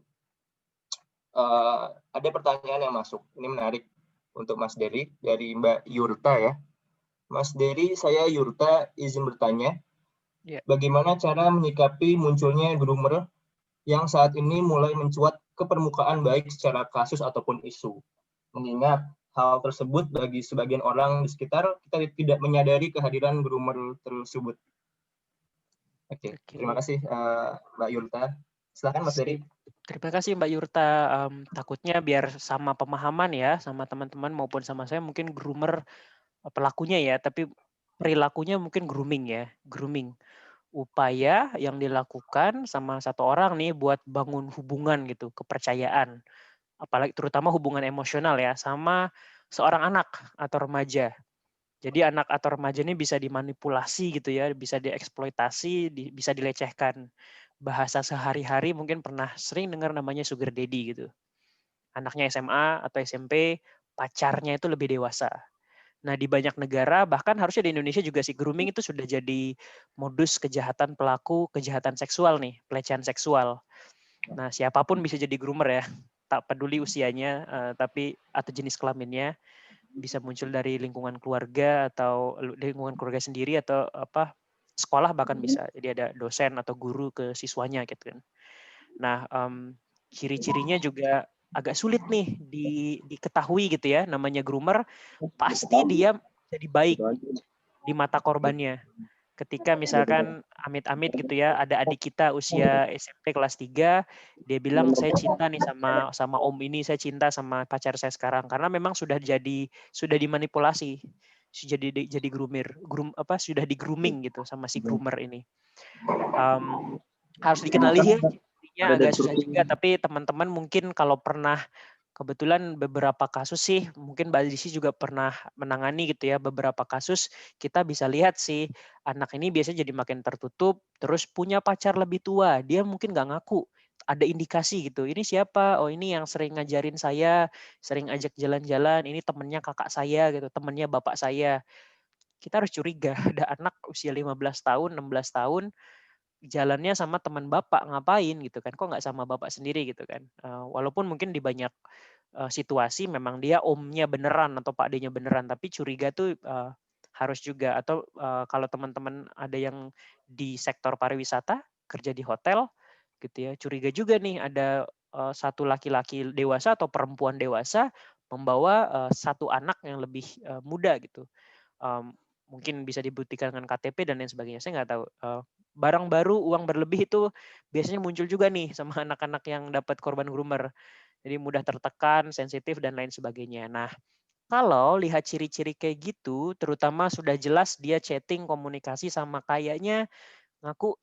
Speaker 1: Ada pertanyaan yang masuk, ini menarik untuk Mas Dery dari Mbak Yurta ya. Mas Dery, saya Yurta izin bertanya, bagaimana cara menyikapi munculnya groomer yang saat ini mulai mencuat ke permukaan baik secara kasus ataupun isu? Mengingat hal tersebut bagi sebagian orang di sekitar kita tidak menyadari kehadiran groomer tersebut. Oke. Terima kasih Mbak Yurta. Silakan Mas Dery.
Speaker 3: Terima kasih Mbak Yurta. Takutnya biar sama pemahaman ya, sama teman-teman maupun sama saya mungkin groomer pelakunya ya, tapi perilakunya mungkin grooming ya, grooming. Upaya yang dilakukan sama satu orang nih buat bangun hubungan gitu, kepercayaan. Apalagi terutama hubungan emosional ya, sama seorang anak atau remaja. Jadi anak atau remaja ini bisa dimanipulasi gitu ya, bisa dieksploitasi, bisa dilecehkan. Bahasa sehari-hari mungkin pernah sering dengar namanya sugar daddy gitu. Anaknya SMA atau SMP, pacarnya itu lebih dewasa. Nah, di banyak negara, bahkan harusnya di Indonesia juga sih, grooming itu sudah jadi modus kejahatan pelaku kejahatan seksual nih, pelecehan seksual. Nah, siapapun bisa jadi groomer ya, tak peduli usianya, tapi atau jenis kelaminnya, bisa muncul dari lingkungan keluarga atau lingkungan keluarga sendiri atau apa sekolah bahkan bisa. Jadi ada dosen atau guru ke siswanya gitu kan. Nah, ciri-cirinya juga agak sulit nih diketahui gitu ya. Namanya groomer, pasti dia jadi baik di mata korbannya. Ketika misalkan amit-amit gitu ya, ada adik kita usia SMP kelas 3, dia bilang saya cinta nih sama om ini, saya cinta sama pacar saya sekarang karena memang sudah dimanipulasi. Jadi sudah di grooming gitu sama si groomer ini. Harus dikenali sih, cirinya agak susah juga, tapi teman-teman mungkin kalau pernah kebetulan beberapa kasus sih, mungkin Mbak Disi juga pernah menangani gitu ya, beberapa kasus kita bisa lihat sih, anak ini biasanya jadi makin tertutup, terus punya pacar lebih tua, dia mungkin nggak ngaku, ada indikasi gitu. Ini siapa? Oh ini yang sering ngajarin saya, sering ajak jalan-jalan. Ini temennya kakak saya gitu, temennya bapak saya. Kita harus curiga ada anak usia 15 tahun, 16 tahun jalannya sama teman bapak ngapain gitu kan? Kok nggak sama bapak sendiri gitu kan? Walaupun mungkin di banyak situasi memang dia omnya beneran atau pak D-nya beneran, tapi curiga tuh harus juga. Atau kalau teman-teman ada yang di sektor pariwisata kerja di hotel gitu ya, curiga juga nih ada satu laki-laki dewasa atau perempuan dewasa membawa satu anak yang lebih muda gitu. Mungkin bisa dibuktikan dengan KTP dan lain sebagainya. Saya nggak tahu. Barang baru, uang berlebih itu biasanya muncul juga nih sama anak-anak yang dapat korban groomer. Jadi mudah tertekan, sensitif, dan lain sebagainya. Nah, kalau lihat ciri-ciri kayak gitu, terutama sudah jelas dia chatting, komunikasi sama kayaknya ngaku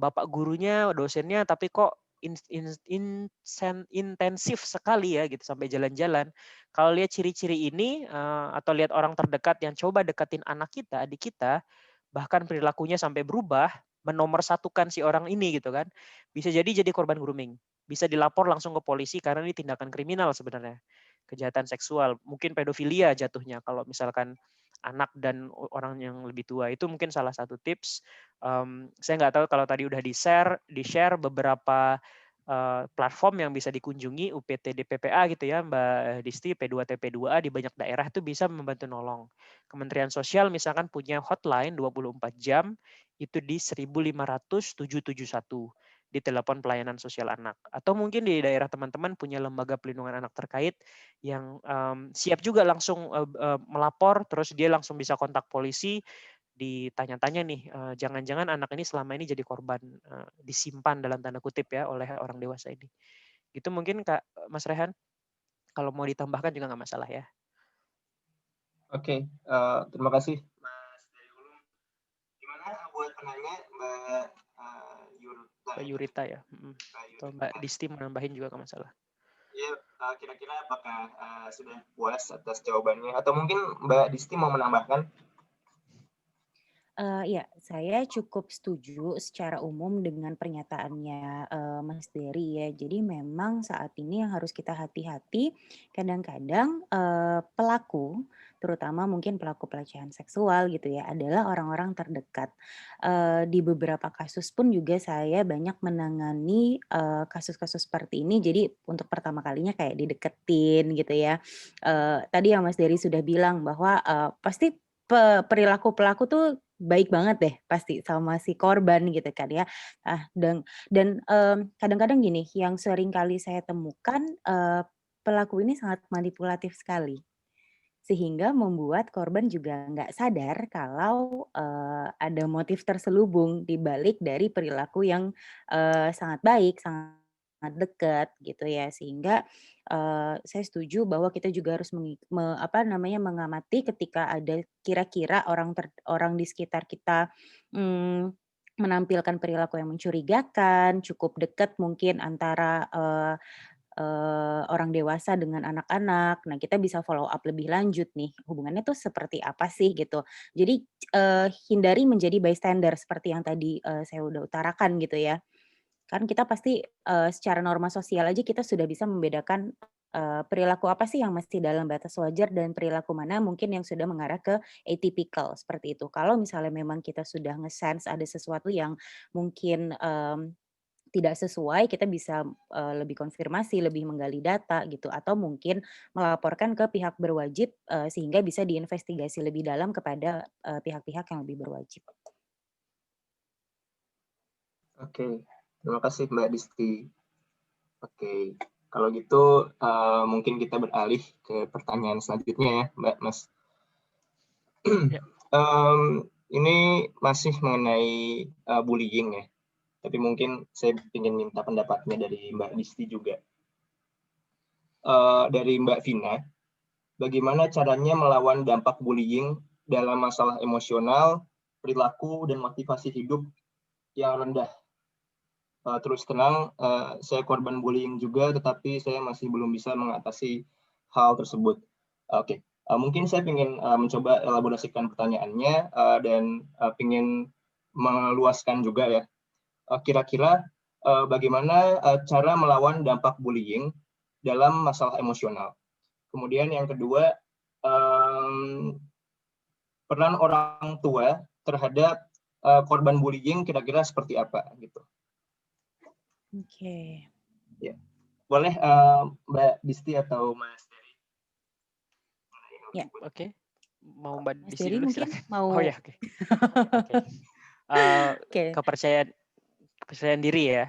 Speaker 3: bapak gurunya, dosennya, tapi kok intensif sekali ya gitu sampai jalan-jalan. Kalau lihat ciri-ciri ini atau lihat orang terdekat yang coba deketin anak kita, adik kita, bahkan perilakunya sampai berubah, menomorsatukan si orang ini gitu kan, bisa jadi korban grooming. Bisa dilapor langsung ke polisi karena ini tindakan kriminal sebenarnya. Kejahatan seksual, mungkin pedofilia jatuhnya kalau misalkan anak dan orang yang lebih tua. Itu mungkin salah satu tips. Saya nggak tahu kalau tadi udah di-share beberapa platform yang bisa dikunjungi UPT DPPA gitu ya Mbak Disti, P2T P2A di banyak daerah itu bisa membantu nolong. Kementerian Sosial misalkan punya hotline 24 jam itu di 1.500.771 di telepon pelayanan sosial anak. Atau mungkin di daerah teman-teman punya lembaga pelindungan anak terkait yang siap juga langsung melapor, terus dia langsung bisa kontak polisi, ditanya-tanya nih, jangan-jangan anak ini selama ini jadi korban disimpan dalam tanda kutip ya oleh orang dewasa ini. Gitu mungkin Kak Mas Rehan, kalau mau ditambahkan juga nggak masalah ya.
Speaker 1: Oke, terima kasih Mas Dari Ulum. Gimana buat penanya Mbak
Speaker 3: Yurita ya, atau Mbak Disti mau nambahin juga nggak masalah.
Speaker 1: Ya, kira-kira apakah sudah puas atas jawabannya? Atau mungkin Mbak Disti mau menambahkan?
Speaker 2: Ya, saya cukup setuju secara umum dengan pernyataannya Mas Dery ya. Jadi memang saat ini yang harus kita hati-hati, kadang-kadang pelaku, terutama mungkin pelaku pelecehan seksual gitu ya, adalah orang-orang terdekat. Di beberapa kasus pun juga saya banyak menangani kasus-kasus seperti ini. Jadi untuk pertama kalinya kayak dideketin gitu ya. Tadi yang Mas Dery sudah bilang bahwa pasti perilaku pelaku tuh baik banget deh pasti sama si korban gitu kan ya. Kadang-kadang gini, yang sering kali saya temukan, pelaku ini sangat manipulatif sekali. Sehingga membuat korban juga nggak sadar kalau, ada motif terselubung di balik dari perilaku yang, sangat baik, sangat dekat gitu ya. Sehingga, saya setuju bahwa kita juga harus mengamati ketika ada kira-kira orang di sekitar kita, menampilkan perilaku yang mencurigakan, cukup dekat mungkin antara, orang dewasa dengan anak-anak. Nah, kita bisa follow up lebih lanjut nih, hubungannya tuh seperti apa sih gitu. Jadi, hindari menjadi bystander seperti yang tadi, saya udah utarakan gitu ya. Kan kita pasti, secara norma sosial aja kita sudah bisa membedakan, perilaku apa sih yang masih dalam batas wajar dan perilaku mana mungkin yang sudah mengarah ke atypical, seperti itu. Kalau misalnya memang kita sudah nge-sense ada sesuatu yang mungkin, tidak sesuai, kita bisa, lebih konfirmasi, lebih menggali data gitu, atau mungkin melaporkan ke pihak berwajib, sehingga bisa diinvestigasi lebih dalam kepada, pihak-pihak yang lebih berwajib.
Speaker 1: Oke, terima kasih Mbak Disti. Oke, kalau gitu mungkin kita beralih ke pertanyaan selanjutnya ya, Mbak Mas.
Speaker 3: Ya.
Speaker 1: Ini masih mengenai bullying ya. Tapi mungkin saya ingin minta pendapatnya dari Mbak Disti juga. Dari Mbak Vina, bagaimana caranya melawan dampak bullying dalam masalah emosional, perilaku, dan motivasi hidup yang rendah? Terus terang, saya korban bullying juga, tetapi saya masih belum bisa mengatasi hal tersebut. Oke, mungkin saya ingin mencoba elaborasikan pertanyaannya dan ingin meluaskan juga ya. Kira-kira bagaimana cara melawan dampak bullying dalam masalah emosional. Kemudian yang kedua, peran orang tua terhadap korban bullying kira-kira seperti apa gitu.
Speaker 2: Oke.
Speaker 1: Ya. Boleh Mbak Disti atau Mas Dery?
Speaker 2: Ya.
Speaker 3: Oke. Mau Mbak
Speaker 2: Mas
Speaker 3: Disti
Speaker 2: Dery
Speaker 3: dulu
Speaker 2: mungkin
Speaker 3: silakan.
Speaker 2: mau.
Speaker 3: Oh ya, oke.
Speaker 2: Oke.
Speaker 3: Kepercayaan diri ya.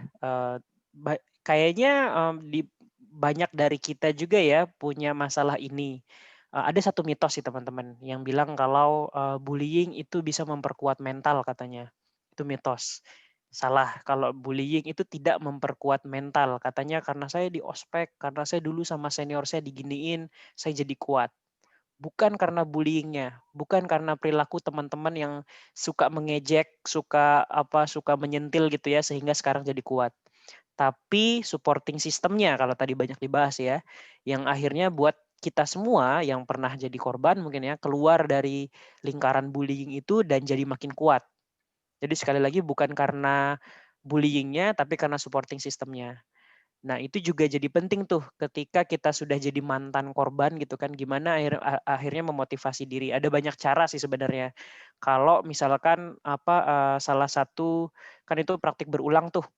Speaker 3: Kayaknya banyak dari kita juga ya punya masalah ini. Ada satu mitos sih teman-teman yang bilang kalau bullying itu bisa memperkuat mental katanya. Itu mitos. Salah, kalau bullying itu tidak memperkuat mental. Katanya karena saya di ospek, karena saya dulu sama senior saya diginiin, saya jadi kuat. Bukan karena bullyingnya, bukan karena perilaku teman-teman yang suka mengejek, suka menyentil gitu ya, sehingga sekarang jadi kuat. Tapi supporting sistemnya kalau tadi banyak dibahas ya, yang akhirnya buat kita semua yang pernah jadi korban mungkin ya, keluar dari lingkaran bullying itu dan jadi makin kuat. Jadi sekali lagi bukan karena bullyingnya, tapi karena supporting sistemnya. Nah, itu juga jadi penting tuh ketika kita sudah jadi mantan korban gitu kan, gimana akhirnya memotivasi diri. Ada banyak cara sih sebenarnya. Kalau misalkan salah satu kan itu praktik berulang tuh.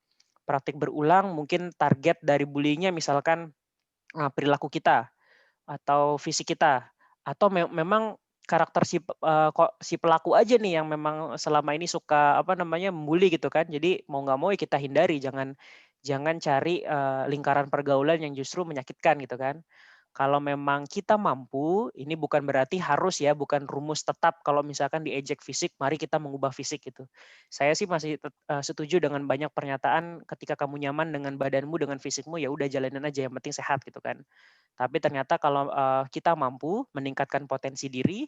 Speaker 3: Praktik berulang mungkin target dari bullyingnya misalkan perilaku kita atau fisik kita atau memang karakter si pelaku aja nih yang memang selama ini suka membuli gitu kan. Jadi mau nggak mau ya kita hindari, jangan cari lingkaran pergaulan yang justru menyakitkan gitu kan. Kalau memang kita mampu, ini bukan berarti harus ya, bukan rumus tetap kalau misalkan diejek fisik, mari kita mengubah fisik gitu. Saya sih masih setuju dengan banyak pernyataan ketika kamu nyaman dengan badanmu, dengan fisikmu, ya udah jalanin aja, yang penting sehat gitu kan. Tapi ternyata kalau kita mampu meningkatkan potensi diri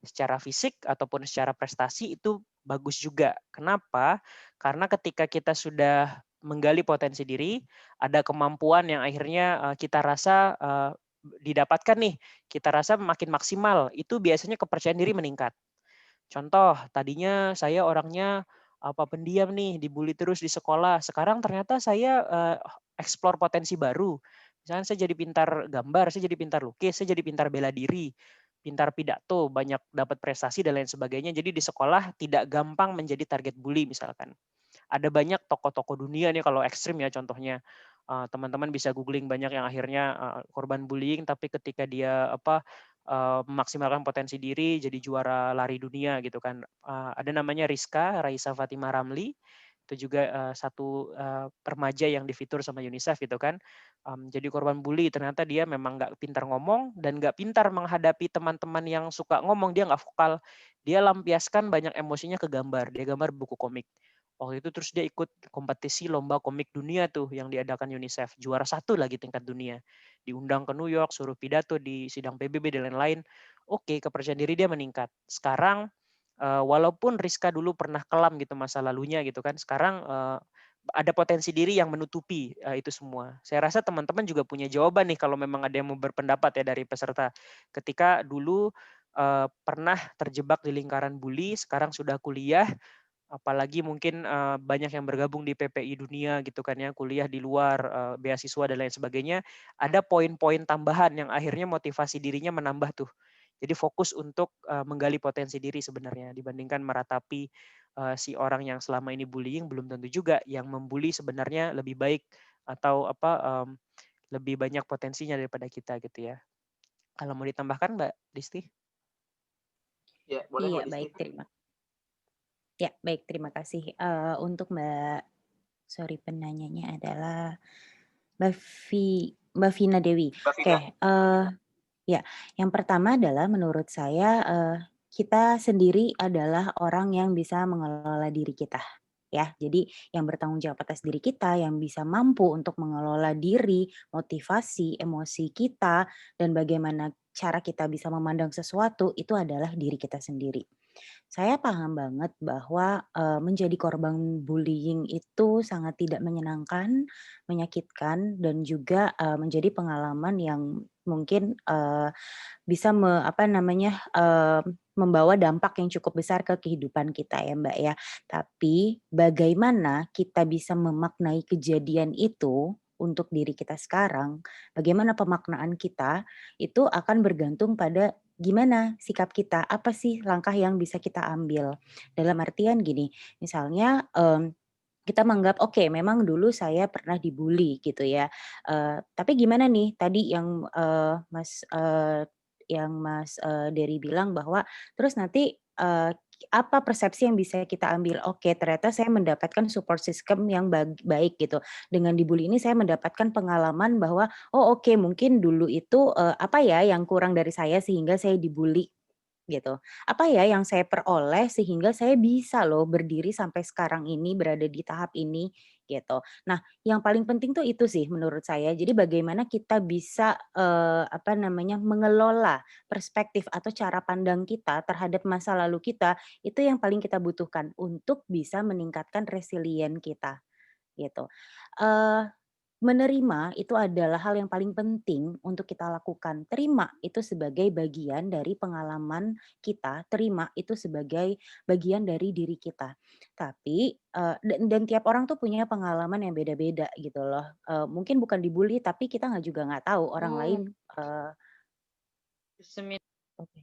Speaker 3: secara fisik ataupun secara prestasi itu bagus juga. Kenapa? Karena ketika kita sudah menggali potensi diri, ada kemampuan yang akhirnya kita rasa didapatkan nih, kita rasa makin maksimal, itu biasanya kepercayaan diri meningkat. Contoh, tadinya saya orangnya pendiam nih, dibully terus di sekolah. Sekarang ternyata saya explore potensi baru. Misalnya saya jadi pintar gambar, saya jadi pintar lukis, saya jadi pintar bela diri, pintar pidato, banyak dapat prestasi dan lain sebagainya. Jadi di sekolah tidak gampang menjadi target bully misalkan. Ada banyak tokoh-tokoh dunia nih kalau ekstrim ya contohnya. Teman-teman bisa googling banyak yang akhirnya korban bullying tapi ketika dia memaksimalkan potensi diri jadi juara lari dunia gitu kan. Ada namanya Raisa Fatimah Ramli. Itu juga satu remaja yang difitur sama UNICEF gitu kan. Jadi korban bully, ternyata dia memang nggak pintar ngomong dan nggak pintar menghadapi teman-teman yang suka ngomong, dia nggak vokal. Dia lampiaskan banyak emosinya ke gambar, dia gambar buku komik. Waktu itu terus dia ikut kompetisi lomba komik dunia tuh yang diadakan UNICEF. Juara 1 lagi tingkat dunia. Diundang ke New York, suruh pidato di sidang PBB dan lain-lain. Oke, kepercayaan diri dia meningkat. Sekarang walaupun Rizka dulu pernah kelam gitu masa lalunya gitu kan, sekarang ada potensi diri yang menutupi itu semua. Saya rasa teman-teman juga punya jawaban nih kalau memang ada yang mau berpendapat ya dari peserta. Ketika dulu pernah terjebak di lingkaran bully, sekarang sudah kuliah, apalagi mungkin banyak yang bergabung di PPI Dunia gitu kan ya, kuliah di luar, beasiswa dan lain sebagainya, ada poin-poin tambahan yang akhirnya motivasi dirinya menambah tuh. Jadi fokus untuk menggali potensi diri sebenarnya dibandingkan meratapi si orang yang selama ini bullying, belum tentu juga yang membuli sebenarnya lebih baik atau lebih banyak potensinya daripada kita gitu ya. Kalau mau ditambahkan Mbak Disti?
Speaker 1: Ya, boleh
Speaker 2: Iya,
Speaker 1: Mbak Disti.
Speaker 2: baik, terima kasih. Untuk penanyanya adalah Mbak Vina Dewi. Oke, ya, yang pertama adalah menurut saya kita sendiri adalah orang yang bisa mengelola diri kita. Ya, jadi yang bertanggung jawab atas diri kita, yang bisa mampu untuk mengelola diri, motivasi, emosi kita, dan bagaimana cara kita bisa memandang sesuatu itu adalah diri kita sendiri. Saya paham banget bahwa menjadi korban bullying itu sangat tidak menyenangkan, menyakitkan, dan juga menjadi pengalaman yang mungkin bisa membawa dampak yang cukup besar ke kehidupan kita ya Mbak ya. Tapi bagaimana kita bisa memaknai kejadian itu untuk diri kita sekarang, bagaimana pemaknaan kita, itu akan bergantung pada gimana sikap kita, apa sih langkah yang bisa kita ambil. Dalam artian gini, misalnya, kita menganggap, oke memang dulu saya pernah dibully gitu ya, tapi gimana nih tadi yang, Dery bilang bahwa terus nanti, apa persepsi yang bisa kita ambil, oke ternyata saya mendapatkan support system yang baik gitu. Dengan dibully ini saya mendapatkan pengalaman bahwa, oh oke mungkin dulu itu, apa ya yang kurang dari saya sehingga saya dibully gitu. Apa ya yang saya peroleh sehingga saya bisa loh berdiri sampai sekarang ini, berada di tahap ini, gitu. Nah, yang paling penting tuh itu sih menurut saya. Jadi bagaimana kita bisa, apa namanya, mengelola perspektif atau cara pandang kita terhadap masa lalu kita, itu yang paling kita butuhkan untuk bisa meningkatkan resilient kita, gitu. Eee Menerima itu adalah hal yang paling penting untuk kita lakukan. Terima itu sebagai bagian dari pengalaman kita, terima itu sebagai bagian dari diri kita. Tapi, dan tiap orang tuh punya pengalaman yang beda-beda gitu loh. Mungkin bukan dibully, tapi kita juga nggak tahu orang lain, eee oke.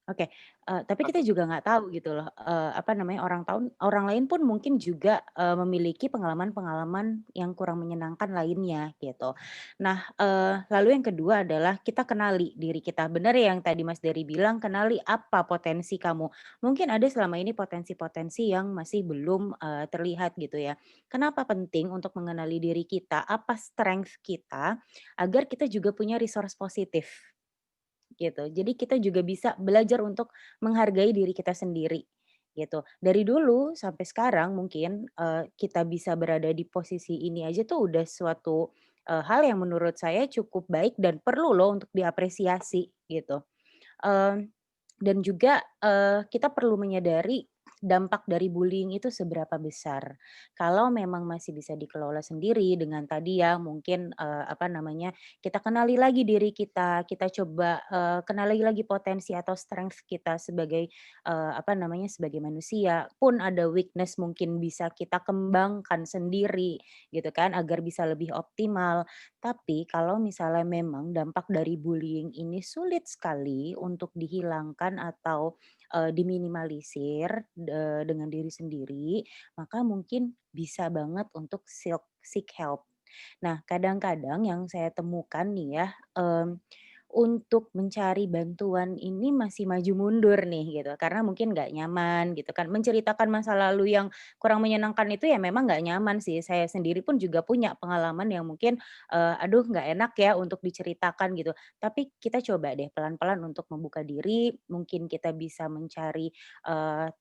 Speaker 2: Oke, tapi kita
Speaker 1: Oke.
Speaker 2: juga nggak tahu gitu loh, apa namanya, orang lain pun mungkin juga, memiliki pengalaman-pengalaman yang kurang menyenangkan lainnya gitu. Nah, lalu yang kedua adalah kita kenali diri kita. Benar ya yang tadi Mas Dery bilang, kenali apa potensi kamu. Mungkin ada selama ini potensi-potensi yang masih belum, terlihat gitu ya. Kenapa penting untuk mengenali diri kita, apa strength kita, agar kita juga punya resource positif gitu. Jadi kita juga bisa belajar untuk menghargai diri kita sendiri gitu. Dari dulu sampai sekarang mungkin, kita bisa berada di posisi ini aja tuh udah suatu, hal yang menurut saya cukup baik dan perlu loh untuk diapresiasi gitu. Mmm, dan juga, kita perlu menyadari dampak dari bullying itu seberapa besar. Kalau memang masih bisa dikelola sendiri dengan tadi ya mungkin, apa namanya, kita kenali lagi diri kita coba, kenali lagi potensi atau strength kita sebagai, apa namanya, sebagai manusia, pun ada weakness mungkin bisa kita kembangkan sendiri gitu kan, agar bisa lebih optimal. Tapi kalau misalnya memang dampak dari bullying ini sulit sekali untuk dihilangkan atau, diminimalisir dengan diri sendiri, maka mungkin bisa banget untuk seek help. Nah, kadang-kadang yang saya temukan nih ya, untuk mencari bantuan ini masih maju mundur nih gitu, karena mungkin nggak nyaman gitu kan. Menceritakan masa lalu yang kurang menyenangkan itu ya memang nggak nyaman sih. Saya sendiri pun juga punya pengalaman yang mungkin, aduh nggak enak ya untuk diceritakan gitu. Tapi kita coba deh pelan-pelan untuk membuka diri, mungkin kita bisa mencari,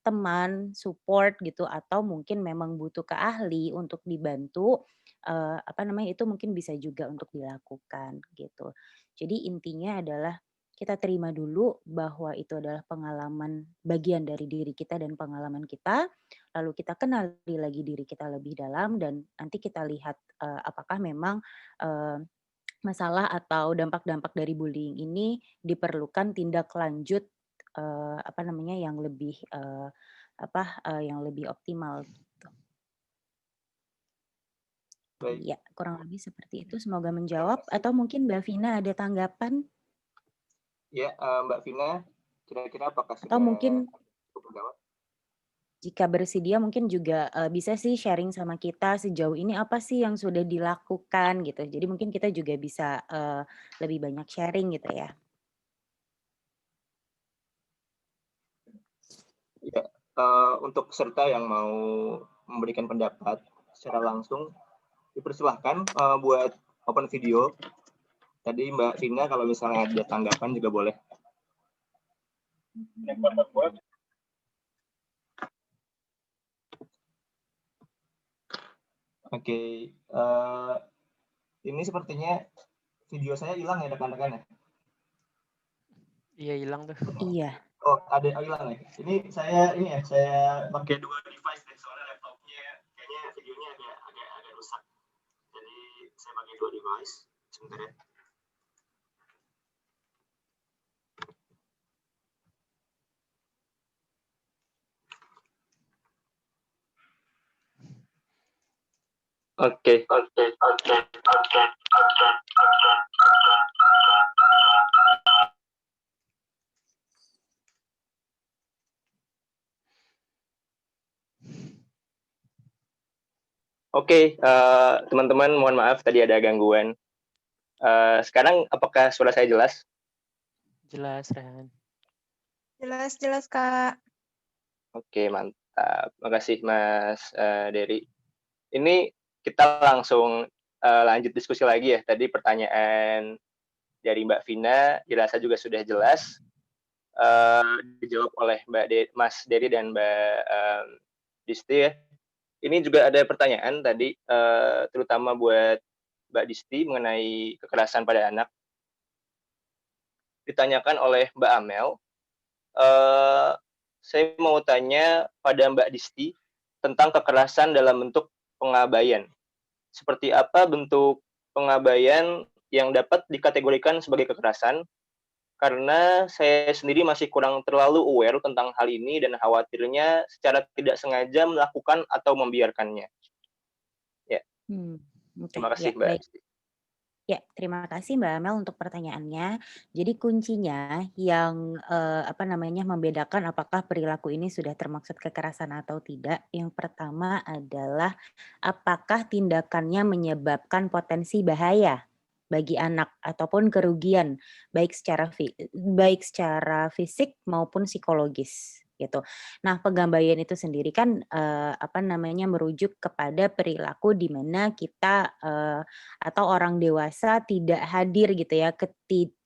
Speaker 2: teman, support gitu, atau mungkin memang butuh ke ahli untuk dibantu, apa namanya, itu mungkin bisa juga untuk dilakukan gitu. Jadi intinya adalah kita terima dulu bahwa itu adalah pengalaman bagian dari diri kita dan pengalaman kita, lalu kita kenali lagi diri kita lebih dalam dan nanti kita lihat, apakah memang, eee, masalah atau dampak-dampak dari bullying ini diperlukan tindak lanjut, apa namanya, yang lebih, yang lebih optimal gitu.
Speaker 1: Baik.
Speaker 2: Iya, kurang lebih seperti itu, semoga menjawab atau mungkin Mbak Vina ada tanggapan?
Speaker 1: Ya, Mbak Vina, kira-kira apakah
Speaker 2: Atau
Speaker 1: sudah
Speaker 2: mungkin
Speaker 1: cukup menjawab?
Speaker 2: jika bersedia mungkin juga, bisa sih sharing sama kita sejauh ini apa sih yang sudah dilakukan gitu. Jadi mungkin kita juga bisa, lebih banyak sharing gitu ya.
Speaker 1: Ya, untuk peserta yang mau memberikan pendapat secara langsung, dipersilahkan buat open video. Tadi Mbak Vina kalau misalnya ada tanggapan juga boleh. Oke, ini sepertinya video saya hilang ya rekan-rekan ya?
Speaker 3: Iya hilang tuh.
Speaker 2: Iya.
Speaker 1: Oh, ada hilang ya. Ini saya pakai dua device deh, soalnya laptopnya kayaknya videonya agak rusak. Jadi saya pakai dua device. Sebentar ya. Oke. Oke, teman-teman mohon maaf tadi ada gangguan. Sekarang apakah suara saya jelas?
Speaker 3: Jelas, Rehan.
Speaker 4: Jelas, Kak.
Speaker 1: Oke, mantap. Makasih Mas Dery. Ini kita langsung lanjut diskusi lagi ya. Tadi pertanyaan dari Mbak Vina dirasa juga sudah jelas. Dijawab oleh Mas Dery dan Mbak Disti ya. Ini juga ada pertanyaan tadi, terutama buat Mbak Disti mengenai kekerasan pada anak. Ditanyakan oleh Mbak Amel, saya mau tanya pada Mbak Disti tentang kekerasan dalam bentuk pengabaian. Seperti apa bentuk pengabaian yang dapat dikategorikan sebagai kekerasan? Karena saya sendiri masih kurang terlalu aware tentang hal ini dan khawatirnya secara tidak sengaja melakukan atau membiarkannya. Ya,
Speaker 2: Oke,
Speaker 1: terima kasih
Speaker 2: ya
Speaker 1: Mbak
Speaker 2: baik.
Speaker 1: Disti.
Speaker 2: Ya, terima kasih Mbak Amel untuk pertanyaannya. Jadi kuncinya yang membedakan apakah perilaku ini sudah termaksud kekerasan atau tidak. Yang pertama adalah apakah tindakannya menyebabkan potensi bahaya bagi anak ataupun kerugian baik secara fisik maupun psikologis gitu. Nah, pengabaian itu sendiri kan merujuk kepada perilaku di mana kita atau orang dewasa tidak hadir gitu ya,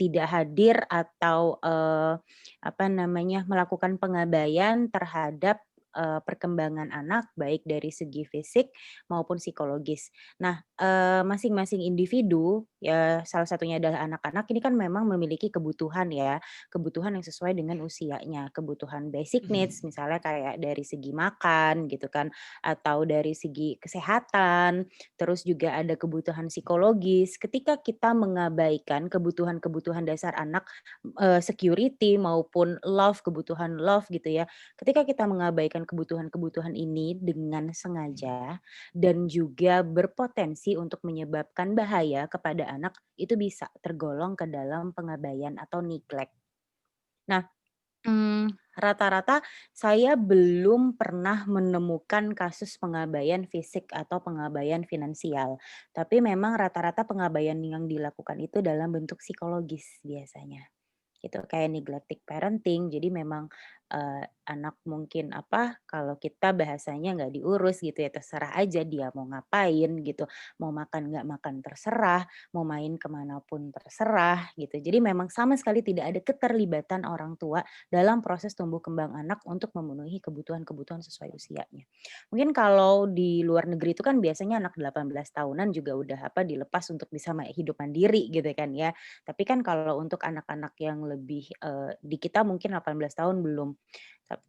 Speaker 2: tidak hadir atau melakukan pengabaian terhadap perkembangan anak baik dari segi fisik maupun psikologis. Nah, masing-masing individu ya salah satunya adalah anak-anak ini kan memang memiliki kebutuhan ya, kebutuhan yang sesuai dengan usianya, kebutuhan basic needs misalnya kayak dari segi makan gitu kan, atau dari segi kesehatan, terus juga ada kebutuhan psikologis. Ketika kita mengabaikan kebutuhan-kebutuhan dasar anak, security maupun kebutuhan love gitu ya, ketika kita mengabaikan kebutuhan-kebutuhan ini dengan sengaja dan juga berpotensi untuk menyebabkan bahaya kepada anak, itu bisa tergolong ke dalam pengabaian atau neglect. Nah, rata-rata saya belum pernah menemukan kasus pengabaian fisik atau pengabaian finansial. Tapi memang rata-rata pengabaian yang dilakukan itu dalam bentuk psikologis biasanya. Gitu, kayak neglected parenting. Jadi memang, anak mungkin kalau kita bahasanya nggak diurus gitu ya, terserah aja dia mau ngapain gitu, mau makan nggak makan terserah, mau main kemana pun terserah gitu. Jadi memang sama sekali tidak ada keterlibatan orang tua dalam proses tumbuh kembang anak untuk memenuhi kebutuhan-kebutuhan sesuai usianya. Mungkin kalau di luar negeri itu kan biasanya anak 18 tahunan juga udah dilepas untuk bisa hidup mandiri gitu kan ya. Tapi kan kalau untuk anak-anak yang lebih, di kita mungkin 18 tahun belum,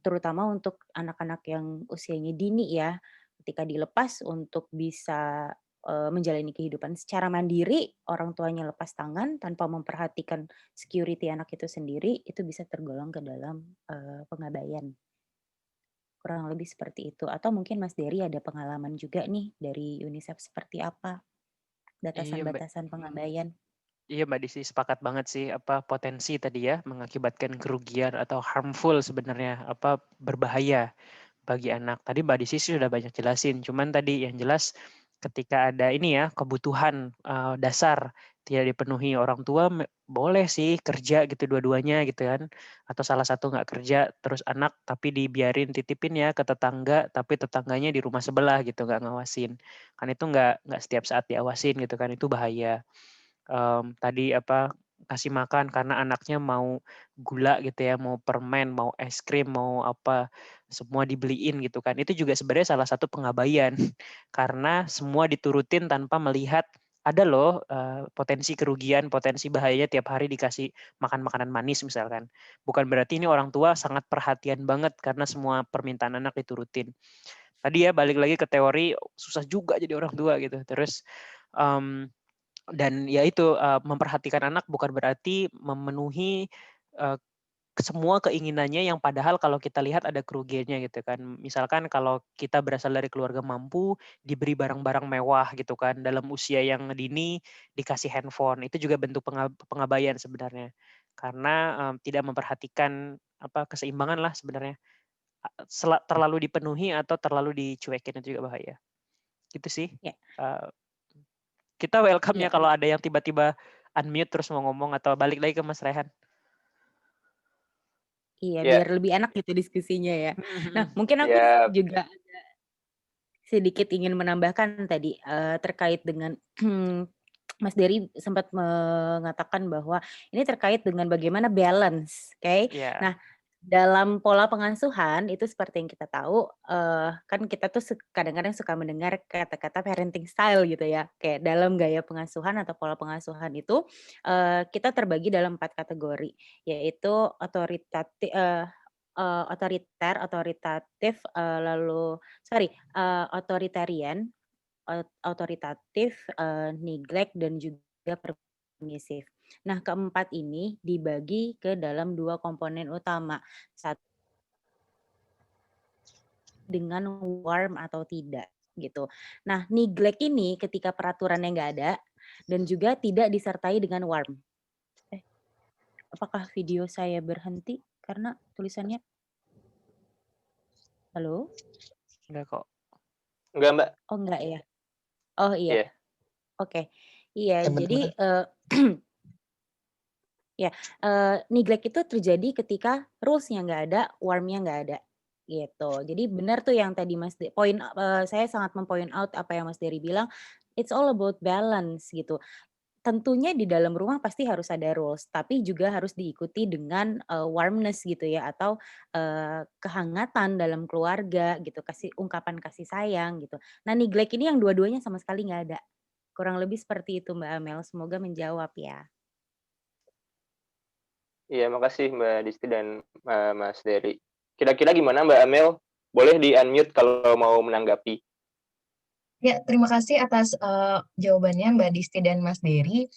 Speaker 2: terutama untuk anak-anak yang usianya dini ya, ketika dilepas untuk bisa, menjalani kehidupan secara mandiri, orang tuanya lepas tangan tanpa memperhatikan security anak itu sendiri, itu bisa tergolong ke dalam, pengabaian. Kurang lebih seperti itu. Atau mungkin Mas Dery ada pengalaman juga nih dari UNICEF seperti apa
Speaker 3: Iya, Mbak.
Speaker 2: batasan-batasan pengabaian?
Speaker 3: Iya, Mbak Disi, sepakat banget sih potensi tadi ya mengakibatkan kerugian atau harmful sebenarnya berbahaya bagi anak. Tadi Mbak Disi sudah banyak jelasin, cuman tadi yang jelas ketika ada ini ya kebutuhan dasar tidak dipenuhi orang tua boleh sih kerja gitu dua-duanya gitu kan, atau salah satu nggak kerja terus anak tapi dibiarin titipin ya ke tetangga tapi tetangganya di rumah sebelah gitu nggak ngawasin, kan itu nggak setiap saat diawasin gitu kan, itu bahaya. Tadi kasih makan karena anaknya mau gula gitu ya, mau permen, mau es krim, mau semua dibeliin gitu kan. Itu juga sebenarnya salah satu pengabaian karena semua diturutin tanpa melihat ada loh potensi kerugian, potensi bahayanya tiap hari dikasih makan makanan manis misalkan. Bukan berarti ini orang tua sangat perhatian banget karena semua permintaan anak diturutin. Tadi ya balik lagi ke teori susah juga jadi orang tua gitu. Terus dan ya itu memperhatikan anak bukan berarti memenuhi semua keinginannya yang padahal kalau kita lihat ada kerugiannya gitu kan. Misalkan kalau kita berasal dari keluarga mampu, diberi barang-barang mewah gitu kan, dalam usia yang dini dikasih handphone, itu juga bentuk pengabaian sebenarnya. Karena tidak memperhatikan keseimbangan lah sebenarnya. Terlalu dipenuhi atau terlalu dicuekin itu juga bahaya. Gitu sih.
Speaker 2: Ya.
Speaker 3: Kita welcome ya
Speaker 2: Ya.
Speaker 3: kalau ada yang tiba-tiba unmute terus mau ngomong atau balik lagi ke Mas Rehan.
Speaker 2: Iya,
Speaker 1: Ya.
Speaker 2: biar lebih enak gitu diskusinya ya. Nah, mungkin aku
Speaker 1: Ya.
Speaker 2: juga ada sedikit ingin menambahkan tadi terkait dengan Mas Dery sempat mengatakan bahwa ini terkait dengan bagaimana balance, oke?
Speaker 3: Iya.
Speaker 2: Nah, dalam pola pengasuhan itu seperti yang kita tahu, kan kita tuh kadang-kadang suka mendengar kata-kata parenting style gitu ya. Kayak dalam gaya pengasuhan atau pola pengasuhan itu kita terbagi dalam 4 kategori, yaitu otoritatif, authoritarian, autoritatif, neglect, dan juga permisif. Nah, keempat ini dibagi ke dalam 2 komponen utama. Satu dengan warm atau tidak gitu. Nah, neglect ini ketika peraturannya nggak ada dan juga tidak disertai dengan warm. Apakah video saya berhenti karena tulisannya? Halo?
Speaker 3: Enggak kok.
Speaker 1: Enggak, Mbak.
Speaker 2: Oh, enggak ya? Oh iya.
Speaker 1: Iya.
Speaker 2: Oke. Iya,
Speaker 1: Yang
Speaker 2: jadi
Speaker 1: betul.
Speaker 2: neglect itu terjadi ketika rules-nya nggak ada, warm-nya nggak ada, gitu. Jadi benar tuh yang tadi saya sangat point out apa yang Mas Dery bilang, it's all about balance gitu. Tentunya di dalam rumah pasti harus ada rules, tapi juga harus diikuti dengan warmness gitu ya, atau kehangatan dalam keluarga gitu, ungkapan kasih sayang gitu. Nah, neglect ini yang dua-duanya sama sekali nggak ada. Kurang lebih seperti itu Mbak Amel, semoga menjawab ya.
Speaker 1: Iya, makasih Mbak Disti dan Mas Dery. Kira-kira gimana Mbak Amel? Boleh di-unmute kalau mau menanggapi.
Speaker 4: Ya, terima kasih atas jawabannya Mbak Disti dan Mas Dery.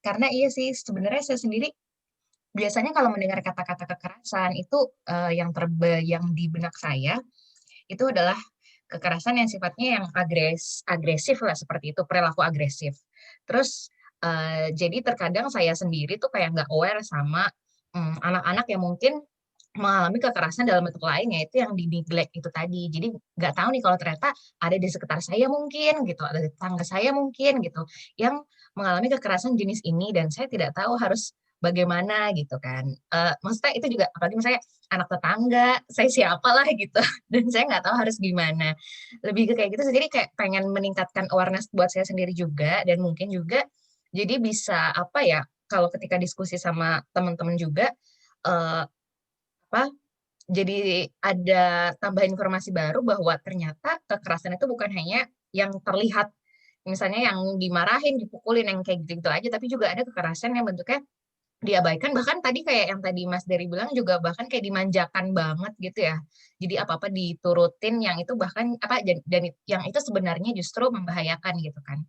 Speaker 4: Karena iya sih, sebenarnya saya sendiri biasanya kalau mendengar kata-kata kekerasan itu yang terbayang di benak saya itu adalah kekerasan yang sifatnya yang agresif lah, seperti itu, perilaku agresif. Terus jadi terkadang saya sendiri tuh kayak nggak aware sama anak-anak yang mungkin mengalami kekerasan dalam bentuk lain, yaitu yang di-neglect itu tadi. Jadi nggak tahu nih kalau ternyata ada di sekitar saya mungkin gitu, ada di tetangga saya mungkin gitu, yang mengalami kekerasan jenis ini dan saya tidak tahu harus bagaimana gitu kan. Maksudnya itu juga apalagi misalnya anak tetangga, saya siapalah gitu, dan saya nggak tahu harus gimana. Lebih ke kayak gitu, jadi kayak pengen meningkatkan awareness buat saya sendiri juga, dan mungkin juga jadi bisa apa ya, kalau ketika diskusi sama teman-teman juga, jadi ada tambahan informasi baru bahwa ternyata kekerasan itu bukan hanya yang terlihat, misalnya yang dimarahin, dipukulin, yang kayak gitu-gitu aja, tapi juga ada kekerasan yang bentuknya diabaikan, bahkan tadi kayak yang tadi Mas Dery bilang juga bahkan kayak dimanjakan banget gitu ya. Jadi apa-apa diturutin, yang itu bahkan dan yang itu sebenarnya justru membahayakan gitu kan.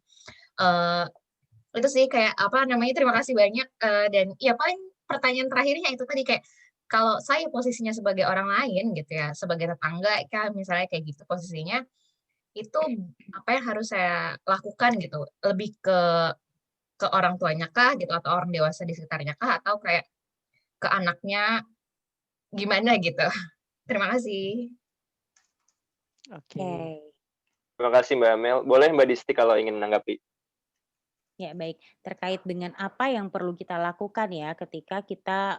Speaker 4: Itu sih kayak terima kasih banyak, dan ya paling pertanyaan terakhirnya itu tadi kayak kalau saya posisinya sebagai orang lain gitu ya, sebagai tetangga kan misalnya kayak gitu posisinya, itu apa yang harus saya lakukan gitu? Lebih ke orang tuanya kah gitu, atau orang dewasa di sekitarnya kah, atau kayak ke anaknya gimana gitu? Terima kasih.
Speaker 3: Oke.
Speaker 1: Terima kasih Mbak Amel. Boleh Mbak Disti kalau ingin menanggapi.
Speaker 2: Ya, baik. Terkait dengan apa yang perlu kita lakukan ya ketika kita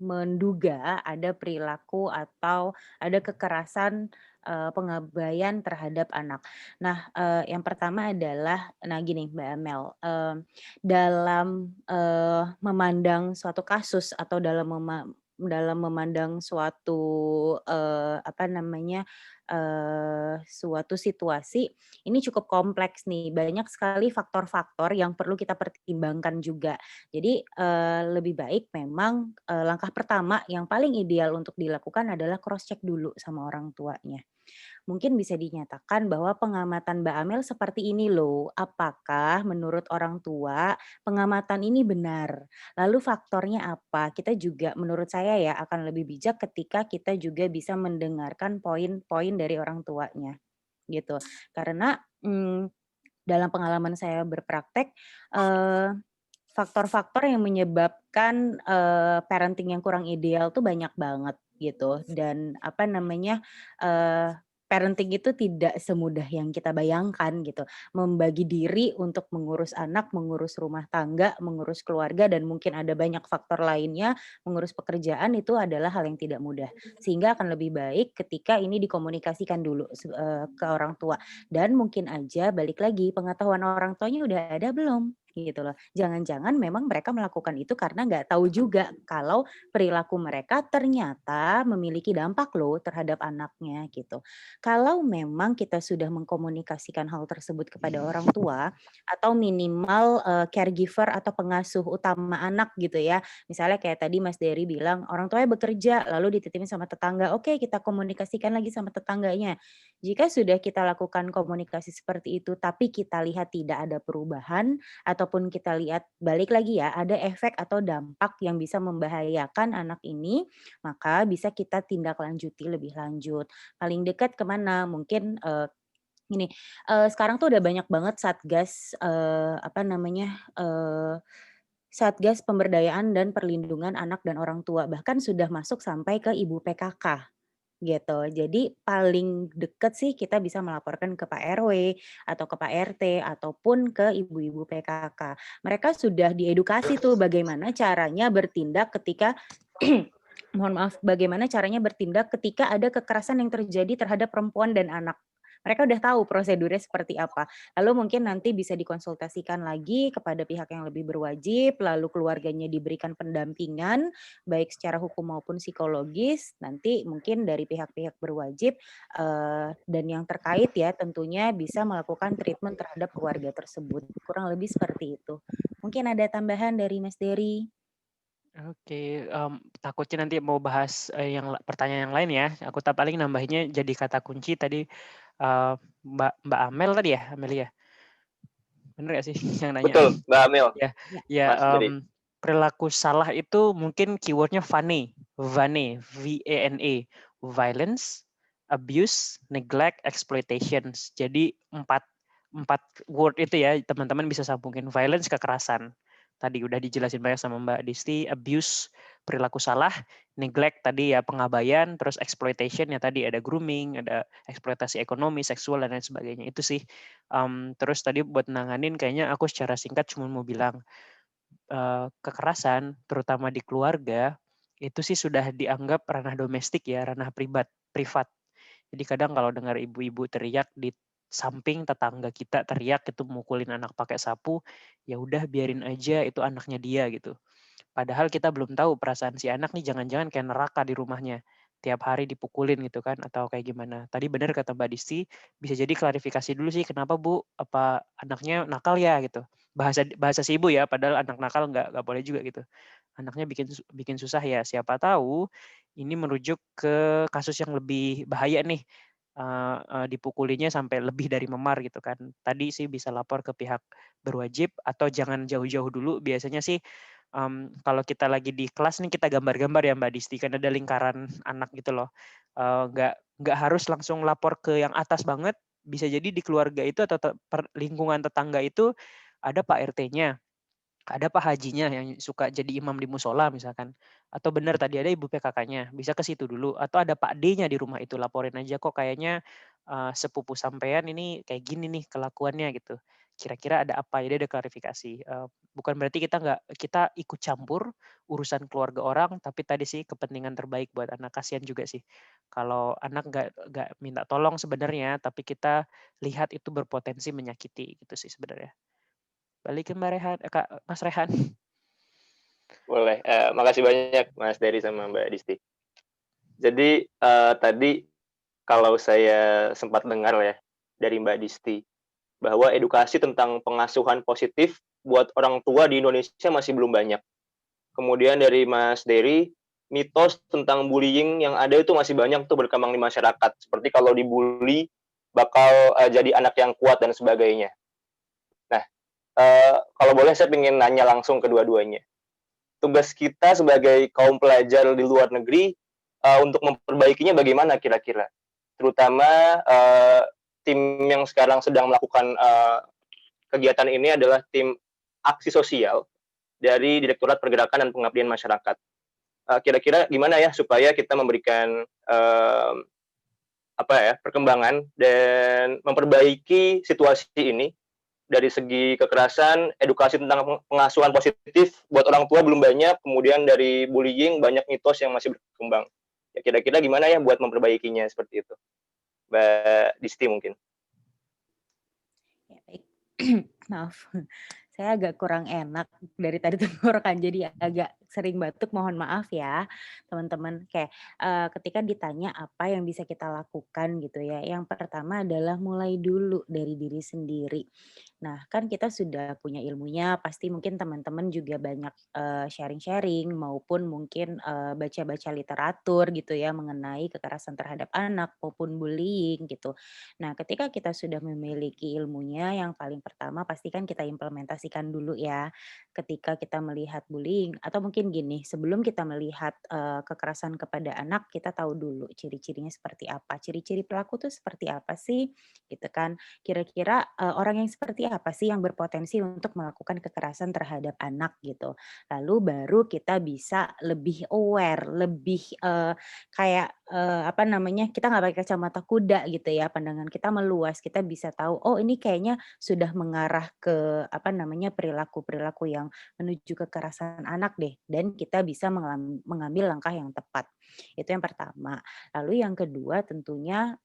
Speaker 2: menduga ada perilaku atau ada kekerasan pengabaian terhadap anak. Nah, yang pertama adalah, nah gini Mbak Amel, dalam memandang suatu kasus atau dalam memandang suatu suatu situasi ini cukup kompleks nih, banyak sekali faktor-faktor yang perlu kita pertimbangkan juga. Jadi, lebih baik memang, langkah pertama yang paling ideal untuk dilakukan adalah cross check dulu sama orang tuanya. Mungkin bisa dinyatakan bahwa pengamatan Mbak Amel seperti ini loh. Apakah menurut orang tua pengamatan ini benar? Lalu faktornya apa? Kita juga menurut saya ya akan lebih bijak ketika kita juga bisa mendengarkan poin-poin dari orang tuanya gitu. Karena dalam pengalaman saya berpraktek, faktor-faktor yang menyebabkan, parenting yang kurang ideal tuh banyak banget gitu dan apa namanya, parenting itu tidak semudah yang kita bayangkan gitu. Membagi diri untuk mengurus anak, mengurus rumah tangga, mengurus keluarga dan mungkin ada banyak faktor lainnya, mengurus pekerjaan itu adalah hal yang tidak mudah. Sehingga akan lebih baik ketika ini dikomunikasikan dulu ke orang tua dan mungkin aja balik lagi pengetahuan orang tuanya udah ada belum? Gitu loh. Jangan-jangan memang mereka melakukan itu karena nggak tahu juga kalau perilaku mereka ternyata memiliki dampak loh terhadap anaknya gitu. Kalau memang kita sudah mengkomunikasikan hal tersebut kepada orang tua atau minimal caregiver atau pengasuh utama anak gitu ya. Misalnya kayak tadi Mas Dery bilang orang tuanya bekerja lalu dititipin sama tetangga. Oke, kita komunikasikan lagi sama tetangganya. Jika sudah kita lakukan komunikasi seperti itu tapi kita lihat tidak ada perubahan ataupun kita lihat balik lagi ya, ada efek atau dampak yang bisa membahayakan anak ini, maka bisa kita tindak lanjuti lebih lanjut. Paling dekat kemana? Mungkin, gini, sekarang tuh udah banyak banget satgas, apa namanya, satgas pemberdayaan dan perlindungan anak dan orang tua, bahkan sudah masuk sampai ke ibu PKK. Gitu. Jadi paling deket sih kita bisa melaporkan ke Pak RW atau ke Pak RT ataupun ke ibu-ibu PKK. Mereka sudah diedukasi tuh bagaimana caranya bertindak ketika mohon maaf, bagaimana caranya bertindak ketika ada kekerasan yang terjadi terhadap perempuan dan anak. Mereka udah tahu prosedurnya seperti apa. Lalu mungkin nanti bisa dikonsultasikan lagi kepada pihak yang lebih berwajib, lalu keluarganya diberikan pendampingan baik secara hukum maupun psikologis. Nanti mungkin dari pihak-pihak berwajib dan yang terkait ya tentunya bisa melakukan treatment terhadap keluarga tersebut. Kurang lebih seperti itu. Mungkin ada tambahan dari Mas Dery?
Speaker 3: Oke, takutnya nanti mau bahas pertanyaan yang lain ya. Aku paling nambahinnya jadi kata kunci tadi Mbak Amel tadi ya, Amelia. Bener gak sih yang nanya?
Speaker 1: Betul, Mbak Amel.
Speaker 3: Ya,
Speaker 1: Mas Dery.
Speaker 3: perilaku salah itu mungkin keywordnya VANE, VANE, violence, abuse, neglect, exploitations. Jadi empat word itu ya teman-teman bisa sambungin. Violence, kekerasan. Tadi udah dijelasin banyak sama Mbak Disti. Abuse, perilaku salah. Neglect tadi ya pengabaian. Terus exploitation ya tadi ada grooming, ada eksploitasi ekonomi, seksual dan lain sebagainya. Itu sih. Terus tadi buat nanganin kayaknya aku secara singkat cuma mau bilang kekerasan terutama di keluarga itu sih sudah dianggap ranah domestik ya, ranah privat. Jadi kadang kalau dengar ibu-ibu teriak di samping tetangga kita teriak itu mukulin anak pakai sapu, ya udah biarin aja itu anaknya dia gitu. Padahal kita belum tahu perasaan si anak nih jangan-jangan kayak neraka di rumahnya. Tiap hari dipukulin gitu kan atau kayak gimana. Tadi benar kata Mbak Disti, bisa jadi klarifikasi dulu sih kenapa Bu, apa anaknya nakal ya gitu. Bahasa si ibu ya, padahal anak nakal nggak boleh juga gitu. Anaknya bikin susah ya. Siapa tahu ini merujuk ke kasus yang lebih bahaya nih. Dipukulinya sampai lebih dari memar gitu kan. Tadi sih bisa lapor ke pihak berwajib atau jangan jauh-jauh dulu. Biasanya sih kalau kita lagi di kelas nih kita gambar-gambar ya Mbak Disti kan ada lingkaran anak gitu loh. Nggak harus langsung lapor ke yang atas banget. Bisa jadi di keluarga itu atau lingkungan tetangga itu ada Pak RT-nya, ada Pak Hajinya yang suka jadi imam di musola misalkan. Atau benar tadi ada Ibu PKK-nya, bisa ke situ dulu. Atau ada Pak D-nya di rumah itu, laporin aja kok kayaknya sepupu sampean ini kayak gini nih kelakuannya gitu. Kira-kira ada apa? Jadi ada klarifikasi. Bukan berarti kita ikut campur urusan keluarga orang, tapi tadi sih kepentingan terbaik buat anak. Kasihan juga sih kalau anak nggak minta tolong sebenarnya, tapi kita lihat itu berpotensi menyakiti gitu sih sebenarnya. Balik ke Mas Rehan.
Speaker 1: Boleh. Makasih banyak Mas Dery sama Mbak Disti. Jadi tadi kalau saya sempat dengar ya dari Mbak Disti bahwa edukasi tentang pengasuhan positif buat orang tua di Indonesia masih belum banyak. Kemudian dari Mas Dery mitos tentang bullying yang ada itu masih banyak tuh berkembang di masyarakat. Seperti kalau dibully bakal jadi anak yang kuat dan sebagainya. Nah, kalau boleh saya ingin nanya langsung kedua-duanya. Tugas kita sebagai kaum pelajar di luar negeri untuk memperbaikinya bagaimana kira-kira? Terutama tim yang sekarang sedang melakukan kegiatan ini adalah tim aksi sosial dari Direktorat Pergerakan dan Pengabdian Masyarakat. Kira-kira gimana ya supaya kita memberikan perkembangan dan memperbaiki situasi ini dari segi kekerasan, edukasi tentang pengasuhan positif buat orang tua belum banyak, kemudian dari bullying banyak mitos yang masih berkembang. Ya kira-kira gimana ya buat memperbaikinya seperti itu, Mbak Disti mungkin.
Speaker 2: Ya, baik. Maaf, saya agak kurang enak dari tadi tenggorokan, jadi agak sering batuk, mohon maaf ya teman-teman. Kayak ketika ditanya apa yang bisa kita lakukan gitu ya, yang pertama adalah mulai dulu dari diri sendiri. Nah, kan kita sudah punya ilmunya, pasti mungkin teman-teman juga banyak sharing-sharing maupun mungkin baca-baca literatur gitu ya mengenai kekerasan terhadap anak maupun bullying gitu. Nah, ketika kita sudah memiliki ilmunya, yang paling pertama pastikan kita implementasikan dulu ya. Ketika kita melihat bullying atau mungkin gini, sebelum kita melihat kekerasan kepada anak, kita tahu dulu ciri-cirinya seperti apa. Ciri-ciri pelaku tuh seperti apa sih? Gitu kan. Kira-kira orang yang seperti apa sih yang berpotensi untuk melakukan kekerasan terhadap anak gitu. Lalu baru kita bisa lebih aware, lebih kayak apa namanya, kita nggak pakai kacamata kuda gitu ya, pandangan kita meluas, kita bisa tahu, oh ini kayaknya sudah mengarah ke apa namanya, perilaku-perilaku yang menuju kekerasan anak deh, dan kita bisa mengambil langkah yang tepat. Itu yang pertama. Lalu yang kedua tentunya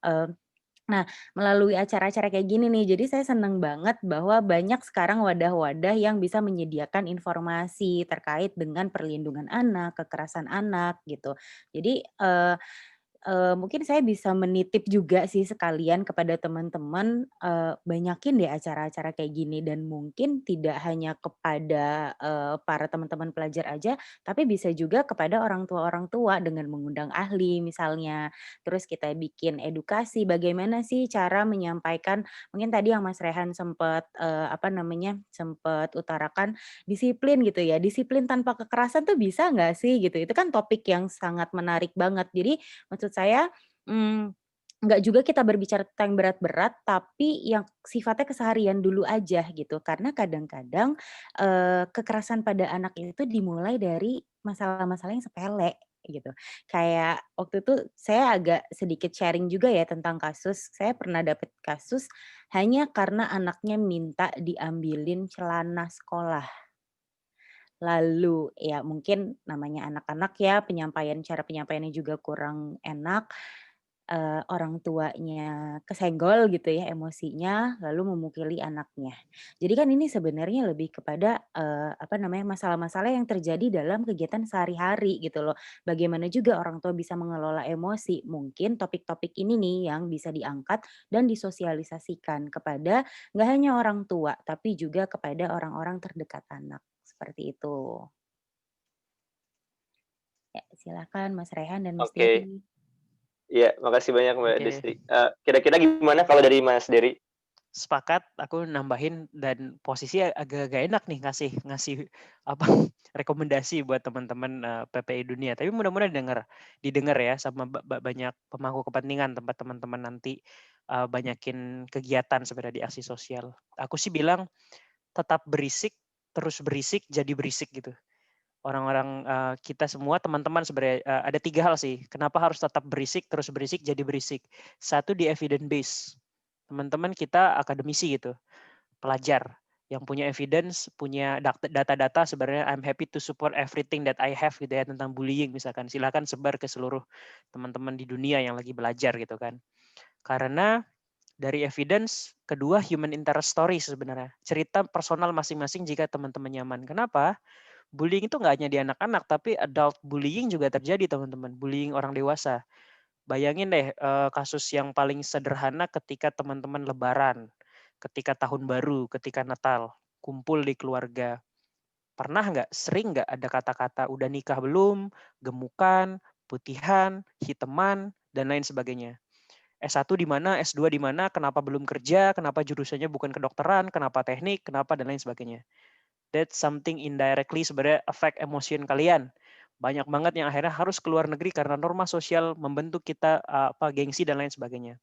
Speaker 2: nah, melalui acara-acara kayak gini nih, jadi saya seneng banget bahwa banyak sekarang wadah-wadah yang bisa menyediakan informasi terkait dengan perlindungan anak, kekerasan anak gitu. Jadi, mungkin saya bisa menitip juga sih sekalian kepada teman-teman, banyakin deh acara-acara kayak gini dan mungkin tidak hanya kepada, para teman-teman pelajar aja, tapi bisa juga kepada orang tua dengan mengundang ahli misalnya. Terus kita bikin edukasi bagaimana sih cara menyampaikan mungkin tadi yang Mas Rehan sempat, apa namanya, sempat utarakan disiplin gitu ya, disiplin tanpa kekerasan tuh bisa nggak sih gitu, itu kan topik yang sangat menarik banget. Jadi maksud saya, nggak juga kita berbicara tentang yang berat-berat, tapi yang sifatnya keseharian dulu aja gitu. Karena kadang-kadang, kekerasan pada anak itu dimulai dari masalah-masalah yang sepele gitu. Kayak waktu itu saya agak sedikit sharing juga ya tentang kasus, saya pernah dapet kasus hanya karena anaknya minta diambilin celana sekolah. Lalu ya mungkin namanya anak-anak ya cara penyampaiannya juga kurang enak, orang tuanya kesenggol gitu ya emosinya lalu memukuli anaknya. Jadi kan ini sebenarnya lebih kepada, apa namanya, masalah-masalah yang terjadi dalam kegiatan sehari-hari gitu loh. Bagaimana juga orang tua bisa mengelola emosi, mungkin topik-topik ini nih yang bisa diangkat dan disosialisasikan kepada nggak hanya orang tua, tapi juga kepada orang-orang terdekat anak. Seperti itu. Ya, silakan Mas Rehan dan Mas
Speaker 1: Oke,
Speaker 2: Dery.
Speaker 1: iya makasih banyak Mbak
Speaker 3: Oke.
Speaker 1: Disti. Kira-kira gimana kalau dari Mas Dery?
Speaker 3: Sepakat, aku nambahin dan posisi agak-agak enak nih ngasih apa rekomendasi buat teman-teman PPI Dunia. Tapi mudah-mudahan didengar ya sama banyak pemangku kepentingan tempat teman-teman nanti banyakin kegiatan sebenarnya di aksi sosial. Aku sih bilang tetap berisik, terus berisik, jadi berisik gitu. Orang-orang kita semua teman-teman sebenarnya ada 3 hal sih. Kenapa harus tetap berisik, terus berisik, jadi berisik. Satu di evidence base. Teman-teman kita akademisi gitu, pelajar yang punya evidence, punya data-data sebenarnya I'm happy to support everything that I have gitu ya tentang bullying misalkan. Silakan sebar ke seluruh teman-teman di dunia yang lagi belajar gitu kan. Karena dari evidence, kedua human interest story sebenarnya. Cerita personal masing-masing jika teman-teman nyaman. Kenapa? Bullying itu nggak hanya di anak-anak, tapi adult bullying juga terjadi teman-teman. Bullying orang dewasa. Bayangin deh kasus yang paling sederhana ketika teman-teman lebaran, ketika tahun baru, ketika Natal, kumpul di keluarga. Pernah nggak, sering nggak ada kata-kata udah nikah belum, gemukan, putihan, hiteman, dan lain sebagainya. S1 di mana, S2 di mana, kenapa belum kerja, kenapa jurusannya bukan kedokteran, kenapa teknik, kenapa, dan lain sebagainya. That's something indirectly sebenarnya affect emotion kalian. Banyak banget yang akhirnya harus keluar negeri karena norma sosial membentuk kita gengsi dan lain sebagainya.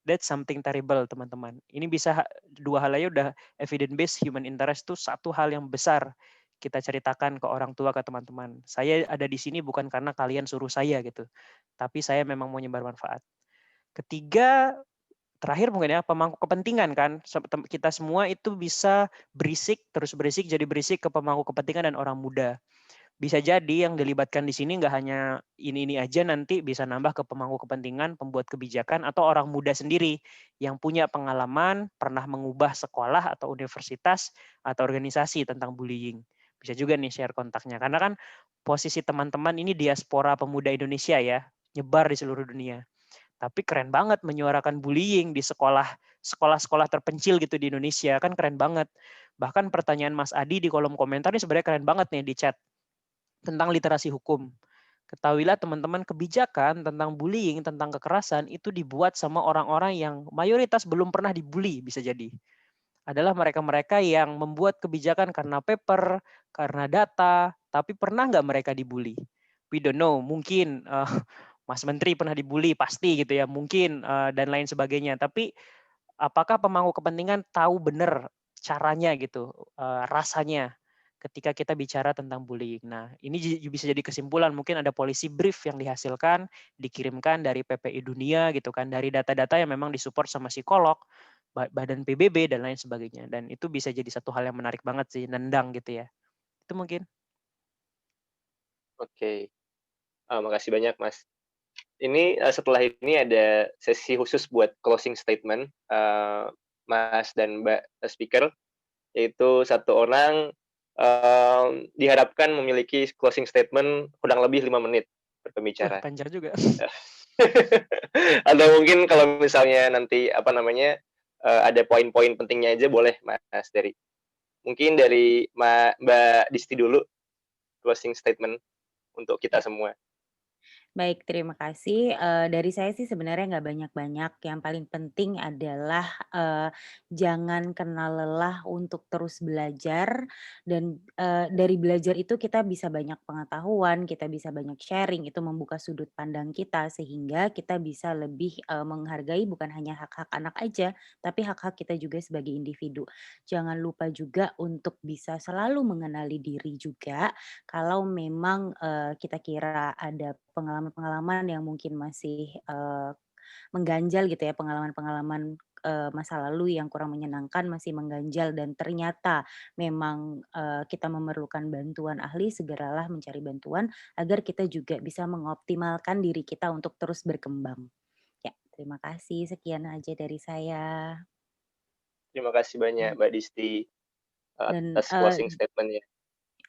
Speaker 3: That's something terrible, teman-teman. Ini bisa dua hal aja udah evidence based human interest itu satu hal yang besar kita ceritakan ke orang tua, ke teman-teman. Saya ada di sini bukan karena kalian suruh saya gitu, tapi saya memang mau nyebar manfaat. Ketiga, terakhir mungkin ya, pemangku kepentingan kan. Kita semua itu bisa berisik, terus berisik, jadi berisik ke pemangku kepentingan dan orang muda. Bisa jadi yang dilibatkan di sini nggak hanya ini aja, nanti bisa nambah ke pemangku kepentingan, pembuat kebijakan, atau orang muda sendiri yang punya pengalaman, pernah mengubah sekolah atau universitas atau organisasi tentang bullying. Bisa juga nih share kontaknya. Karena kan posisi teman-teman ini diaspora pemuda Indonesia ya, nyebar di seluruh dunia. Tapi keren banget menyuarakan bullying di sekolah-sekolah terpencil gitu di Indonesia, kan keren banget. Bahkan pertanyaan Mas Adi di kolom komentar ini sebenarnya keren banget nih di chat tentang literasi hukum. Ketahuilah teman-teman, kebijakan tentang bullying, tentang kekerasan itu dibuat sama orang-orang yang mayoritas belum pernah dibully, bisa jadi. Adalah mereka-mereka yang membuat kebijakan karena paper, karena data, tapi pernah nggak mereka dibully? We don't know, mungkin Mas Menteri pernah dibully, pasti gitu ya, mungkin dan lain sebagainya. Tapi apakah pemangku kepentingan tahu benar caranya gitu, rasanya ketika kita bicara tentang bullying. Nah, ini bisa jadi kesimpulan, mungkin ada policy brief yang dihasilkan, dikirimkan dari PPI Dunia gitu kan, dari data-data yang memang disupport sama psikolog, badan PBB, dan lain sebagainya. Dan itu bisa jadi satu hal yang menarik banget sih, nendang gitu ya. Itu mungkin.
Speaker 1: Oke, makasih banyak Mas. Ini setelah ini ada sesi khusus buat closing statement Mas dan Mbak speaker, yaitu satu orang diharapkan memiliki closing statement kurang lebih 5 menit berbicara.
Speaker 3: Panjang juga.
Speaker 1: Atau mungkin kalau misalnya nanti ada poin-poin pentingnya aja boleh Mas Dery. Mungkin dari Mbak Disti dulu closing statement untuk kita semua.
Speaker 2: Baik, terima kasih. Dari saya sih sebenarnya nggak banyak-banyak, yang paling penting adalah, jangan kenal lelah untuk terus belajar dan, dari belajar itu kita bisa banyak pengetahuan, kita bisa banyak sharing, itu membuka sudut pandang kita sehingga kita bisa lebih, menghargai bukan hanya hak-hak anak aja, tapi hak-hak kita juga sebagai individu. Jangan lupa juga untuk bisa selalu mengenali diri juga, kalau memang, kita kira ada pengalaman-pengalaman yang mungkin masih, mengganjal gitu ya, pengalaman-pengalaman, masa lalu yang kurang menyenangkan masih mengganjal dan ternyata memang, kita memerlukan bantuan ahli, segeralah mencari bantuan agar kita juga bisa mengoptimalkan diri kita untuk terus berkembang. Ya, terima kasih, sekian aja dari saya.
Speaker 1: Terima kasih banyak Mbak Disti
Speaker 2: Dan,
Speaker 1: atas closing statement-nya.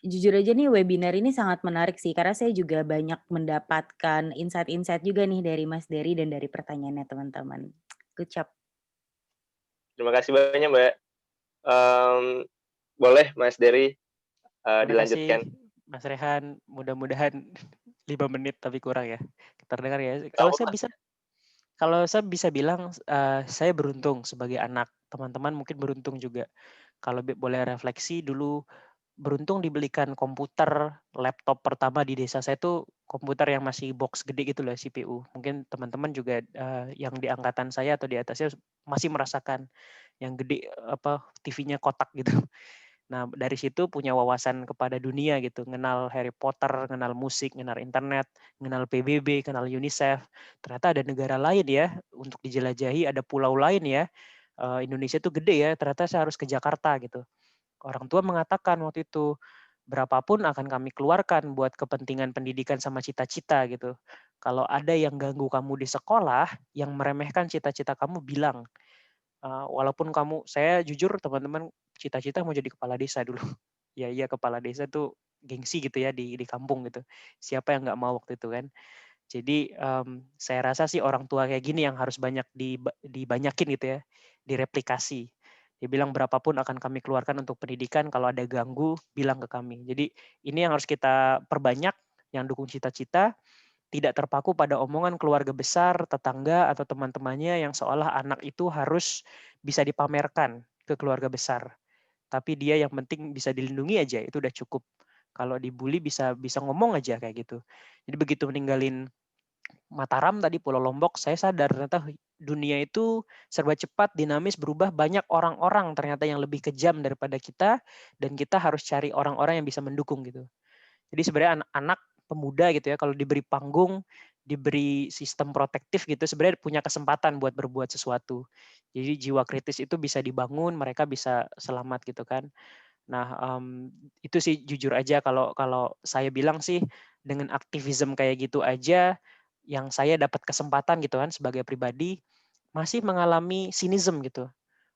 Speaker 2: jujur aja nih webinar ini sangat menarik sih, karena saya juga banyak mendapatkan insight-insight juga nih dari Mas Dery dan dari pertanyaannya teman-teman. Good job.
Speaker 1: Terima kasih banyak Mbak. Boleh Mas Dery
Speaker 3: Terima
Speaker 1: dilanjutkan.
Speaker 3: kasih Mas Rehan, mudah-mudahan 5 menit tapi kurang ya. Terdengar ya. Kalau saya bisa bilang, saya beruntung sebagai anak. Teman-teman mungkin beruntung juga. Kalau boleh refleksi dulu, beruntung dibelikan komputer, laptop pertama di desa saya tuh komputer yang masih box gede gitu loh, CPU. Mungkin teman-teman juga yang di angkatan saya atau di atasnya masih merasakan yang gede TV-nya kotak gitu. Nah, dari situ punya wawasan kepada dunia gitu, kenal Harry Potter, kenal musik, kenal internet, kenal PBB, kenal UNICEF. Ternyata ada negara lain ya untuk dijelajahi, ada pulau lain ya. Indonesia tuh gede ya, ternyata saya harus ke Jakarta gitu. Orang tua mengatakan waktu itu, berapapun akan kami keluarkan buat kepentingan pendidikan sama cita-cita gitu. Kalau ada yang ganggu kamu di sekolah, yang meremehkan cita-cita kamu, bilang. Walaupun saya jujur teman-teman, cita-cita mau jadi kepala desa dulu. Ya iya, kepala desa tuh gengsi gitu ya di kampung gitu. Siapa yang nggak mau waktu itu kan. Jadi saya rasa sih orang tua kayak gini yang harus banyak dibanyakin gitu ya, direplikasi. Dia bilang berapapun akan kami keluarkan untuk pendidikan, kalau ada ganggu bilang ke kami. Jadi ini yang harus kita perbanyak, yang dukung cita-cita, tidak terpaku pada omongan keluarga besar, tetangga, atau teman-temannya yang seolah anak itu harus bisa dipamerkan ke keluarga besar. Tapi dia yang penting bisa dilindungi aja, itu udah cukup. Kalau dibully bisa bisa ngomong aja kayak gitu. Jadi begitu meninggalin Mataram tadi, Pulau Lombok, saya sadar ternyata dunia itu serba cepat, dinamis, berubah, banyak orang-orang ternyata yang lebih kejam daripada kita, dan kita harus cari orang-orang yang bisa mendukung gitu. Jadi sebenarnya anak-anak pemuda gitu ya, kalau diberi panggung, diberi sistem protektif gitu, sebenarnya punya kesempatan buat berbuat sesuatu. Jadi jiwa kritis itu bisa dibangun, mereka bisa selamat gitu kan. Nah, itu sih jujur aja kalau kalau saya bilang sih dengan aktivisme kayak gitu aja, yang saya dapat kesempatan gitu kan sebagai pribadi, masih mengalami sinism gitu.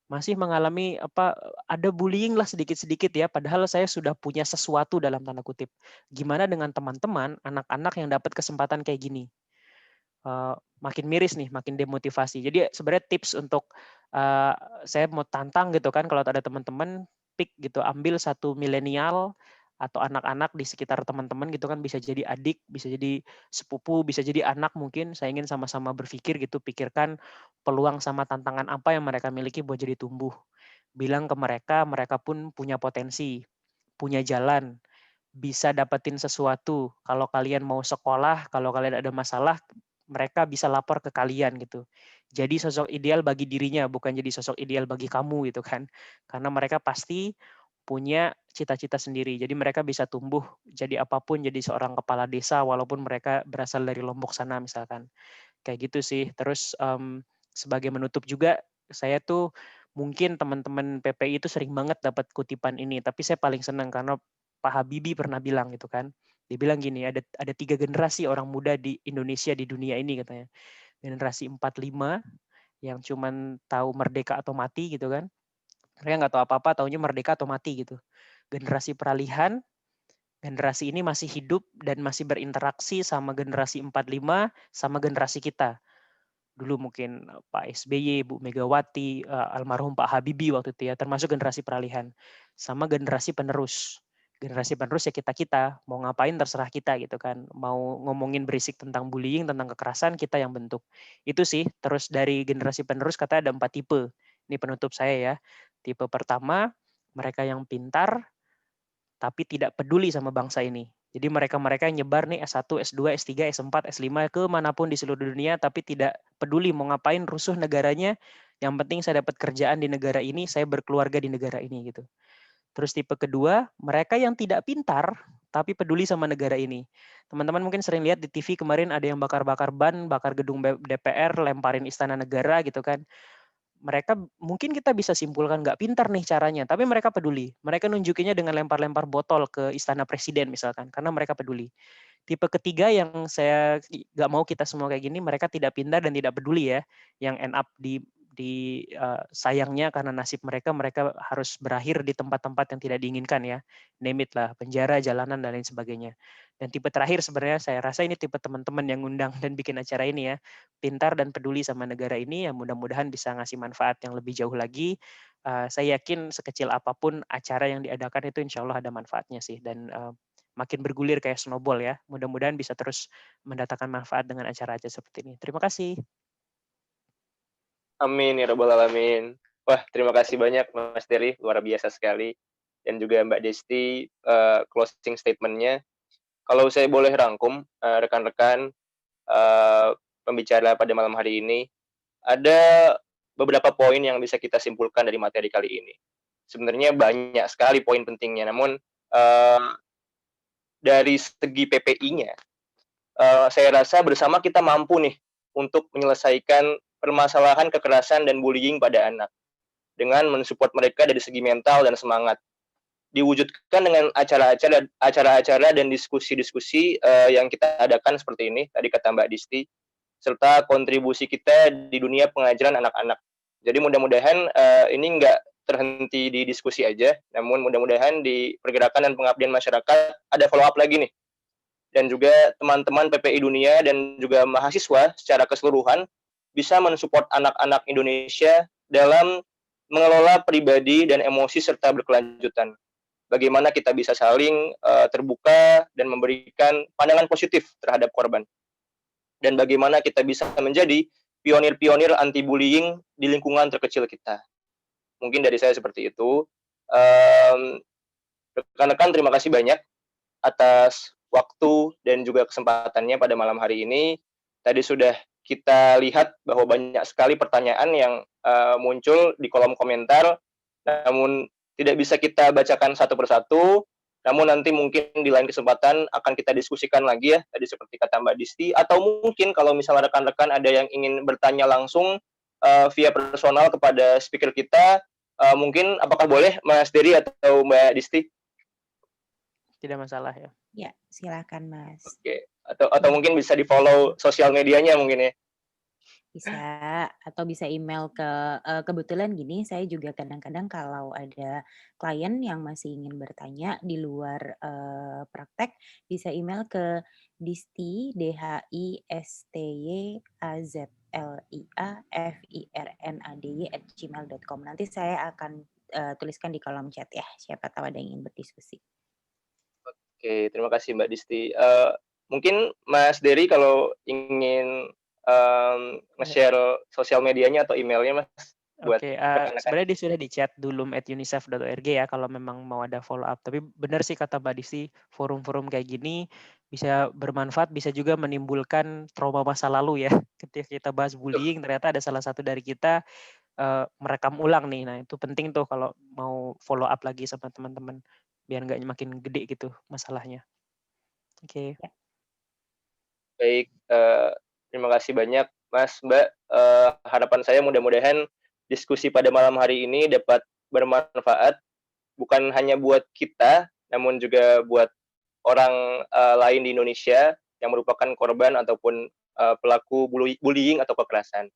Speaker 3: Masih mengalami apa, ada bullying lah sedikit-sedikit ya, padahal saya sudah punya sesuatu dalam tanda kutip. Gimana dengan teman-teman, anak-anak yang dapat kesempatan kayak gini? Makin miris nih, makin demotivasi. Jadi sebenarnya tips untuk saya mau tantang gitu kan, kalau ada teman-teman pick gitu, ambil satu milenial atau anak-anak di sekitar teman-teman gitu kan, bisa jadi adik, bisa jadi sepupu, bisa jadi anak mungkin. Saya ingin sama-sama berpikir gitu, pikirkan peluang sama tantangan apa yang mereka miliki buat jadi tumbuh. Bilang ke mereka, mereka pun punya potensi, punya jalan, bisa dapetin sesuatu. Kalau kalian mau sekolah, kalau kalian ada masalah, mereka bisa lapor ke kalian gitu. Jadi sosok ideal bagi dirinya, bukan jadi sosok ideal bagi kamu gitu kan. Karena mereka pasti punya cita-cita sendiri. Jadi mereka bisa tumbuh jadi apapun, jadi seorang kepala desa walaupun mereka berasal dari Lombok sana misalkan. Kayak gitu sih. Terus sebagai menutup juga, saya tuh mungkin teman-teman PPI itu sering banget dapat kutipan ini, tapi saya paling senang karena Pak Habibie pernah bilang gitu kan. Dia bilang gini, ada 3 generasi orang muda di Indonesia di dunia ini katanya. Generasi 45 yang cuman tahu merdeka atau mati gitu kan. Mereka nggak tahu apa-apa, taunya merdeka atau mati gitu. Generasi peralihan, generasi ini masih hidup dan masih berinteraksi sama generasi 45 sama generasi kita. Dulu mungkin Pak SBY, Bu Megawati, almarhum Pak Habibie waktu itu ya, termasuk generasi peralihan. Sama generasi penerus. Generasi penerus ya kita-kita, mau ngapain terserah kita gitu kan. Mau ngomongin berisik tentang bullying, tentang kekerasan, kita yang bentuk. Itu sih, terus dari generasi penerus katanya ada 4 tipe. Ini penutup saya ya. Tipe pertama, mereka yang pintar, tapi tidak peduli sama bangsa ini. Jadi mereka-mereka yang nyebar nih S1, S2, S3, S4, S5 ke manapun di seluruh dunia, tapi tidak peduli mau ngapain rusuh negaranya, yang penting saya dapat kerjaan di negara ini, saya berkeluarga di negara ini gitu. Terus tipe kedua, mereka yang tidak pintar, tapi peduli sama negara ini. Teman-teman mungkin sering lihat di TV kemarin ada yang bakar-bakar ban, bakar gedung DPR, lemparin istana negara gitu kan. Mereka mungkin kita bisa simpulkan nggak pintar nih caranya, tapi mereka peduli. Mereka nunjukinnya dengan lempar-lempar botol ke istana presiden misalkan, karena mereka peduli. Tipe ketiga yang saya nggak mau kita semua kayak gini, mereka tidak pintar dan tidak peduli ya, yang end up di sayangnya karena nasib mereka harus berakhir di tempat-tempat yang tidak diinginkan ya, name it lah, penjara, jalanan dan lain sebagainya. Dan tipe terakhir sebenarnya saya rasa ini tipe teman-teman yang ngundang dan bikin acara ini ya, pintar dan peduli sama negara ini, yang mudah-mudahan bisa ngasih manfaat yang lebih jauh lagi. Saya yakin sekecil apapun acara yang diadakan itu insya Allah ada manfaatnya sih, dan makin bergulir kayak snowball ya. Mudah-mudahan bisa terus mendatangkan manfaat dengan acara-acara seperti ini. Terima kasih.
Speaker 1: Amin ya rabbal alamin. Wah, terima kasih banyak Mas Dery, luar biasa sekali. Dan juga Mbak Desti, closing statement-nya. Kalau saya boleh rangkum, rekan-rekan pembicara pada malam hari ini, ada beberapa poin yang bisa kita simpulkan dari materi kali ini. Sebenarnya banyak sekali poin pentingnya, namun dari segi PPI-nya, saya rasa bersama kita mampu nih untuk menyelesaikan permasalahan kekerasan dan bullying pada anak dengan mensupport mereka dari segi mental dan semangat. Diwujudkan dengan acara-acara dan diskusi-diskusi yang kita adakan seperti ini, tadi kata Mbak Disti, serta kontribusi kita di dunia pengajaran anak-anak. Jadi mudah-mudahan ini nggak terhenti di diskusi aja, namun mudah-mudahan di pergerakan dan pengabdian masyarakat ada follow up lagi nih. Dan juga teman-teman PPI Dunia dan juga mahasiswa secara keseluruhan bisa mensupport anak-anak Indonesia dalam mengelola pribadi dan emosi serta berkelanjutan. Bagaimana kita bisa saling terbuka dan memberikan pandangan positif terhadap korban. Dan bagaimana kita bisa menjadi pionir-pionir anti-bullying di lingkungan terkecil kita. Mungkin dari saya seperti itu. Rekan-rekan, terima kasih banyak atas waktu dan juga kesempatannya pada malam hari ini. Tadi sudah kita lihat bahwa banyak sekali pertanyaan yang muncul di kolom komentar, namun tidak bisa kita bacakan satu persatu, namun nanti mungkin di lain kesempatan akan kita diskusikan lagi ya, tadi seperti kata Mbak Disti, atau mungkin kalau misalnya rekan-rekan ada yang ingin bertanya langsung via personal kepada speaker kita, mungkin apakah boleh Mas Dery atau Mbak Disti?
Speaker 3: Tidak masalah ya.
Speaker 2: Ya, silakan Mas.
Speaker 1: Oke, atau mungkin bisa di-follow sosial medianya mungkin ya.
Speaker 2: Bisa, atau bisa email ke kebetulan gini, saya juga kadang-kadang kalau ada klien yang masih ingin bertanya di luar praktek, bisa email ke disty dhyazliafirnady@gmail.com. Nanti saya akan tuliskan di kolom chat ya, siapa tahu ada yang ingin berdiskusi.
Speaker 1: Oke, terima kasih Mbak Disti. Mungkin Mas Dery kalau ingin nge-share sosial medianya atau emailnya Mas buat
Speaker 3: Oke,
Speaker 1: rekan-rekan.
Speaker 3: sebenarnya sudah di chat dulum@unicef.org ya kalau memang mau ada follow up. Tapi benar sih kata Mbak Disti, forum-forum kayak gini bisa bermanfaat, bisa juga menimbulkan trauma masa lalu ya. Ketika kita bahas bullying, ternyata ada salah satu dari kita merekam ulang nih. Nah itu penting tuh kalau mau follow up lagi sama teman-teman biar nggak makin gede gitu masalahnya. Oke.
Speaker 1: Baik, terima kasih banyak Mas, Mbak. Harapan saya mudah-mudahan diskusi pada malam hari ini dapat bermanfaat bukan hanya buat kita, namun juga buat orang lain di Indonesia yang merupakan korban ataupun pelaku bullying atau kekerasan.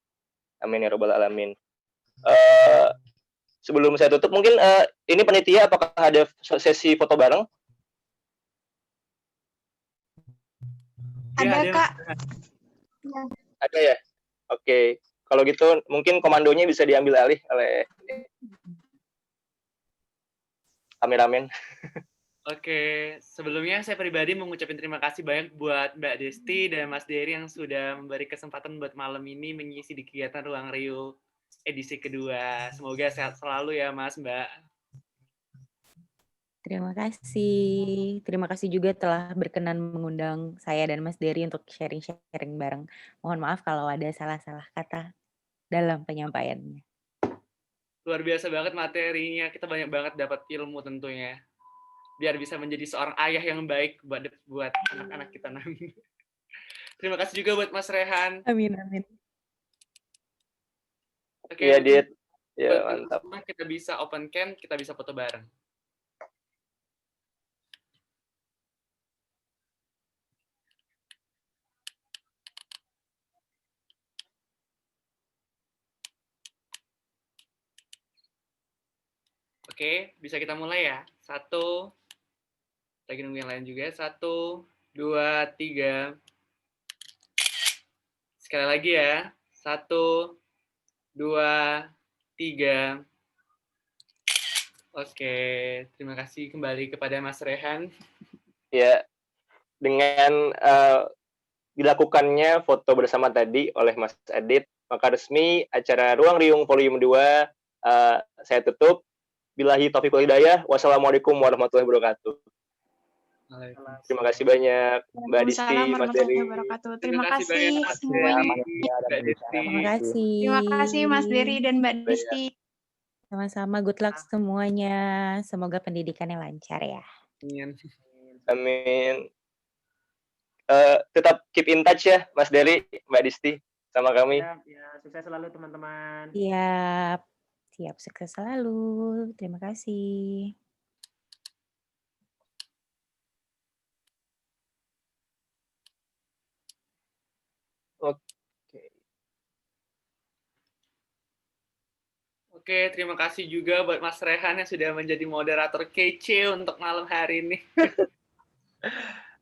Speaker 1: Amin ya rabbal alamin. Sebelum saya tutup, mungkin ini panitia apakah ada sesi foto bareng?
Speaker 5: Ada, Kak.
Speaker 1: Ada ya? Oke. Kalau gitu mungkin komandonya bisa diambil alih oleh kameramen.
Speaker 5: Oke, sebelumnya saya pribadi mengucapkan terima kasih banyak buat Mbak Desti dan Mas Dery yang sudah memberi kesempatan buat malam ini mengisi di kegiatan Ruang Rio edisi kedua. Semoga sehat selalu ya Mas, Mbak.
Speaker 2: Terima kasih juga telah berkenan mengundang saya dan Mas Dery untuk sharing-sharing bareng. Mohon maaf kalau ada salah-salah kata dalam penyampaiannya.
Speaker 5: Luar biasa banget materinya, kita banyak banget dapat ilmu tentunya. Biar bisa menjadi seorang ayah yang baik buat anak-anak kita nanti. Terima kasih juga buat Mas Rehan.
Speaker 2: Amin.
Speaker 5: Oke,
Speaker 1: Iya, Dit. Ya, mantap.
Speaker 5: Kita bisa open cam, kita bisa foto bareng. Oke, bisa kita mulai ya. 1, lagi nunggu yang lain juga. 1, 2, 3. Sekali lagi ya. 1, 2, 3. Oke, terima kasih kembali kepada Mas Rehan.
Speaker 1: Ya, dengan dilakukannya foto bersama tadi oleh Mas Adit, maka resmi acara Ruang Riung Volume 2 saya tutup. Billahi taufiq wal hidayah. Wassalamualaikum warahmatullahi wabarakatuh. Terima kasih banyak Mbak Disti, Mas Dery.
Speaker 5: Terima kasih semuanya. Mbak Disti.
Speaker 2: Terima kasih
Speaker 6: Mas Dery dan Mbak Disti.
Speaker 2: Sama-sama, good luck semuanya. Semoga pendidikannya lancar ya.
Speaker 1: Amin. Tetap keep in touch ya, Mas Dery, Mbak Disti, sama kami.
Speaker 3: Ya, sukses selalu teman-teman.
Speaker 2: Siap, sukses selalu. Terima kasih.
Speaker 5: Oke, terima kasih juga buat Mas Rehan yang sudah menjadi moderator kece untuk malam hari ini.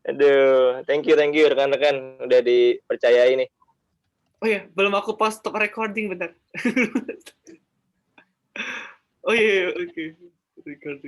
Speaker 1: Aduh, thank you rekan-rekan udah dipercayai nih.
Speaker 5: Oh iya, belum aku post stop recording bentar. Oh iya, oke. Record.